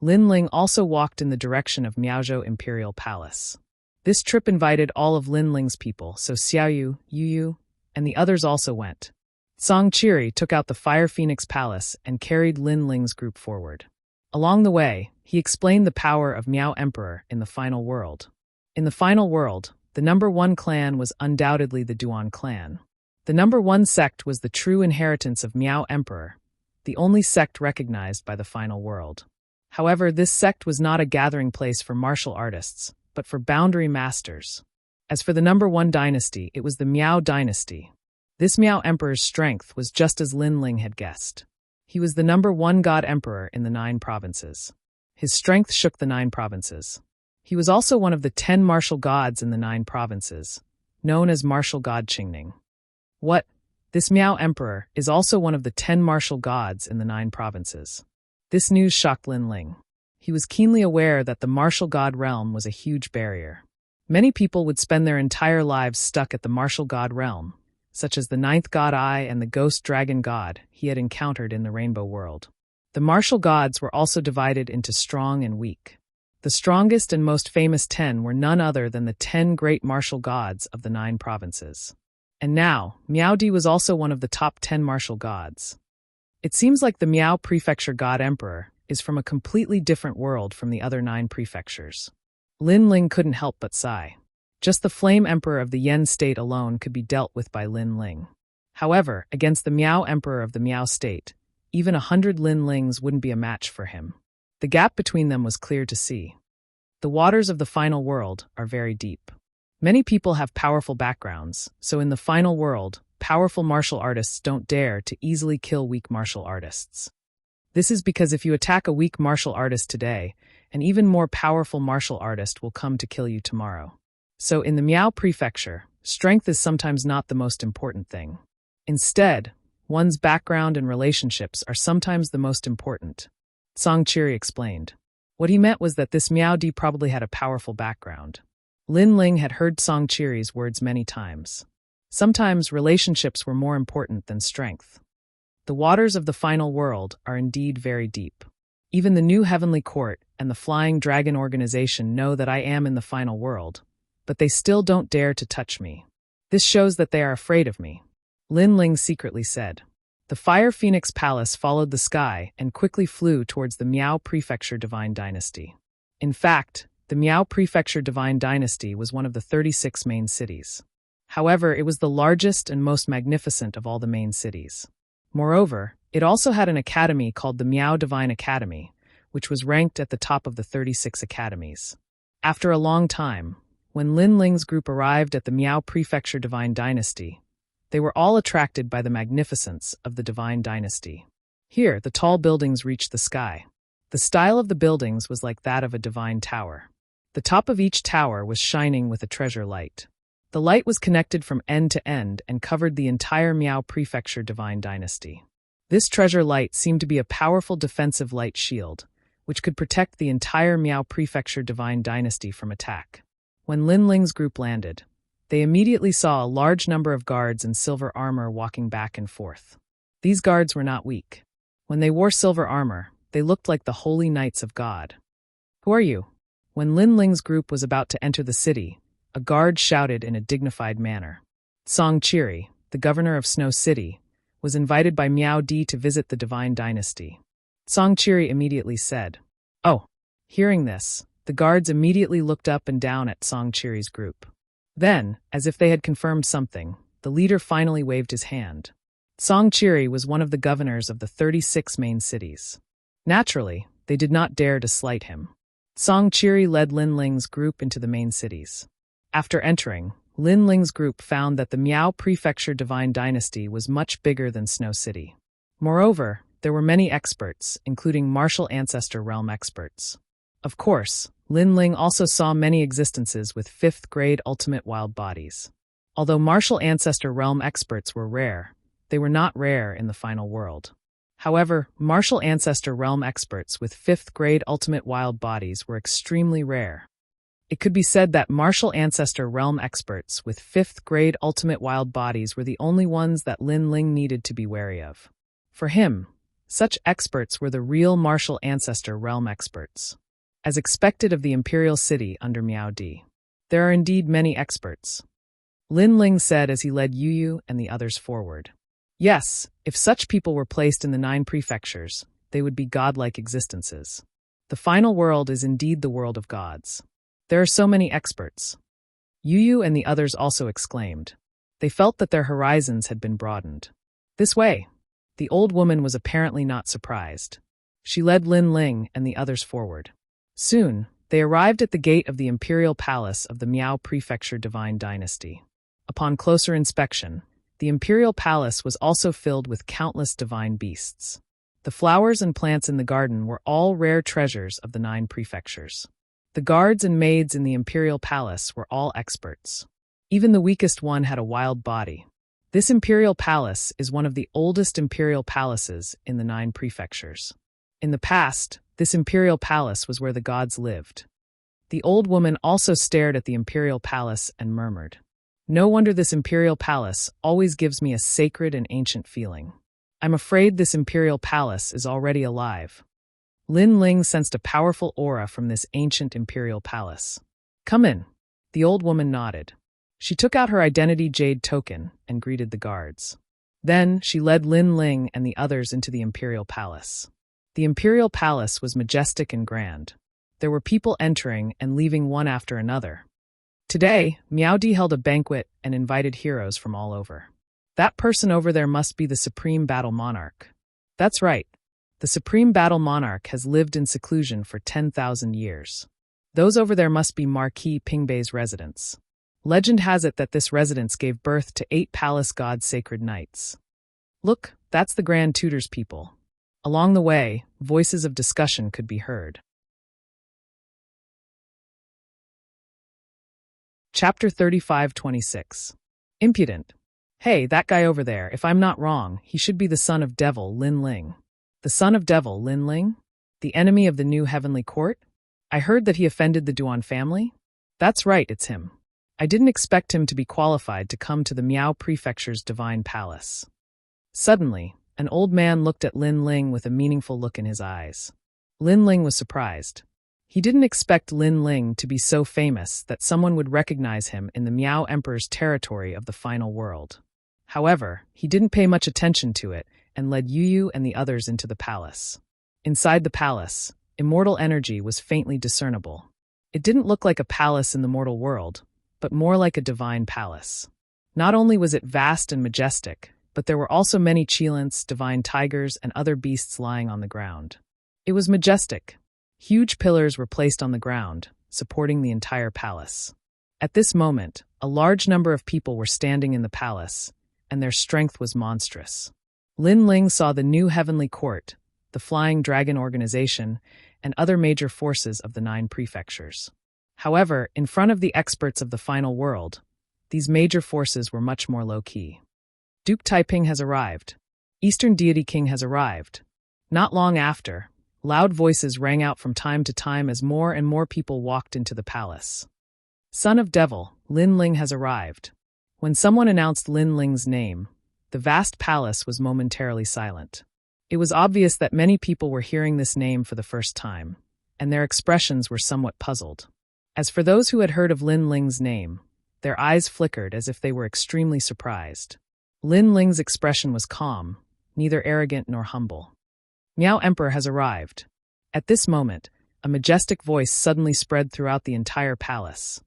Lin Ling also walked in the direction of Miaozhou Imperial Palace. This trip invited all of Lin Ling's people, so Xiaoyu, Yu, and the others also went. Song Chiri took out the Fire Phoenix Palace and carried Lin Ling's group forward. Along the way, he explained the power of Miao Emperor in the final world. In the final world, The number one clan was undoubtedly the Duan clan. The number one sect was the true inheritance of Miao Emperor, the only sect recognized by the final world. However, this sect was not a gathering place for martial artists, but for boundary masters. As for the number one dynasty, it was the Miao dynasty. This Miao emperor's strength was just as Lin Ling had guessed. He was the number one god emperor in the 9 provinces. His strength shook the 9 provinces. He was also one of the 10 martial gods in the 9 provinces, known as martial god Qingning. What? This Miao emperor is also one of the 10 martial gods in the 9 provinces. This news shocked Lin Ling. He was keenly aware that the martial god realm was a huge barrier. Many people would spend their entire lives stuck at the martial god realm, such as the 9th god Ai and the ghost dragon god he had encountered in the Rainbow World. The martial gods were also divided into strong and weak. The strongest and most famous 10 were none other than the 10 great martial gods of the 9 provinces. And now, Miao Di was also one of the top 10 martial gods. It seems like the Miao Prefecture God Emperor is from a completely different world from the other 9 prefectures. Lin Ling couldn't help but sigh. Just the Flame Emperor of the Yen State alone could be dealt with by Lin Ling. However, against the Miao Emperor of the Miao State, even 100 Lin Lings wouldn't be a match for him. The gap between them was clear to see. The waters of the final world are very deep. Many people have powerful backgrounds, so in the final world, powerful martial artists don't dare to easily kill weak martial artists. This is because if you attack a weak martial artist today, an even more powerful martial artist will come to kill you tomorrow. So in the Miao Prefecture, strength is sometimes not the most important thing. Instead, one's background and relationships are sometimes the most important. Song Chiri explained. What he meant was that this Miao Di probably had a powerful background. Lin Ling had heard Song Chiri's words many times. Sometimes relationships were more important than strength. The waters of the final world are indeed very deep. Even the new Heavenly Court and the Flying Dragon Organization know that I am in the final world, but they still don't dare to touch me. This shows that they are afraid of me. Lin Ling secretly said. The Fire Phoenix Palace followed the sky and quickly flew towards the Miao Prefecture Divine Dynasty. In fact, the Miao Prefecture Divine Dynasty was one of the 36 main cities. However, it was the largest and most magnificent of all the main cities. Moreover, it also had an academy called the Miao Divine Academy, which was ranked at the top of the 36 academies. After a long time, when Lin Ling's group arrived at the Miao Prefecture Divine Dynasty, they were all attracted by the magnificence of the Divine Dynasty. Here, the tall buildings reached the sky. The style of the buildings was like that of a divine tower. The top of each tower was shining with a treasure light. The light was connected from end to end and covered the entire Miao Prefecture Divine Dynasty. This treasure light seemed to be a powerful defensive light shield, which could protect the entire Miao Prefecture Divine Dynasty from attack. When Lin Ling's group landed, they immediately saw a large number of guards in silver armor walking back and forth. These guards were not weak. When they wore silver armor, they looked like the holy knights of God. Who are you? When Lin Ling's group was about to enter the city, a guard shouted in a dignified manner. Song Chiri, the governor of Snow City, was invited by Miao Di to visit the Divine Dynasty. Song Chiri immediately said, "Oh." Hearing this, the guards immediately looked up and down at Song Chiri's group. Then, as if they had confirmed something, the leader finally waved his hand. Song Chiri was one of the governors of the 36 main cities. Naturally, they did not dare to slight him. Song Chiri led Lin Ling's group into the main cities. After entering, Lin Ling's group found that the Miao Prefecture Divine Dynasty was much bigger than Snow City. Moreover, there were many experts, including martial ancestor realm experts. Of course, Lin Ling also saw many existences with 5th grade ultimate wild bodies. Although martial ancestor realm experts were rare, they were not rare in the final world. However, martial ancestor realm experts with 5th grade ultimate wild bodies were extremely rare. It could be said that martial ancestor realm experts with 5th grade ultimate wild bodies were the only ones that Lin Ling needed to be wary of. For him, such experts were the real martial ancestor realm experts. As expected of the imperial city under Miao Di, there are indeed many experts. Lin Ling said as he led Yu and the others forward. Yes, if such people were placed in the 9 prefectures, they would be godlike existences. The final world is indeed the world of gods. There are so many experts. Yu and the others also exclaimed. They felt that their horizons had been broadened. This way. The old woman was apparently not surprised. She led Lin Ling and the others forward. Soon, they arrived at the gate of the imperial palace of the Miao Prefecture Divine Dynasty. Upon closer inspection, the imperial palace was also filled with countless divine beasts. The flowers and plants in the garden were all rare treasures of the 9 prefectures. The guards and maids in the imperial palace were all experts. Even the weakest one had a wild body. This imperial palace is one of the oldest imperial palaces in the 9 prefectures. In the past, this imperial palace was where the gods lived. The old woman also stared at the imperial palace and murmured, "No wonder this imperial palace always gives me a sacred and ancient feeling. I'm afraid this imperial palace is already alive." Lin Ling sensed a powerful aura from this ancient imperial palace. "Come in." The old woman nodded. She took out her identity jade token and greeted the guards. Then she led Lin Ling and the others into the imperial palace. The imperial palace was majestic and grand. There were people entering and leaving one after another. Today, Miaodi held a banquet and invited heroes from all over. That person over there must be the Supreme Battle Monarch. That's right. The Supreme Battle Monarch has lived in seclusion for 10,000 years. Those over there must be Marquis Pingbei's residents. Legend has it that this residence gave birth to 8 palace god sacred knights. Look, that's the Grand Tutor's people. Along the way, voices of discussion could be heard. Chapter 35-26. Impudent. Hey, that guy over there, if I'm not wrong, he should be the son of Devil Lin Ling. The son of Devil Lin Ling? The enemy of the new heavenly court? I heard that he offended the Duan family? That's right, it's him. I didn't expect him to be qualified to come to the Miao Prefecture's divine palace. Suddenly, an old man looked at Lin Ling with a meaningful look in his eyes. Lin Ling was surprised. He didn't expect Lin Ling to be so famous that someone would recognize him in the Miao Emperor's territory of the final world. However, he didn't pay much attention to it and led Yu and the others into the palace. Inside the palace, immortal energy was faintly discernible. It didn't look like a palace in the mortal world, but more like a divine palace. Not only was it vast and majestic, but there were also many cheilants, divine tigers, and other beasts lying on the ground. It was majestic. Huge pillars were placed on the ground, supporting the entire palace. At this moment, a large number of people were standing in the palace, and their strength was monstrous. Lin Ling saw the new heavenly court, the Flying Dragon Organization, and other major forces of the 9 prefectures. However, in front of the experts of the final world, these major forces were much more low-key. Duke Taiping has arrived. Eastern Deity King has arrived. Not long after, loud voices rang out from time to time as more and more people walked into the palace. Son of Devil, Lin Ling has arrived. When someone announced Lin Ling's name, the vast palace was momentarily silent. It was obvious that many people were hearing this name for the first time, and their expressions were somewhat puzzled. As for those who had heard of Lin Ling's name, their eyes flickered as if they were extremely surprised. Lin Ling's expression was calm, neither arrogant nor humble. Miao Emperor has arrived. At this moment, a majestic voice suddenly spread throughout the entire palace.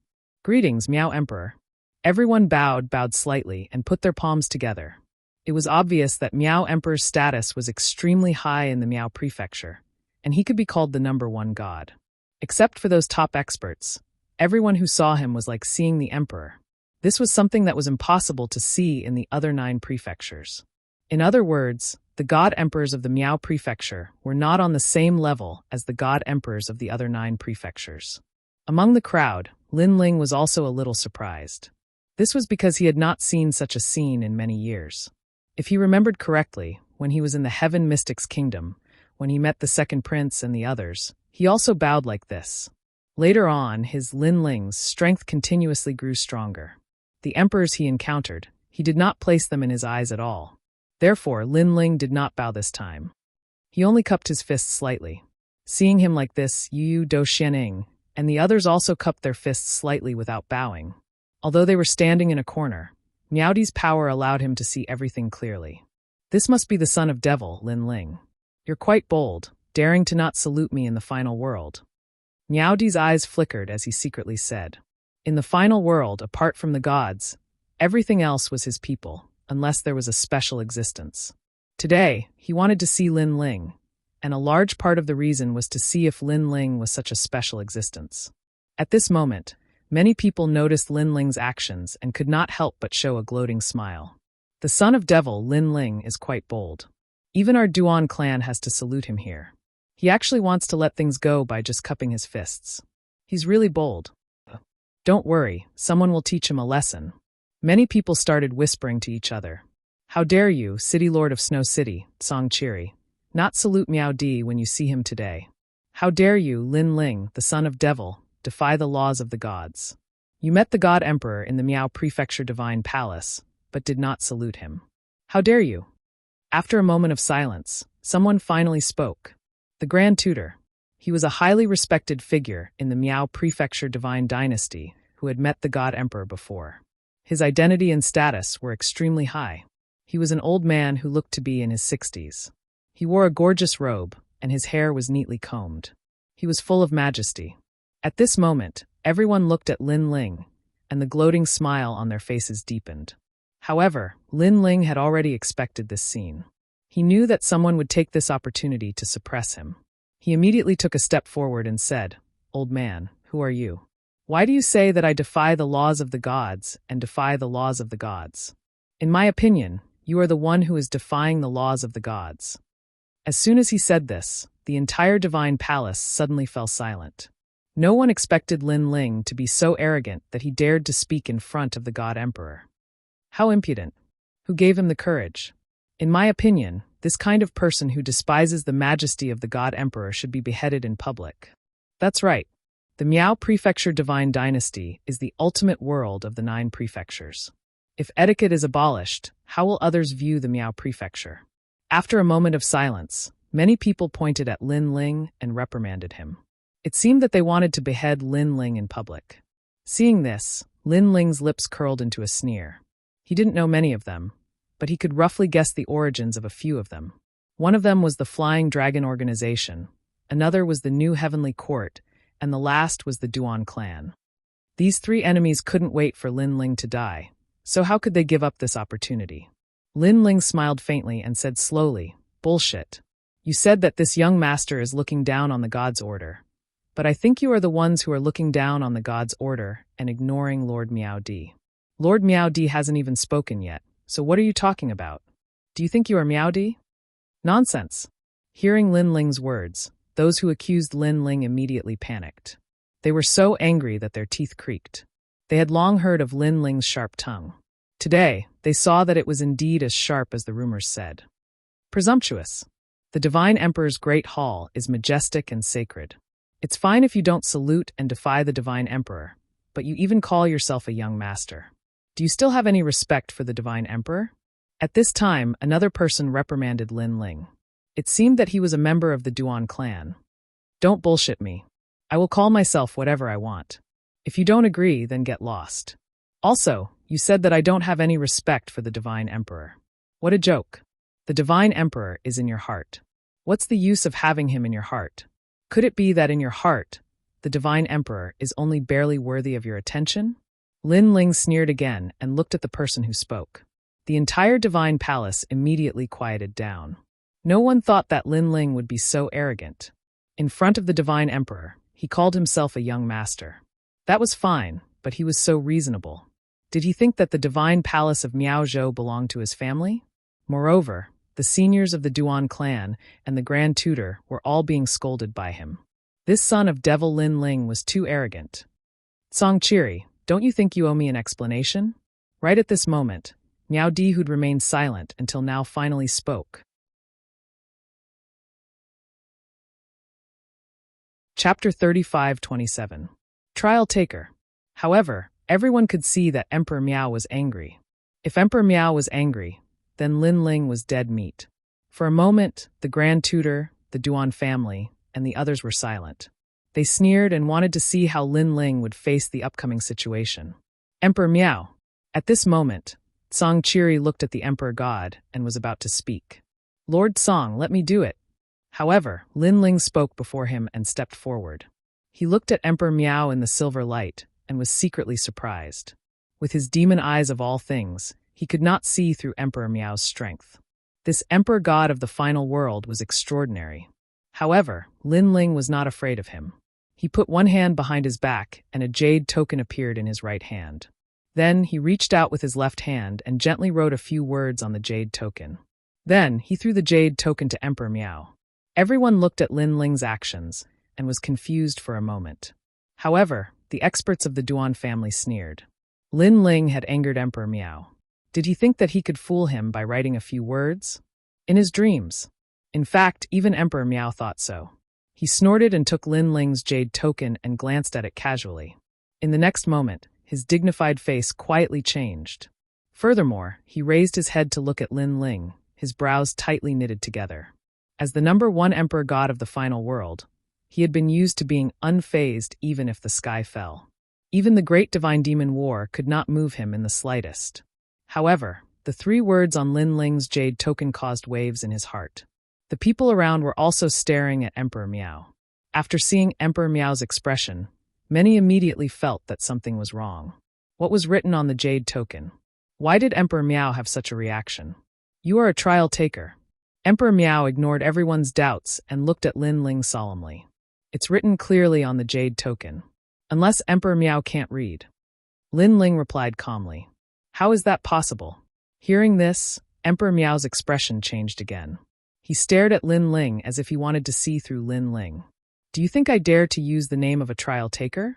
Greetings, Miao Emperor. Everyone bowed slightly and put their palms together. It was obvious that Miao Emperor's status was extremely high in the Miao Prefecture, and he could be called the #1 god. Except for those top experts, everyone who saw him was like seeing the Emperor. This was something that was impossible to see in the other 9 prefectures. In other words, the god emperors of the Miao Prefecture were not on the same level as the god emperors of the other 9 prefectures. Among the crowd, Lin Ling was also a little surprised. This was because he had not seen such a scene in many years. If he remembered correctly, when he was in the Heaven Mystics Kingdom, when he met the second prince and the others, he also bowed like this. Later on, his Lin Ling's strength continuously grew stronger. The emperors he encountered, he did not place them in his eyes at all. Therefore, Lin Ling did not bow this time. He only cupped his fists slightly. Seeing him like this, Yu Do Xianing and the others also cupped their fists slightly without bowing. Although they were standing in a corner, Miaodi's power allowed him to see everything clearly. This must be the son of Devil, Lin Ling. You're quite bold, daring to not salute me in the final world. Miaodi's eyes flickered as he secretly said. In the final world, apart from the gods, everything else was his people, unless there was a special existence. Today, he wanted to see Lin Ling, and a large part of the reason was to see if Lin Ling was such a special existence. At this moment, many people noticed Lin Ling's actions and could not help but show a gloating smile. The son of devil, Lin Ling, is quite bold. Even our Duan clan has to salute him here. He actually wants to let things go by just cupping his fists. He's really bold. Don't worry, someone will teach him a lesson. Many people started whispering to each other. How dare you, City Lord of Snow City, Song Chiri, not salute Miao Di when you see him today. How dare you, Lin Ling, the son of devil, defy the laws of the gods. You met the God Emperor in the Miao Prefecture Divine Palace, but did not salute him. How dare you? After a moment of silence, someone finally spoke. The Grand Tutor. He was a highly respected figure in the Miao Prefecture Divine Dynasty who had met the God Emperor before. His identity and status were extremely high. He was an old man who looked to be in his 60s. He wore a gorgeous robe, and his hair was neatly combed. He was full of majesty. At this moment, everyone looked at Lin Ling, and the gloating smile on their faces deepened. However, Lin Ling had already expected this scene. He knew that someone would take this opportunity to suppress him. He immediately took a step forward and said, "Old man, who are you? Why do you say that I defy the laws of the gods and defy the laws of the gods? In my opinion, you are the one who is defying the laws of the gods." As soon as he said this, the entire divine palace suddenly fell silent. No one expected Lin Ling to be so arrogant that he dared to speak in front of the God Emperor. How impudent! Who gave him the courage? In my opinion, this kind of person who despises the majesty of the God Emperor should be beheaded in public. That's right. The Miao Prefecture Divine Dynasty is the ultimate world of the 9 prefectures. If etiquette is abolished, how will others view the Miao Prefecture? After a moment of silence, many people pointed at Lin Ling and reprimanded him. It seemed that they wanted to behead Lin Ling in public. Seeing this, Lin Ling's lips curled into a sneer. He didn't know many of them, but he could roughly guess the origins of a few of them. One of them was the Flying Dragon Organization, another was the New Heavenly Court, and the last was the Duan clan. These 3 enemies couldn't wait for Lin Ling to die, so how could they give up this opportunity? Lin Ling smiled faintly and said slowly, "Bullshit. You said that this young master is looking down on the God's order. But I think you are the ones who are looking down on the God's order and ignoring Lord Miao Di. Lord Miao Di hasn't even spoken yet, so what are you talking about? Do you think you are Miao Di?" Nonsense. Hearing Lin Ling's words, those who accused Lin Ling immediately panicked. They were so angry that their teeth creaked. They had long heard of Lin Ling's sharp tongue. Today, they saw that it was indeed as sharp as the rumors said. Presumptuous. The Divine Emperor's Great Hall is majestic and sacred. It's fine if you don't salute and defy the Divine Emperor, but you even call yourself a young master. Do you still have any respect for the Divine Emperor? At this time, another person reprimanded Lin Ling. It seemed that he was a member of the Duan clan. "Don't bullshit me. I will call myself whatever I want. If you don't agree, then get lost. Also, you said that I don't have any respect for the Divine Emperor. What a joke. The Divine Emperor is in your heart. What's the use of having him in your heart? Could it be that in your heart, the Divine Emperor is only barely worthy of your attention?" Lin Ling sneered again and looked at the person who spoke. The entire Divine Palace immediately quieted down. No one thought that Lin Ling would be so arrogant. In front of the Divine Emperor, he called himself a young master. That was fine, but he was so reasonable. Did he think that the Divine Palace of Miaozhou belonged to his family? Moreover, the seniors of the Duan clan and the Grand Tutor were all being scolded by him. This son of Devil Lin Ling was too arrogant. "Song Chiri, don't you think you owe me an explanation?" Right at this moment, Miao Di, who'd remained silent until now, finally spoke. Chapter 35-27. Trial Taker. However, everyone could see that Emperor Miao was angry. If Emperor Miao was angry, then Lin Ling was dead meat. For a moment, the Grand Tutor, the Duan family, and the others were silent. They sneered and wanted to see how Lin Ling would face the upcoming situation. Emperor Miao. At this moment, Song Chiri looked at the Emperor God and was about to speak. "Lord Song, let me do it." However, Lin Ling spoke before him and stepped forward. He looked at Emperor Miao in the silver light and was secretly surprised. With his demon eyes of all things, he could not see through Emperor Miao's strength. This emperor god of the final world was extraordinary. However, Lin Ling was not afraid of him. He put one hand behind his back, and a jade token appeared in his right hand. Then he reached out with his left hand and gently wrote a few words on the jade token. Then he threw the jade token to Emperor Miao. Everyone looked at Lin Ling's actions and was confused for a moment. However, the experts of the Duan family sneered. Lin Ling had angered Emperor Miao. Did he think that he could fool him by writing a few words? In his dreams. In fact, even Emperor Miao thought so. He snorted and took Lin Ling's jade token and glanced at it casually. In the next moment, his dignified face quietly changed. Furthermore, he raised his head to look at Lin Ling, his brows tightly knitted together. As the number one emperor god of the final world, he had been used to being unfazed even if the sky fell. Even the great divine demon war could not move him in the slightest. However, the 3 words on Lin Ling's jade token caused waves in his heart. The people around were also staring at Emperor Miao. After seeing Emperor Miao's expression, many immediately felt that something was wrong. What was written on the jade token? Why did Emperor Miao have such a reaction? You are a trial taker. Emperor Miao ignored everyone's doubts and looked at Lin Ling solemnly. It's written clearly on the jade token. Unless Emperor Miao can't read. Lin Ling replied calmly. How is that possible? Hearing this, Emperor Miao's expression changed again. He stared at Lin Ling as if he wanted to see through Lin Ling. Do you think I dare to use the name of a trial taker?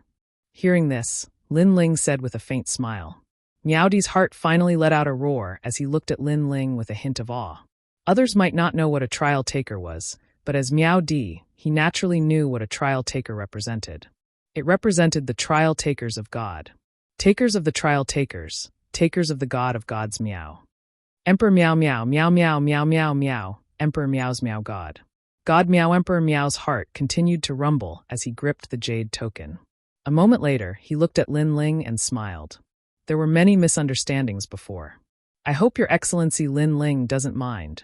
Hearing this, Lin Ling said with a faint smile. Miaodi's heart finally let out a roar as he looked at Lin Ling with a hint of awe. Others might not know what a trial taker was, but as Miao Di, he naturally knew what a trial taker represented. It represented the trial takers of God. Takers of the trial takers, takers of the god of gods Miao. Emperor Miao Miao Miao Miao Miao Miao Miao, Emperor Miao's Miao God. God Miao. Emperor Miao's heart continued to rumble as he gripped the jade token. A moment later, he looked at Lin Ling and smiled. There were many misunderstandings before. I hope Your Excellency Lin Ling doesn't mind.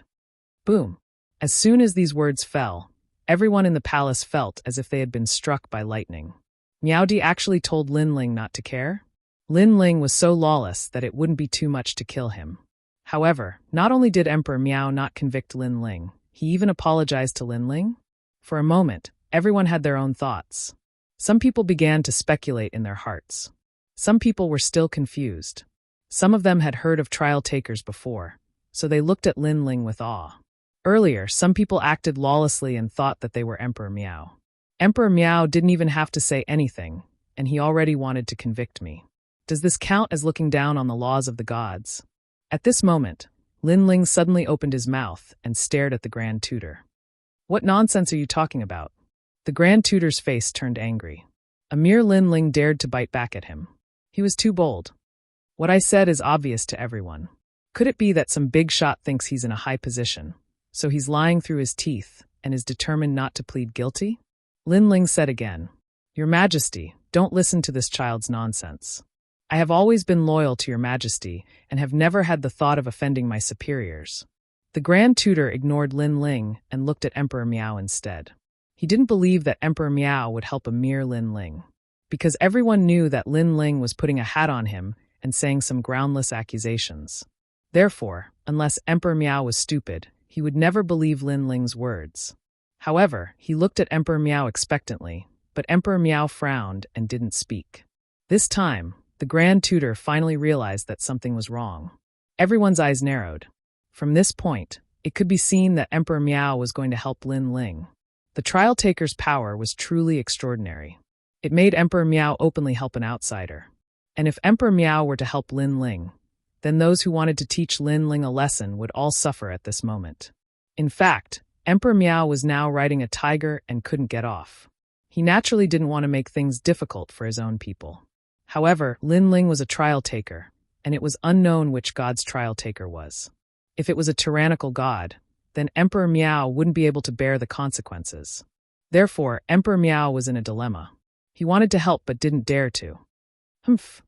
Boom. As soon as these words fell, everyone in the palace felt as if they had been struck by lightning. Miao Di actually told Lin Ling not to care? Lin Ling was so lawless that it wouldn't be too much to kill him. However, not only did Emperor Miao not convict Lin Ling, he even apologized to Lin Ling. For a moment, everyone had their own thoughts. Some people began to speculate in their hearts. Some people were still confused. Some of them had heard of trial takers before, so they looked at Lin Ling with awe. Earlier, some people acted lawlessly and thought that they were Emperor Miao. Emperor Miao didn't even have to say anything, and he already wanted to convict me. Does this count as looking down on the laws of the gods? At this moment, Lin Ling suddenly opened his mouth and stared at the Grand Tutor. What nonsense are you talking about? The Grand Tutor's face turned angry. A mere Lin Ling dared to bite back at him. He was too bold. What I said is obvious to everyone. Could it be that some big shot thinks he's in a high position, so he's lying through his teeth and is determined not to plead guilty? Lin Ling said again, Your Majesty, don't listen to this child's nonsense. I have always been loyal to Your Majesty and have never had the thought of offending my superiors. The Grand Tutor ignored Lin Ling and looked at Emperor Miao instead. He didn't believe that Emperor Miao would help a mere Lin Ling, because everyone knew that Lin Ling was putting a hat on him and saying some groundless accusations. Therefore, unless Emperor Miao was stupid, he would never believe Lin Ling's words. However, he looked at Emperor Miao expectantly, but Emperor Miao frowned and didn't speak. This time, the Grand Tutor finally realized that something was wrong. Everyone's eyes narrowed. From this point, it could be seen that Emperor Miao was going to help Lin Ling. The trial taker's power was truly extraordinary. It made Emperor Miao openly help an outsider. And if Emperor Miao were to help Lin Ling, then those who wanted to teach Lin Ling a lesson would all suffer at this moment. In fact, Emperor Miao was now riding a tiger and couldn't get off. He naturally didn't want to make things difficult for his own people. However, Lin Ling was a trial taker, and it was unknown which god's trial taker was. If it was a tyrannical god, then Emperor Miao wouldn't be able to bear the consequences. Therefore, Emperor Miao was in a dilemma. He wanted to help but didn't dare to.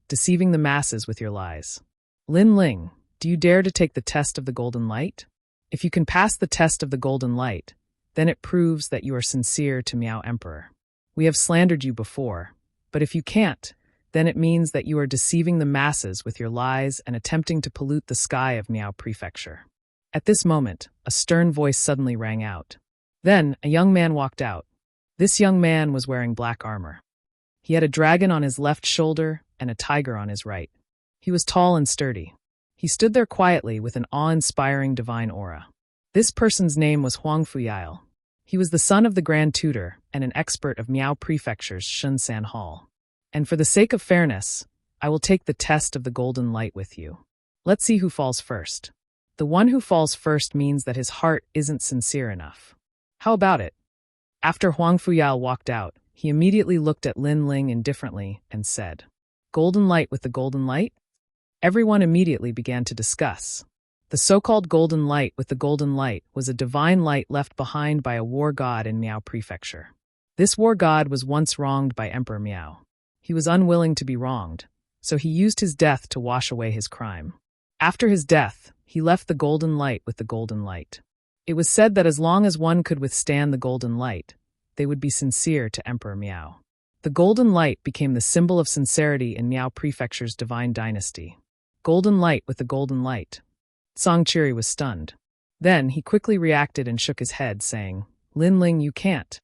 Deceiving the masses with your lies. Lin Ling, do you dare to take the test of the golden light? If you can pass the test of the golden light, then it proves that you are sincere to Miao Emperor. We have slandered you before, but if you can't, then it means that you are deceiving the masses with your lies and attempting to pollute the sky of Miao Prefecture. At this moment, a stern voice suddenly rang out. Then, a young man walked out. This young man was wearing black armor. He had a dragon on his left shoulder and a tiger on his right. He was tall and sturdy. He stood there quietly with an awe-inspiring divine aura. This person's name was Huang Fuyail. He was the son of the Grand Tutor and an expert of Miao Prefecture's Shunsan Hall. And for the sake of fairness, I will take the test of the golden light with you. Let's see who falls first. The one who falls first means that his heart isn't sincere enough. How about it? After Huang Fuyail walked out, he immediately looked at Lin Ling indifferently and said, "Golden light with the golden light?" Everyone immediately began to discuss. The so-called golden light with the golden light was a divine light left behind by a war god in Miao Prefecture. This war god was once wronged by Emperor Miao. He was unwilling to be wronged, so he used his death to wash away his crime. After his death, he left the golden light with the golden light. It was said that as long as one could withstand the golden light, they would be sincere to Emperor Miao. The golden light became the symbol of sincerity in Miao Prefecture's divine dynasty. Golden light with the golden light. Song Chiri was stunned. Then he quickly reacted and shook his head, saying, "Lin Ling, you can't.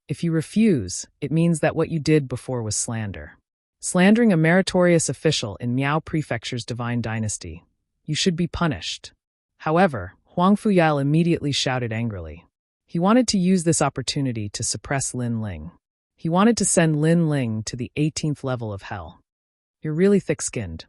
If you refuse, it means that what you did before was slander. Slandering a meritorious official in Miao Prefecture's divine dynasty. You should be punished." However, Huang Fuyail immediately shouted angrily. He wanted to use this opportunity to suppress Lin Ling. He wanted to send Lin Ling to the 18th level of hell. "You're really thick-skinned.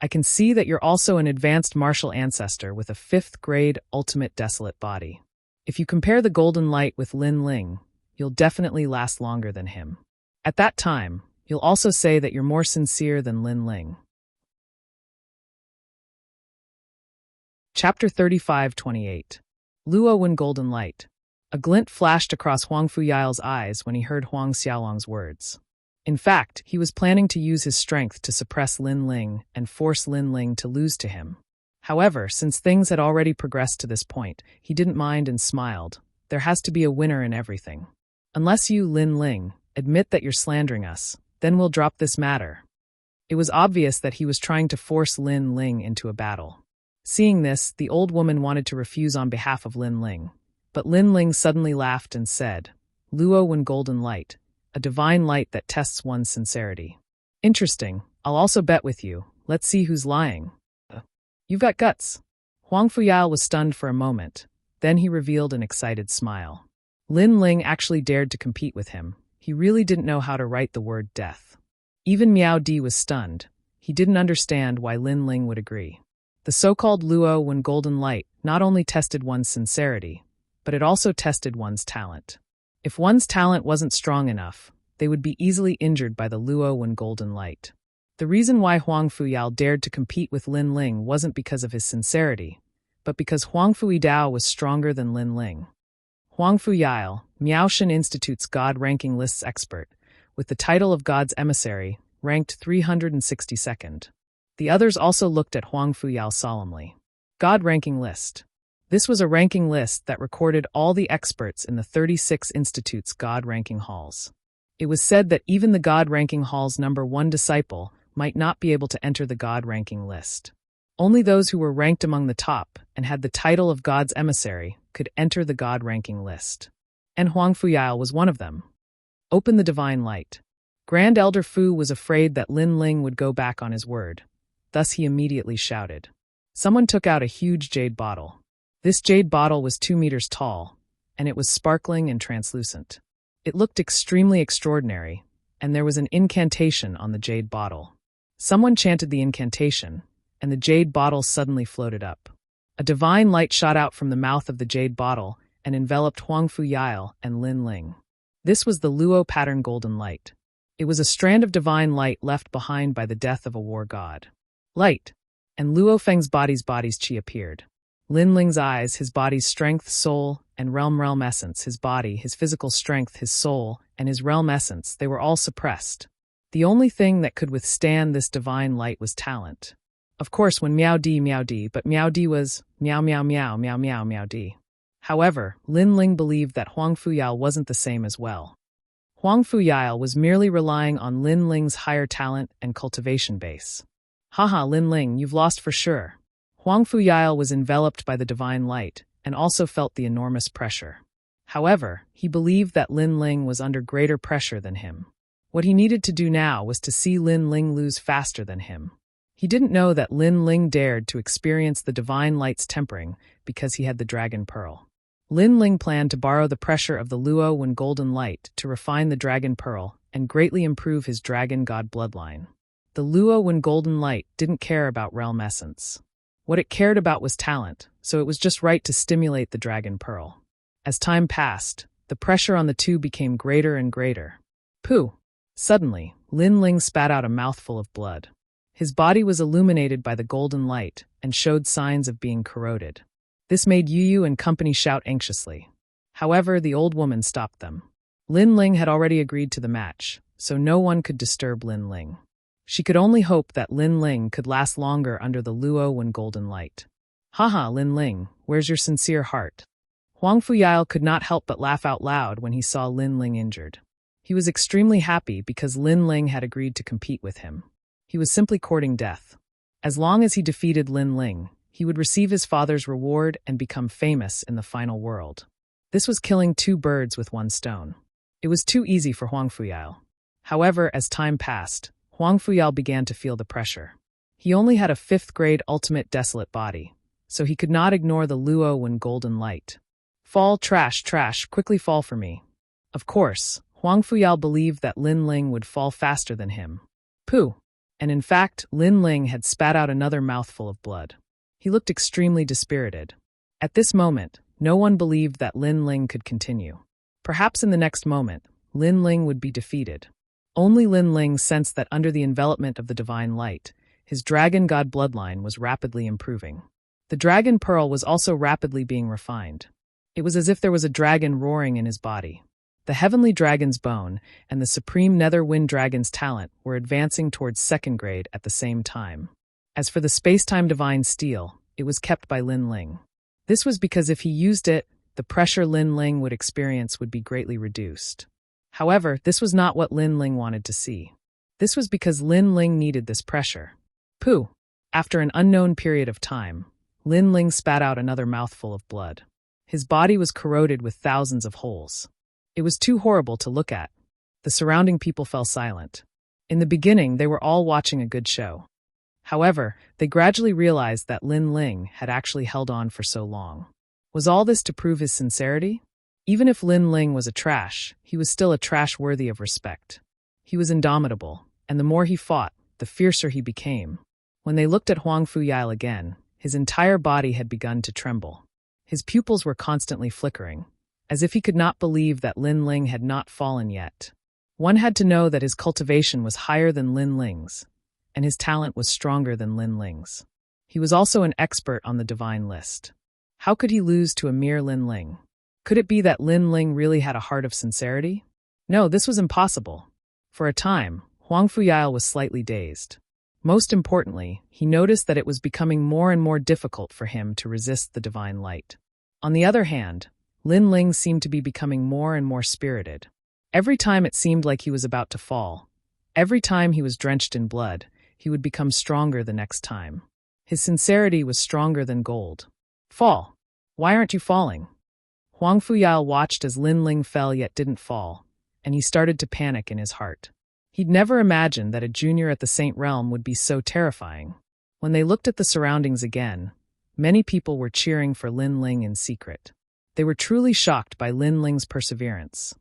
I can see that you're also an advanced martial ancestor with a 5th-grade ultimate desolate body. If you compare the golden light with Lin Ling, you'll definitely last longer than him. At that time, you'll also say that you're more sincere than Lin Ling." Chapter 35:28. Luo Wen Golden Light. A glint flashed across Huang Fuyail's eyes when he heard Huang Xiaolong's words. In fact, he was planning to use his strength to suppress Lin Ling and force Lin Ling to lose to him. However, since things had already progressed to this point, he didn't mind and smiled. There has to be a winner in everything. Unless you, Lin Ling, admit that you're slandering us, then we'll drop this matter. It was obvious that he was trying to force Lin Ling into a battle. Seeing this, the old woman wanted to refuse on behalf of Lin Ling. But Lin Ling suddenly laughed and said, "Luo Wen Golden Light, a divine light that tests one's sincerity. Interesting, I'll also bet with you. Let's see who's lying." "You've got guts." Huang Fuyail was stunned for a moment. Then he revealed an excited smile. Lin Ling actually dared to compete with him. He really didn't know how to write the word death. Even Miao Di was stunned. He didn't understand why Lin Ling would agree. The so-called Luo Wen Golden Light not only tested one's sincerity, but it also tested one's talent. If one's talent wasn't strong enough, they would be easily injured by the Luo Wen Golden Light. The reason why Huang Fuyail dared to compete with Lin Ling wasn't because of his sincerity, but because Huang Fuidao was stronger than Lin Ling. Huang Fuyail, Miaoshan Institute's God ranking lists expert, with the title of God's emissary, ranked 362nd. The others also looked at Huang Fuyail solemnly. God ranking list. This was a ranking list that recorded all the experts in the 36 institute's God ranking halls. It was said that even the God ranking hall's number 1 disciple might not be able to enter the God ranking list. Only those who were ranked among the top and had the title of God's emissary could enter the God ranking list. And Huang Fuyail was one of them. Open the divine light. Grand Elder Fu was afraid that Lin Ling would go back on his word. Thus he immediately shouted. Someone took out a huge jade bottle. This jade bottle was 2 meters tall, and it was sparkling and translucent. It looked extremely extraordinary, and there was an incantation on the jade bottle. Someone chanted the incantation, and the jade bottle suddenly floated up. A divine light shot out from the mouth of the jade bottle and enveloped Huang Fuyail and Lin Ling. This was the Luo pattern golden light. It was a strand of divine light left behind by the death of a war god. Light, and Luo Feng's body's chi appeared. Lin Ling's eyes, his body's strength, soul, and realm essence, his body, his physical strength, his soul, and his realm essence, they were all suppressed. The only thing that could withstand this divine light was talent. Of course, when Miao Di, but Miao Di was Miao Di. However, Lin Ling believed that Huang Fuyail wasn't the same as well. Huang Fuyao was merely relying on Lin Ling's higher talent and cultivation base. Haha, Lin Ling, you've lost for sure. Huang Fuyao was enveloped by the divine light and also felt the enormous pressure. However, he believed that Lin Ling was under greater pressure than him. What he needed to do now was to see Lin Ling lose faster than him. He didn't know that Lin Ling dared to experience the divine light's tempering because he had the dragon pearl. Lin Ling planned to borrow the pressure of the Luo Wen golden light to refine the dragon pearl and greatly improve his dragon god bloodline. The Luo Wen golden light didn't care about realm essence. What it cared about was talent, so it was just right to stimulate the dragon pearl. As time passed, the pressure on the two became greater and greater. Pooh! Suddenly, Lin Ling spat out a mouthful of blood. His body was illuminated by the golden light and showed signs of being corroded. This made Yu and company shout anxiously. However, the old woman stopped them. Lin Ling had already agreed to the match, so no one could disturb Lin Ling. She could only hope that Lin Ling could last longer under the Luo Wen golden light. Haha, Lin Ling, where's your sincere heart? Huang Fuyao could not help but laugh out loud when he saw Lin Ling injured. He was extremely happy because Lin Ling had agreed to compete with him. He was simply courting death. As long as he defeated Lin Ling, he would receive his father's reward and become famous in the final world. This was killing two birds with one stone. It was too easy for Huang Fuyao. However, as time passed, Huang Fuyao began to feel the pressure. He only had a 5th-grade ultimate desolate body, so he could not ignore the Luo Wen golden light. Fall, trash, quickly fall for me. Of course, Huang Fuyao believed that Lin Ling would fall faster than him. Pooh! And in fact, Lin Ling had spat out another mouthful of blood. He looked extremely dispirited. At this moment, no one believed that Lin Ling could continue. Perhaps in the next moment, Lin Ling would be defeated. Only Lin Ling sensed that under the envelopment of the divine light, his dragon god bloodline was rapidly improving. The dragon pearl was also rapidly being refined. It was as if there was a dragon roaring in his body. The heavenly dragon's bone and the supreme nether wind dragon's talent were advancing towards 2nd grade at the same time. As for the space-time divine steel, it was kept by Lin Ling. This was because if he used it, the pressure Lin Ling would experience would be greatly reduced. However, this was not what Lin Ling wanted to see. This was because Lin Ling needed this pressure. Pooh! After an unknown period of time, Lin Ling spat out another mouthful of blood. His body was corroded with thousands of holes. It was too horrible to look at. The surrounding people fell silent. In the beginning, they were all watching a good show. However, they gradually realized that Lin Ling had actually held on for so long. Was all this to prove his sincerity? Even if Lin Ling was a trash, he was still a trash worthy of respect. He was indomitable, and the more he fought, the fiercer he became. When they looked at Huang Fuyao again, his entire body had begun to tremble. His pupils were constantly flickering, as if he could not believe that Lin Ling had not fallen yet. One had to know that his cultivation was higher than Lin Ling's, and his talent was stronger than Lin Ling's. He was also an expert on the divine list. How could he lose to a mere Lin Ling? Could it be that Lin Ling really had a heart of sincerity? No, this was impossible. For a time, Huang Fuyao was slightly dazed. Most importantly, he noticed that it was becoming more and more difficult for him to resist the divine light. On the other hand, Lin Ling seemed to be becoming more and more spirited. Every time it seemed like he was about to fall, every time he was drenched in blood, he would become stronger the next time. His sincerity was stronger than gold. Fall! Why aren't you falling? Huang Fuyao watched as Lin Ling fell yet didn't fall, and he started to panic in his heart. He'd never imagined that a junior at the Saint Realm would be so terrifying. When they looked at the surroundings again, many people were cheering for Lin Ling in secret. They were truly shocked by Lin Ling's perseverance.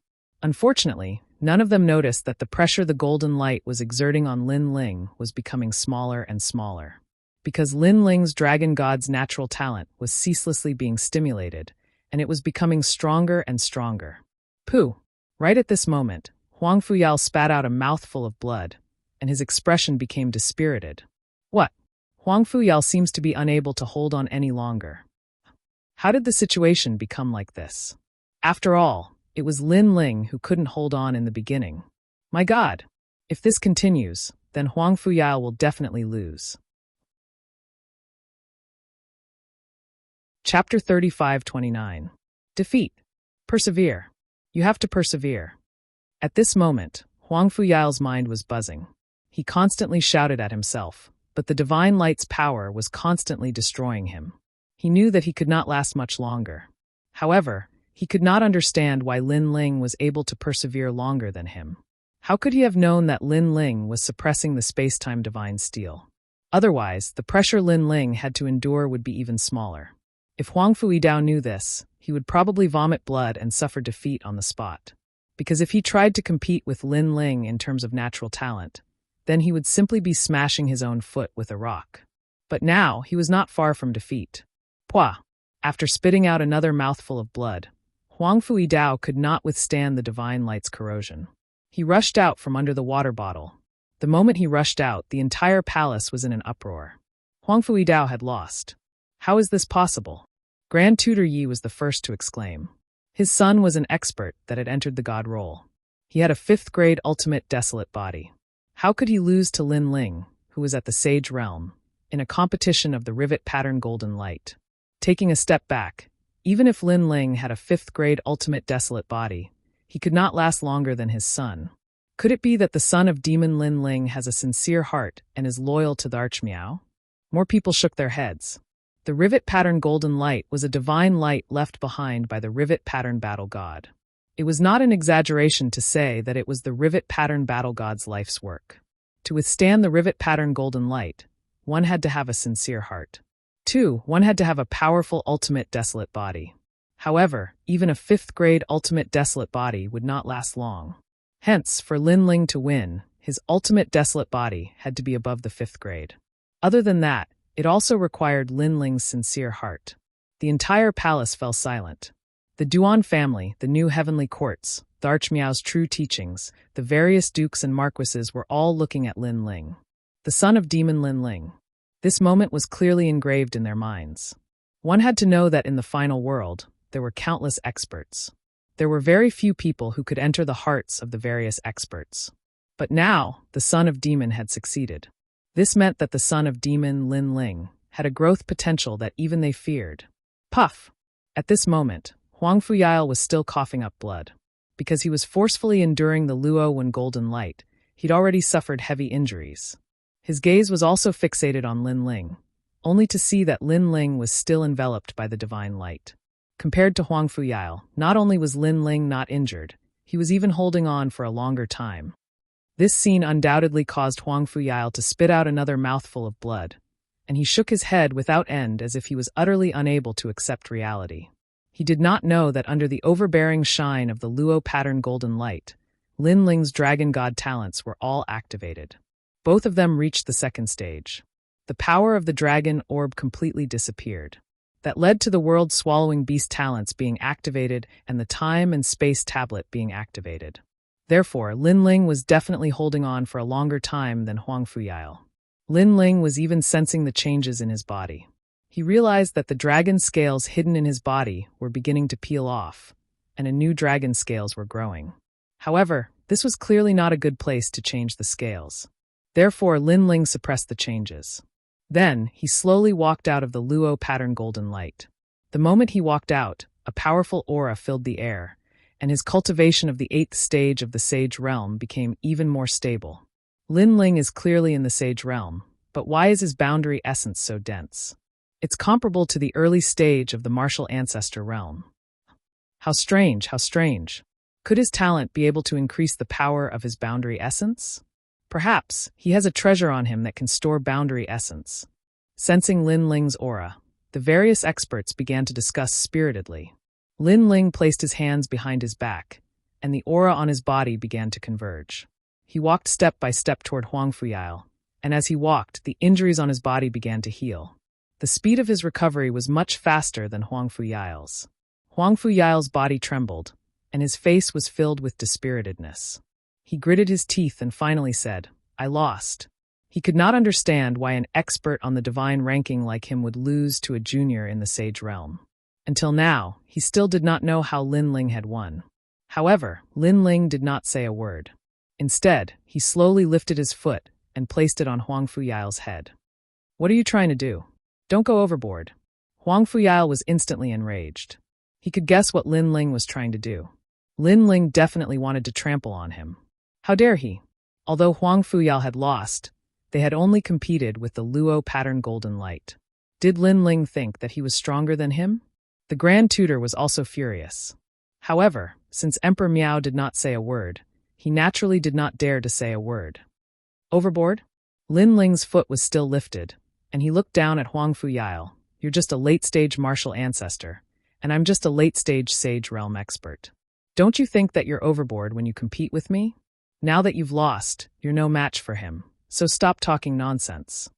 Unfortunately, none of them noticed that the pressure the golden light was exerting on Lin Ling was becoming smaller and smaller. Because Lin Ling's dragon god's natural talent was ceaselessly being stimulated, and it was becoming stronger and stronger. Pooh! Right at this moment, Huang Fuyao spat out a mouthful of blood, and his expression became dispirited. What? Huang Fuyao seems to be unable to hold on any longer. How did the situation become like this? After all, it was Lin Ling who couldn't hold on in the beginning. My God! If this continues, then Huang Fuyao will definitely lose. Chapter 35-29. Defeat. Persevere. You have to persevere. At this moment, Huang Fuyao's mind was buzzing. He constantly shouted at himself, but the divine light's power was constantly destroying him. He knew that he could not last much longer. However, he could not understand why Lin Ling was able to persevere longer than him. How could he have known that Lin Ling was suppressing the space-time divine steel? Otherwise, the pressure Lin Ling had to endure would be even smaller. If Huang Fuidao knew this, he would probably vomit blood and suffer defeat on the spot. Because if he tried to compete with Lin Ling in terms of natural talent, then he would simply be smashing his own foot with a rock. But now, he was not far from defeat. Pwah! After spitting out another mouthful of blood, Huang Fuidao could not withstand the divine light's corrosion. He rushed out from under the water bottle. The moment he rushed out, the entire palace was in an uproar. Huang Fuidao had lost. How is this possible? Grand Tutor Yi was the first to exclaim. His son was an expert that had entered the god role. He had a 5th-grade ultimate desolate body. How could he lose to Lin Ling, who was at the Sage Realm, in a competition of the rivet pattern golden light? Taking a step back, even if Lin Ling had a 5th-grade ultimate desolate body, he could not last longer than his son. Could it be that the son of demon Lin Ling has a sincere heart and is loyal to the Archmiao? More people shook their heads. The rivet pattern golden light was a divine light left behind by the rivet pattern battle god. It was not an exaggeration to say that it was the rivet pattern battle god's life's work. To withstand the rivet pattern golden light, one had to have a sincere heart. 2, one had to have a powerful ultimate desolate body. However, even a 5th-grade ultimate desolate body would not last long. Hence, for Lin Ling to win, his ultimate desolate body had to be above the 5th grade. Other than that, it also required Lin Ling's sincere heart. The entire palace fell silent. The Duan family, the new heavenly courts, the Archmiao's true teachings, the various dukes and marquises were all looking at Lin Ling, the son of demon Lin Ling. This moment was clearly engraved in their minds. One had to know that in the final world, there were countless experts. There were very few people who could enter the hearts of the various experts. But now, the son of demon had succeeded. This meant that the son of demon Lin Ling had a growth potential that even they feared. Puff! At this moment, Huang Fuyao was still coughing up blood. Because he was forcefully enduring the Luo Wen golden light, he'd already suffered heavy injuries. His gaze was also fixated on Lin Ling, only to see that Lin Ling was still enveloped by the divine light. Compared to Huang Fuyao, not only was Lin Ling not injured, he was even holding on for a longer time. This scene undoubtedly caused Huang Fuyao to spit out another mouthful of blood, and he shook his head without end as if he was utterly unable to accept reality. He did not know that under the overbearing shine of the Luo pattern golden light, Lin Ling's dragon god talents were all activated. Both of them reached the second stage. The power of the dragon orb completely disappeared. That led to the world-swallowing beast talents being activated and the time and space tablet being activated. Therefore, Lin Ling was definitely holding on for a longer time than Huang Fuyao. Lin Ling was even sensing the changes in his body. He realized that the dragon scales hidden in his body were beginning to peel off, and a new dragon scales were growing. However, this was clearly not a good place to change the scales. Therefore, Lin Ling suppressed the changes. Then, he slowly walked out of the Luo pattern golden light. The moment he walked out, a powerful aura filled the air, and his cultivation of the 8th stage of the Sage Realm became even more stable. Lin Ling is clearly in the Sage Realm, but why is his boundary essence so dense? It's comparable to the early stage of the Martial Ancestor Realm. How strange, how strange. Could his talent be able to increase the power of his boundary essence? Perhaps he has a treasure on him that can store boundary essence. Sensing Lin Ling's aura, the various experts began to discuss spiritedly. Lin Ling placed his hands behind his back, and the aura on his body began to converge. He walked step by step toward Huang Fuyao, and as he walked, the injuries on his body began to heal. The speed of his recovery was much faster than Huang Fuyao's. Huang Fuyao's body trembled, and his face was filled with dispiritedness. He gritted his teeth and finally said, "I lost." He could not understand why an expert on the divine ranking like him would lose to a junior in the Sage Realm. Until now, he still did not know how Lin Ling had won. However, Lin Ling did not say a word. Instead, he slowly lifted his foot and placed it on Huang Fuyao's head. "What are you trying to do? Don't go overboard." Huang Fuyao was instantly enraged. He could guess what Lin Ling was trying to do. Lin Ling definitely wanted to trample on him. How dare he? Although Huang Fuyao had lost, they had only competed with the Luo pattern golden light. Did Lin Ling think that he was stronger than him? The Grand Tutor was also furious. However, since Emperor Miao did not say a word, he naturally did not dare to say a word. Overboard? Lin Ling's foot was still lifted, and he looked down at Huang Fuyao. You're just a late-stage martial ancestor, and I'm just a late-stage sage realm expert. Don't you think that you're overboard when you compete with me? Now that you've lost, you're no match for him, so stop talking nonsense.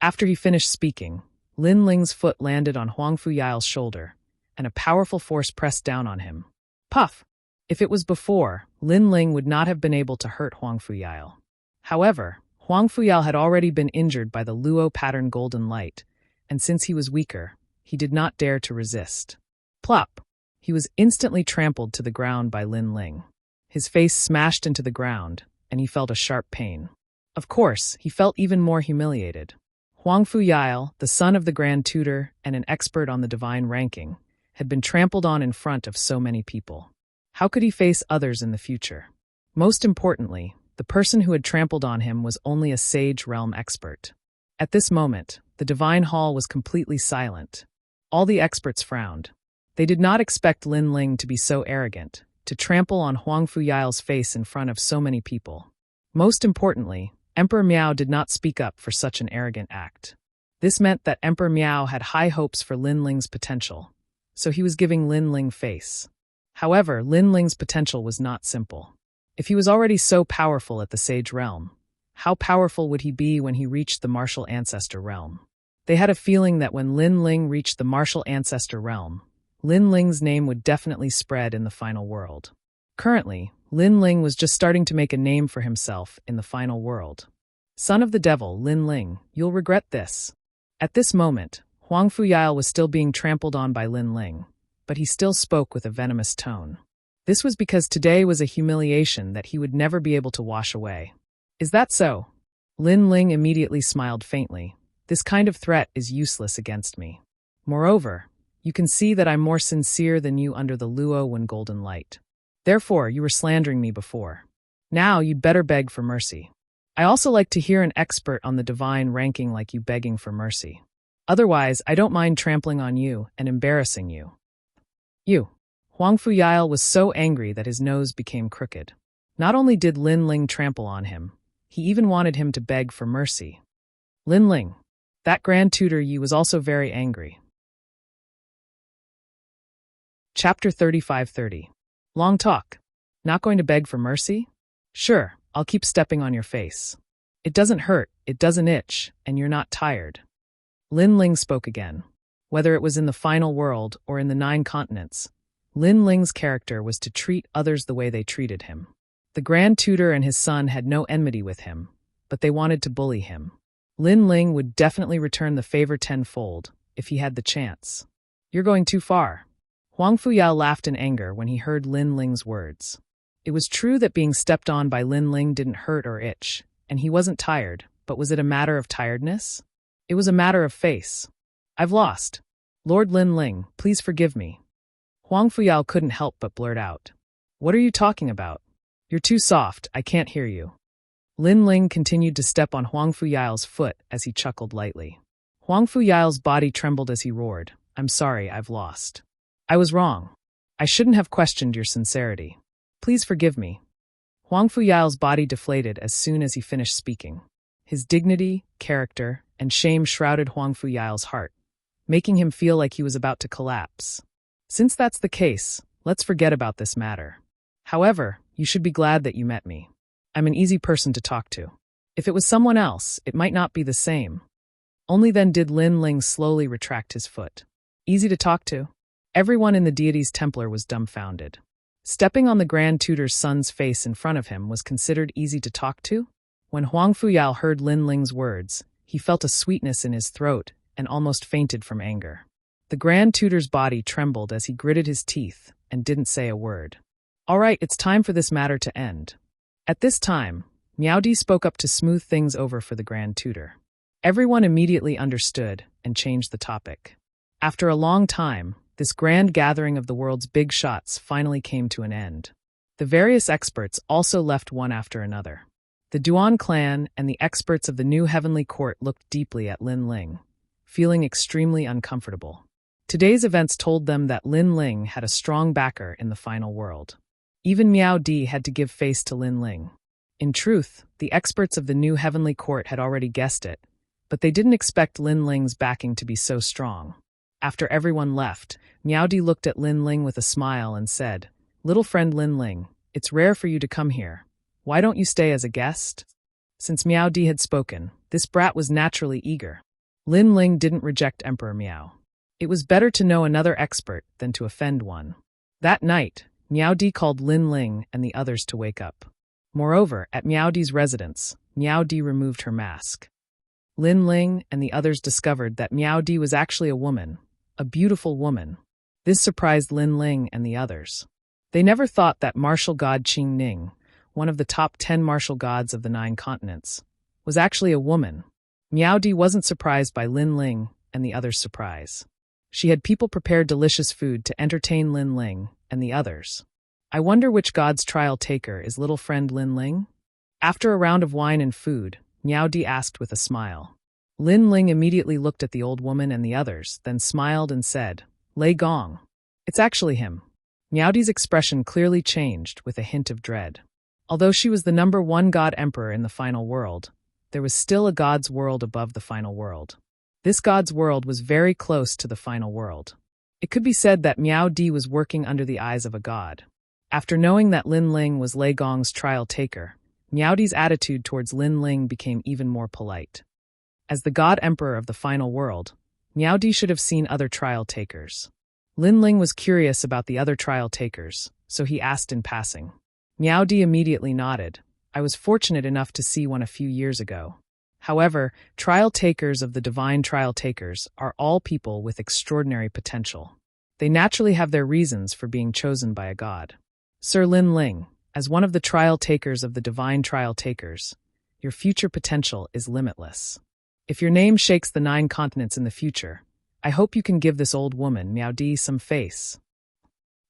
After he finished speaking, Lin Ling's foot landed on Huang Fuyao's shoulder, and a powerful force pressed down on him. Puff! If it was before, Lin Ling would not have been able to hurt Huang Fuyao. However, Huang Fuyao had already been injured by the Luo pattern golden light, and since he was weaker, he did not dare to resist. Plop! He was instantly trampled to the ground by Lin Ling. His face smashed into the ground, and he felt a sharp pain. Of course, he felt even more humiliated. Huang Fuyao, the son of the Grand Tutor and an expert on the divine ranking, had been trampled on in front of so many people. How could he face others in the future? Most importantly, the person who had trampled on him was only a sage realm expert. At this moment, the divine hall was completely silent. All the experts frowned. They did not expect Lin Ling to be so arrogant, to trample on Huang Fuyao's face in front of so many people. Most importantly, Emperor Miao did not speak up for such an arrogant act. This meant that Emperor Miao had high hopes for Lin Ling's potential, so he was giving Lin Ling face. However, Lin Ling's potential was not simple. If he was already so powerful at the Sage Realm, how powerful would he be when he reached the Martial Ancestor Realm? They had a feeling that when Lin Ling reached the Martial Ancestor Realm, Lin Ling's name would definitely spread in the final world. Currently, Lin Ling was just starting to make a name for himself in the final world. Son of the devil, Lin Ling, you'll regret this. At this moment, Huang Fuyao was still being trampled on by Lin Ling, but he still spoke with a venomous tone. This was because today was a humiliation that he would never be able to wash away. Is that so? Lin Ling immediately smiled faintly. This kind of threat is useless against me. Moreover, you can see that I'm more sincere than you under the Luo when golden light. Therefore, you were slandering me before. Now you'd better beg for mercy. I also like to hear an expert on the divine ranking like you begging for mercy. Otherwise, I don't mind trampling on you and embarrassing you. You. Huang Fuyao was so angry that his nose became crooked. Not only did Lin Ling trample on him, he even wanted him to beg for mercy. Lin Ling, that Grand Tutor Yi was also very angry. Chapter 35:30. Long talk. Not going to beg for mercy? Sure, I'll keep stepping on your face. It doesn't hurt, it doesn't itch, and you're not tired. Lin Ling spoke again. Whether it was in the final world or in the 9 continents, Lin Ling's character was to treat others the way they treated him. The Grand Tutor and his son had no enmity with him, but they wanted to bully him. Lin Ling would definitely return the favor tenfold if he had the chance. You're going too far. Huang Fuyao laughed in anger when he heard Lin Ling's words. It was true that being stepped on by Lin Ling didn't hurt or itch, and he wasn't tired, but was it a matter of tiredness? It was a matter of face. I've lost. Lord Lin Ling, please forgive me. Huang Fuyao couldn't help but blurt out. What are you talking about? You're too soft, I can't hear you. Lin Ling continued to step on Huang Fuyao's foot as he chuckled lightly. Huang Fuyao's body trembled as he roared. I'm sorry, I've lost. I was wrong. I shouldn't have questioned your sincerity. Please forgive me. Huang Fuyao's body deflated as soon as he finished speaking. His dignity, character, and shame shrouded Huang Fuyao's heart, making him feel like he was about to collapse. Since that's the case, let's forget about this matter. However, you should be glad that you met me. I'm an easy person to talk to. If it was someone else, it might not be the same. Only then did Lin Ling slowly retract his foot. Easy to talk to? Everyone in the deity's Templar was dumbfounded. Stepping on the Grand Tutor's son's face in front of him was considered easy to talk to? When Huang Fuyao heard Lin Ling's words, he felt a sweetness in his throat and almost fainted from anger. The Grand Tutor's body trembled as he gritted his teeth and didn't say a word. All right, it's time for this matter to end. At this time, Miaodi spoke up to smooth things over for the Grand Tutor. Everyone immediately understood and changed the topic. After a long time, this grand gathering of the world's big shots finally came to an end. The various experts also left one after another. The Duan clan and the experts of the new heavenly court looked deeply at Lin Ling, feeling extremely uncomfortable. Today's events told them that Lin Ling had a strong backer in the final world. Even Miao Di had to give face to Lin Ling. In truth, the experts of the new heavenly court had already guessed it, but they didn't expect Lin Ling's backing to be so strong. After everyone left, Miao Di looked at Lin Ling with a smile and said, "Little friend Lin Ling, it's rare for you to come here. Why don't you stay as a guest?" Since Miao Di had spoken, this brat was naturally eager. Lin Ling didn't reject Emperor Miao. It was better to know another expert than to offend one. That night, Miao Di called Lin Ling and the others to wake up. Moreover, at Miao Di's residence, Miao Di removed her mask. Lin Ling and the others discovered that Miao Di was actually a woman, a beautiful woman. This surprised Lin Ling and the others. They never thought that martial god Qing Ning, one of the top 10 martial gods of the 9 continents, was actually a woman. Miao Di wasn't surprised by Lin Ling and the others' surprise. She had people prepare delicious food to entertain Lin Ling and the others. I wonder which god's trial taker is little friend Lin Ling? After a round of wine and food, Miao Di asked with a smile. Lin Ling immediately looked at the old woman and the others, then smiled and said, "Lei Gong. It's actually him." Miao Di's expression clearly changed with a hint of dread. Although she was the number 1 god emperor in the final world, there was still a god's world above the final world. This god's world was very close to the final world. It could be said that Miao Di was working under the eyes of a god. After knowing that Lin Ling was Lei Gong's trial taker, Miao Di's attitude towards Lin Ling became even more polite. As the god emperor of the final world, Miao Di should have seen other trial takers. Lin Ling was curious about the other trial takers, so he asked in passing. Miao Di immediately nodded. "I was fortunate enough to see one a few years ago. However, trial takers of the divine trial takers are all people with extraordinary potential. They naturally have their reasons for being chosen by a god. Sir Lin Ling, as one of the trial takers of the divine trial takers, your future potential is limitless. If your name shakes the 9 continents in the future, I hope you can give this old woman, Miao Di, some face."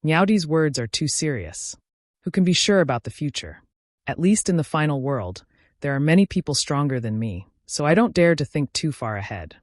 Miao Di's words are too serious. Who can be sure about the future? At least in the final world, there are many people stronger than me, so I don't dare to think too far ahead.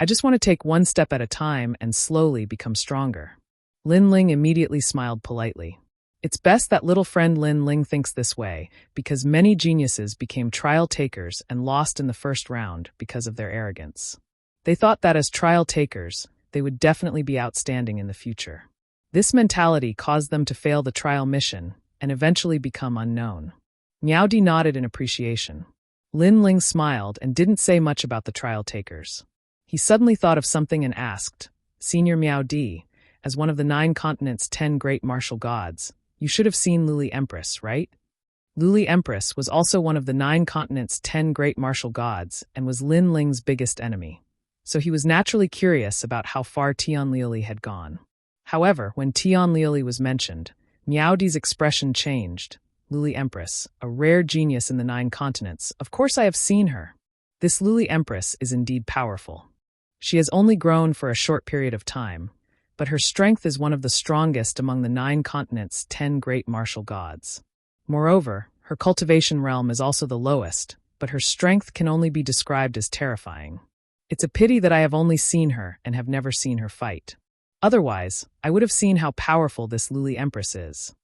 I just want to take one step at a time and slowly become stronger. Lin Ling immediately smiled politely. It's best that little friend Lin Ling thinks this way, because many geniuses became trial takers and lost in the first round because of their arrogance. They thought that as trial takers, they would definitely be outstanding in the future. This mentality caused them to fail the trial mission and eventually become unknown. Miao Di nodded in appreciation. Lin Ling smiled and didn't say much about the trial takers. He suddenly thought of something and asked, "Senior Miao Di, as one of the 9 continents' 10 great martial gods, you should have seen Luli Empress, right?" Luli Empress was also one of the 9 continents' 10 great martial gods and was Lin Ling's biggest enemy. So he was naturally curious about how far Tianliuli had gone. However, when Tianliuli was mentioned, Miao Di's expression changed. "Luli Empress, a rare genius in the 9 continents. Of course I have seen her. This Luli Empress is indeed powerful. She has only grown for a short period of time, but her strength is one of the strongest among the 9 continents' 10 great martial gods. Moreover, her cultivation realm is also the lowest, but her strength can only be described as terrifying. It's a pity that I have only seen her and have never seen her fight. Otherwise, I would have seen how powerful this Luli Empress is."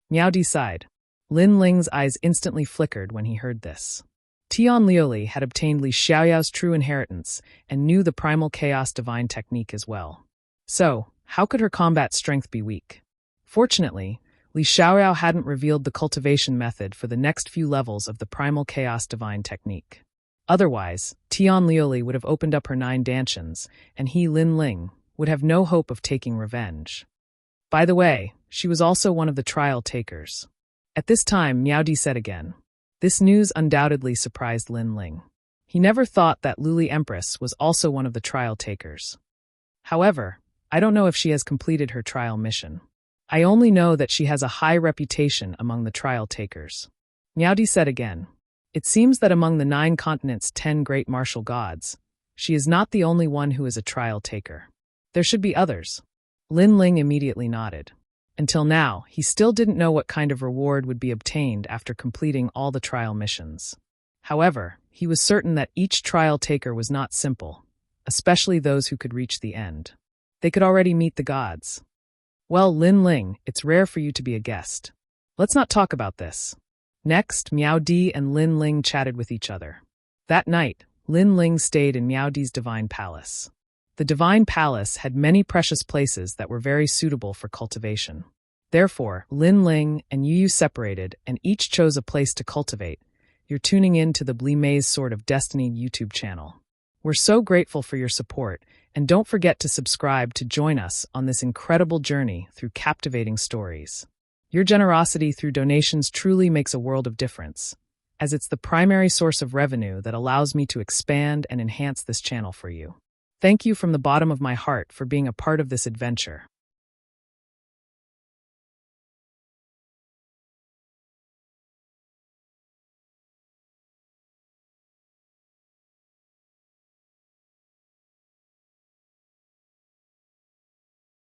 Miao Di sighed. Lin Ling's eyes instantly flickered when he heard this. Tianliuli had obtained Li Xiaoyao's true inheritance and knew the primal chaos divine technique as well. So, how could her combat strength be weak? Fortunately, Li Xiaoyao hadn't revealed the cultivation method for the next few levels of the primal chaos divine technique. Otherwise, Tianliuli would have opened up her 9 dantians, and he, Lin Ling, would have no hope of taking revenge. By the way, she was also one of the trial takers. At this time, Miao Di said again. This news undoubtedly surprised Lin Ling. He never thought that Luli Empress was also one of the trial takers. However, I don't know if she has completed her trial mission. I only know that she has a high reputation among the trial takers. Miao Di said again. It seems that among the 9 continents' 10 great martial gods, she is not the only one who is a trial taker. There should be others. Lin Ling immediately nodded. Until now, he still didn't know what kind of reward would be obtained after completing all the trial missions. However, he was certain that each trial taker was not simple, especially those who could reach the end. They could already meet the gods. Well, Lin Ling, it's rare for you to be a guest. Let's not talk about this. Next, Miao Di and Lin Ling chatted with each other. That night, Lin Ling stayed in Miao Di's divine palace. The divine palace had many precious places that were very suitable for cultivation. Therefore, Lin Ling and Yu separated and each chose a place to cultivate. You're tuning in to the Blimay's Sword of Destiny YouTube channel. We're so grateful for your support, and don't forget to subscribe to join us on this incredible journey through captivating stories. Your generosity through donations truly makes a world of difference, as it's the primary source of revenue that allows me to expand and enhance this channel for you. Thank you from the bottom of my heart for being a part of this adventure.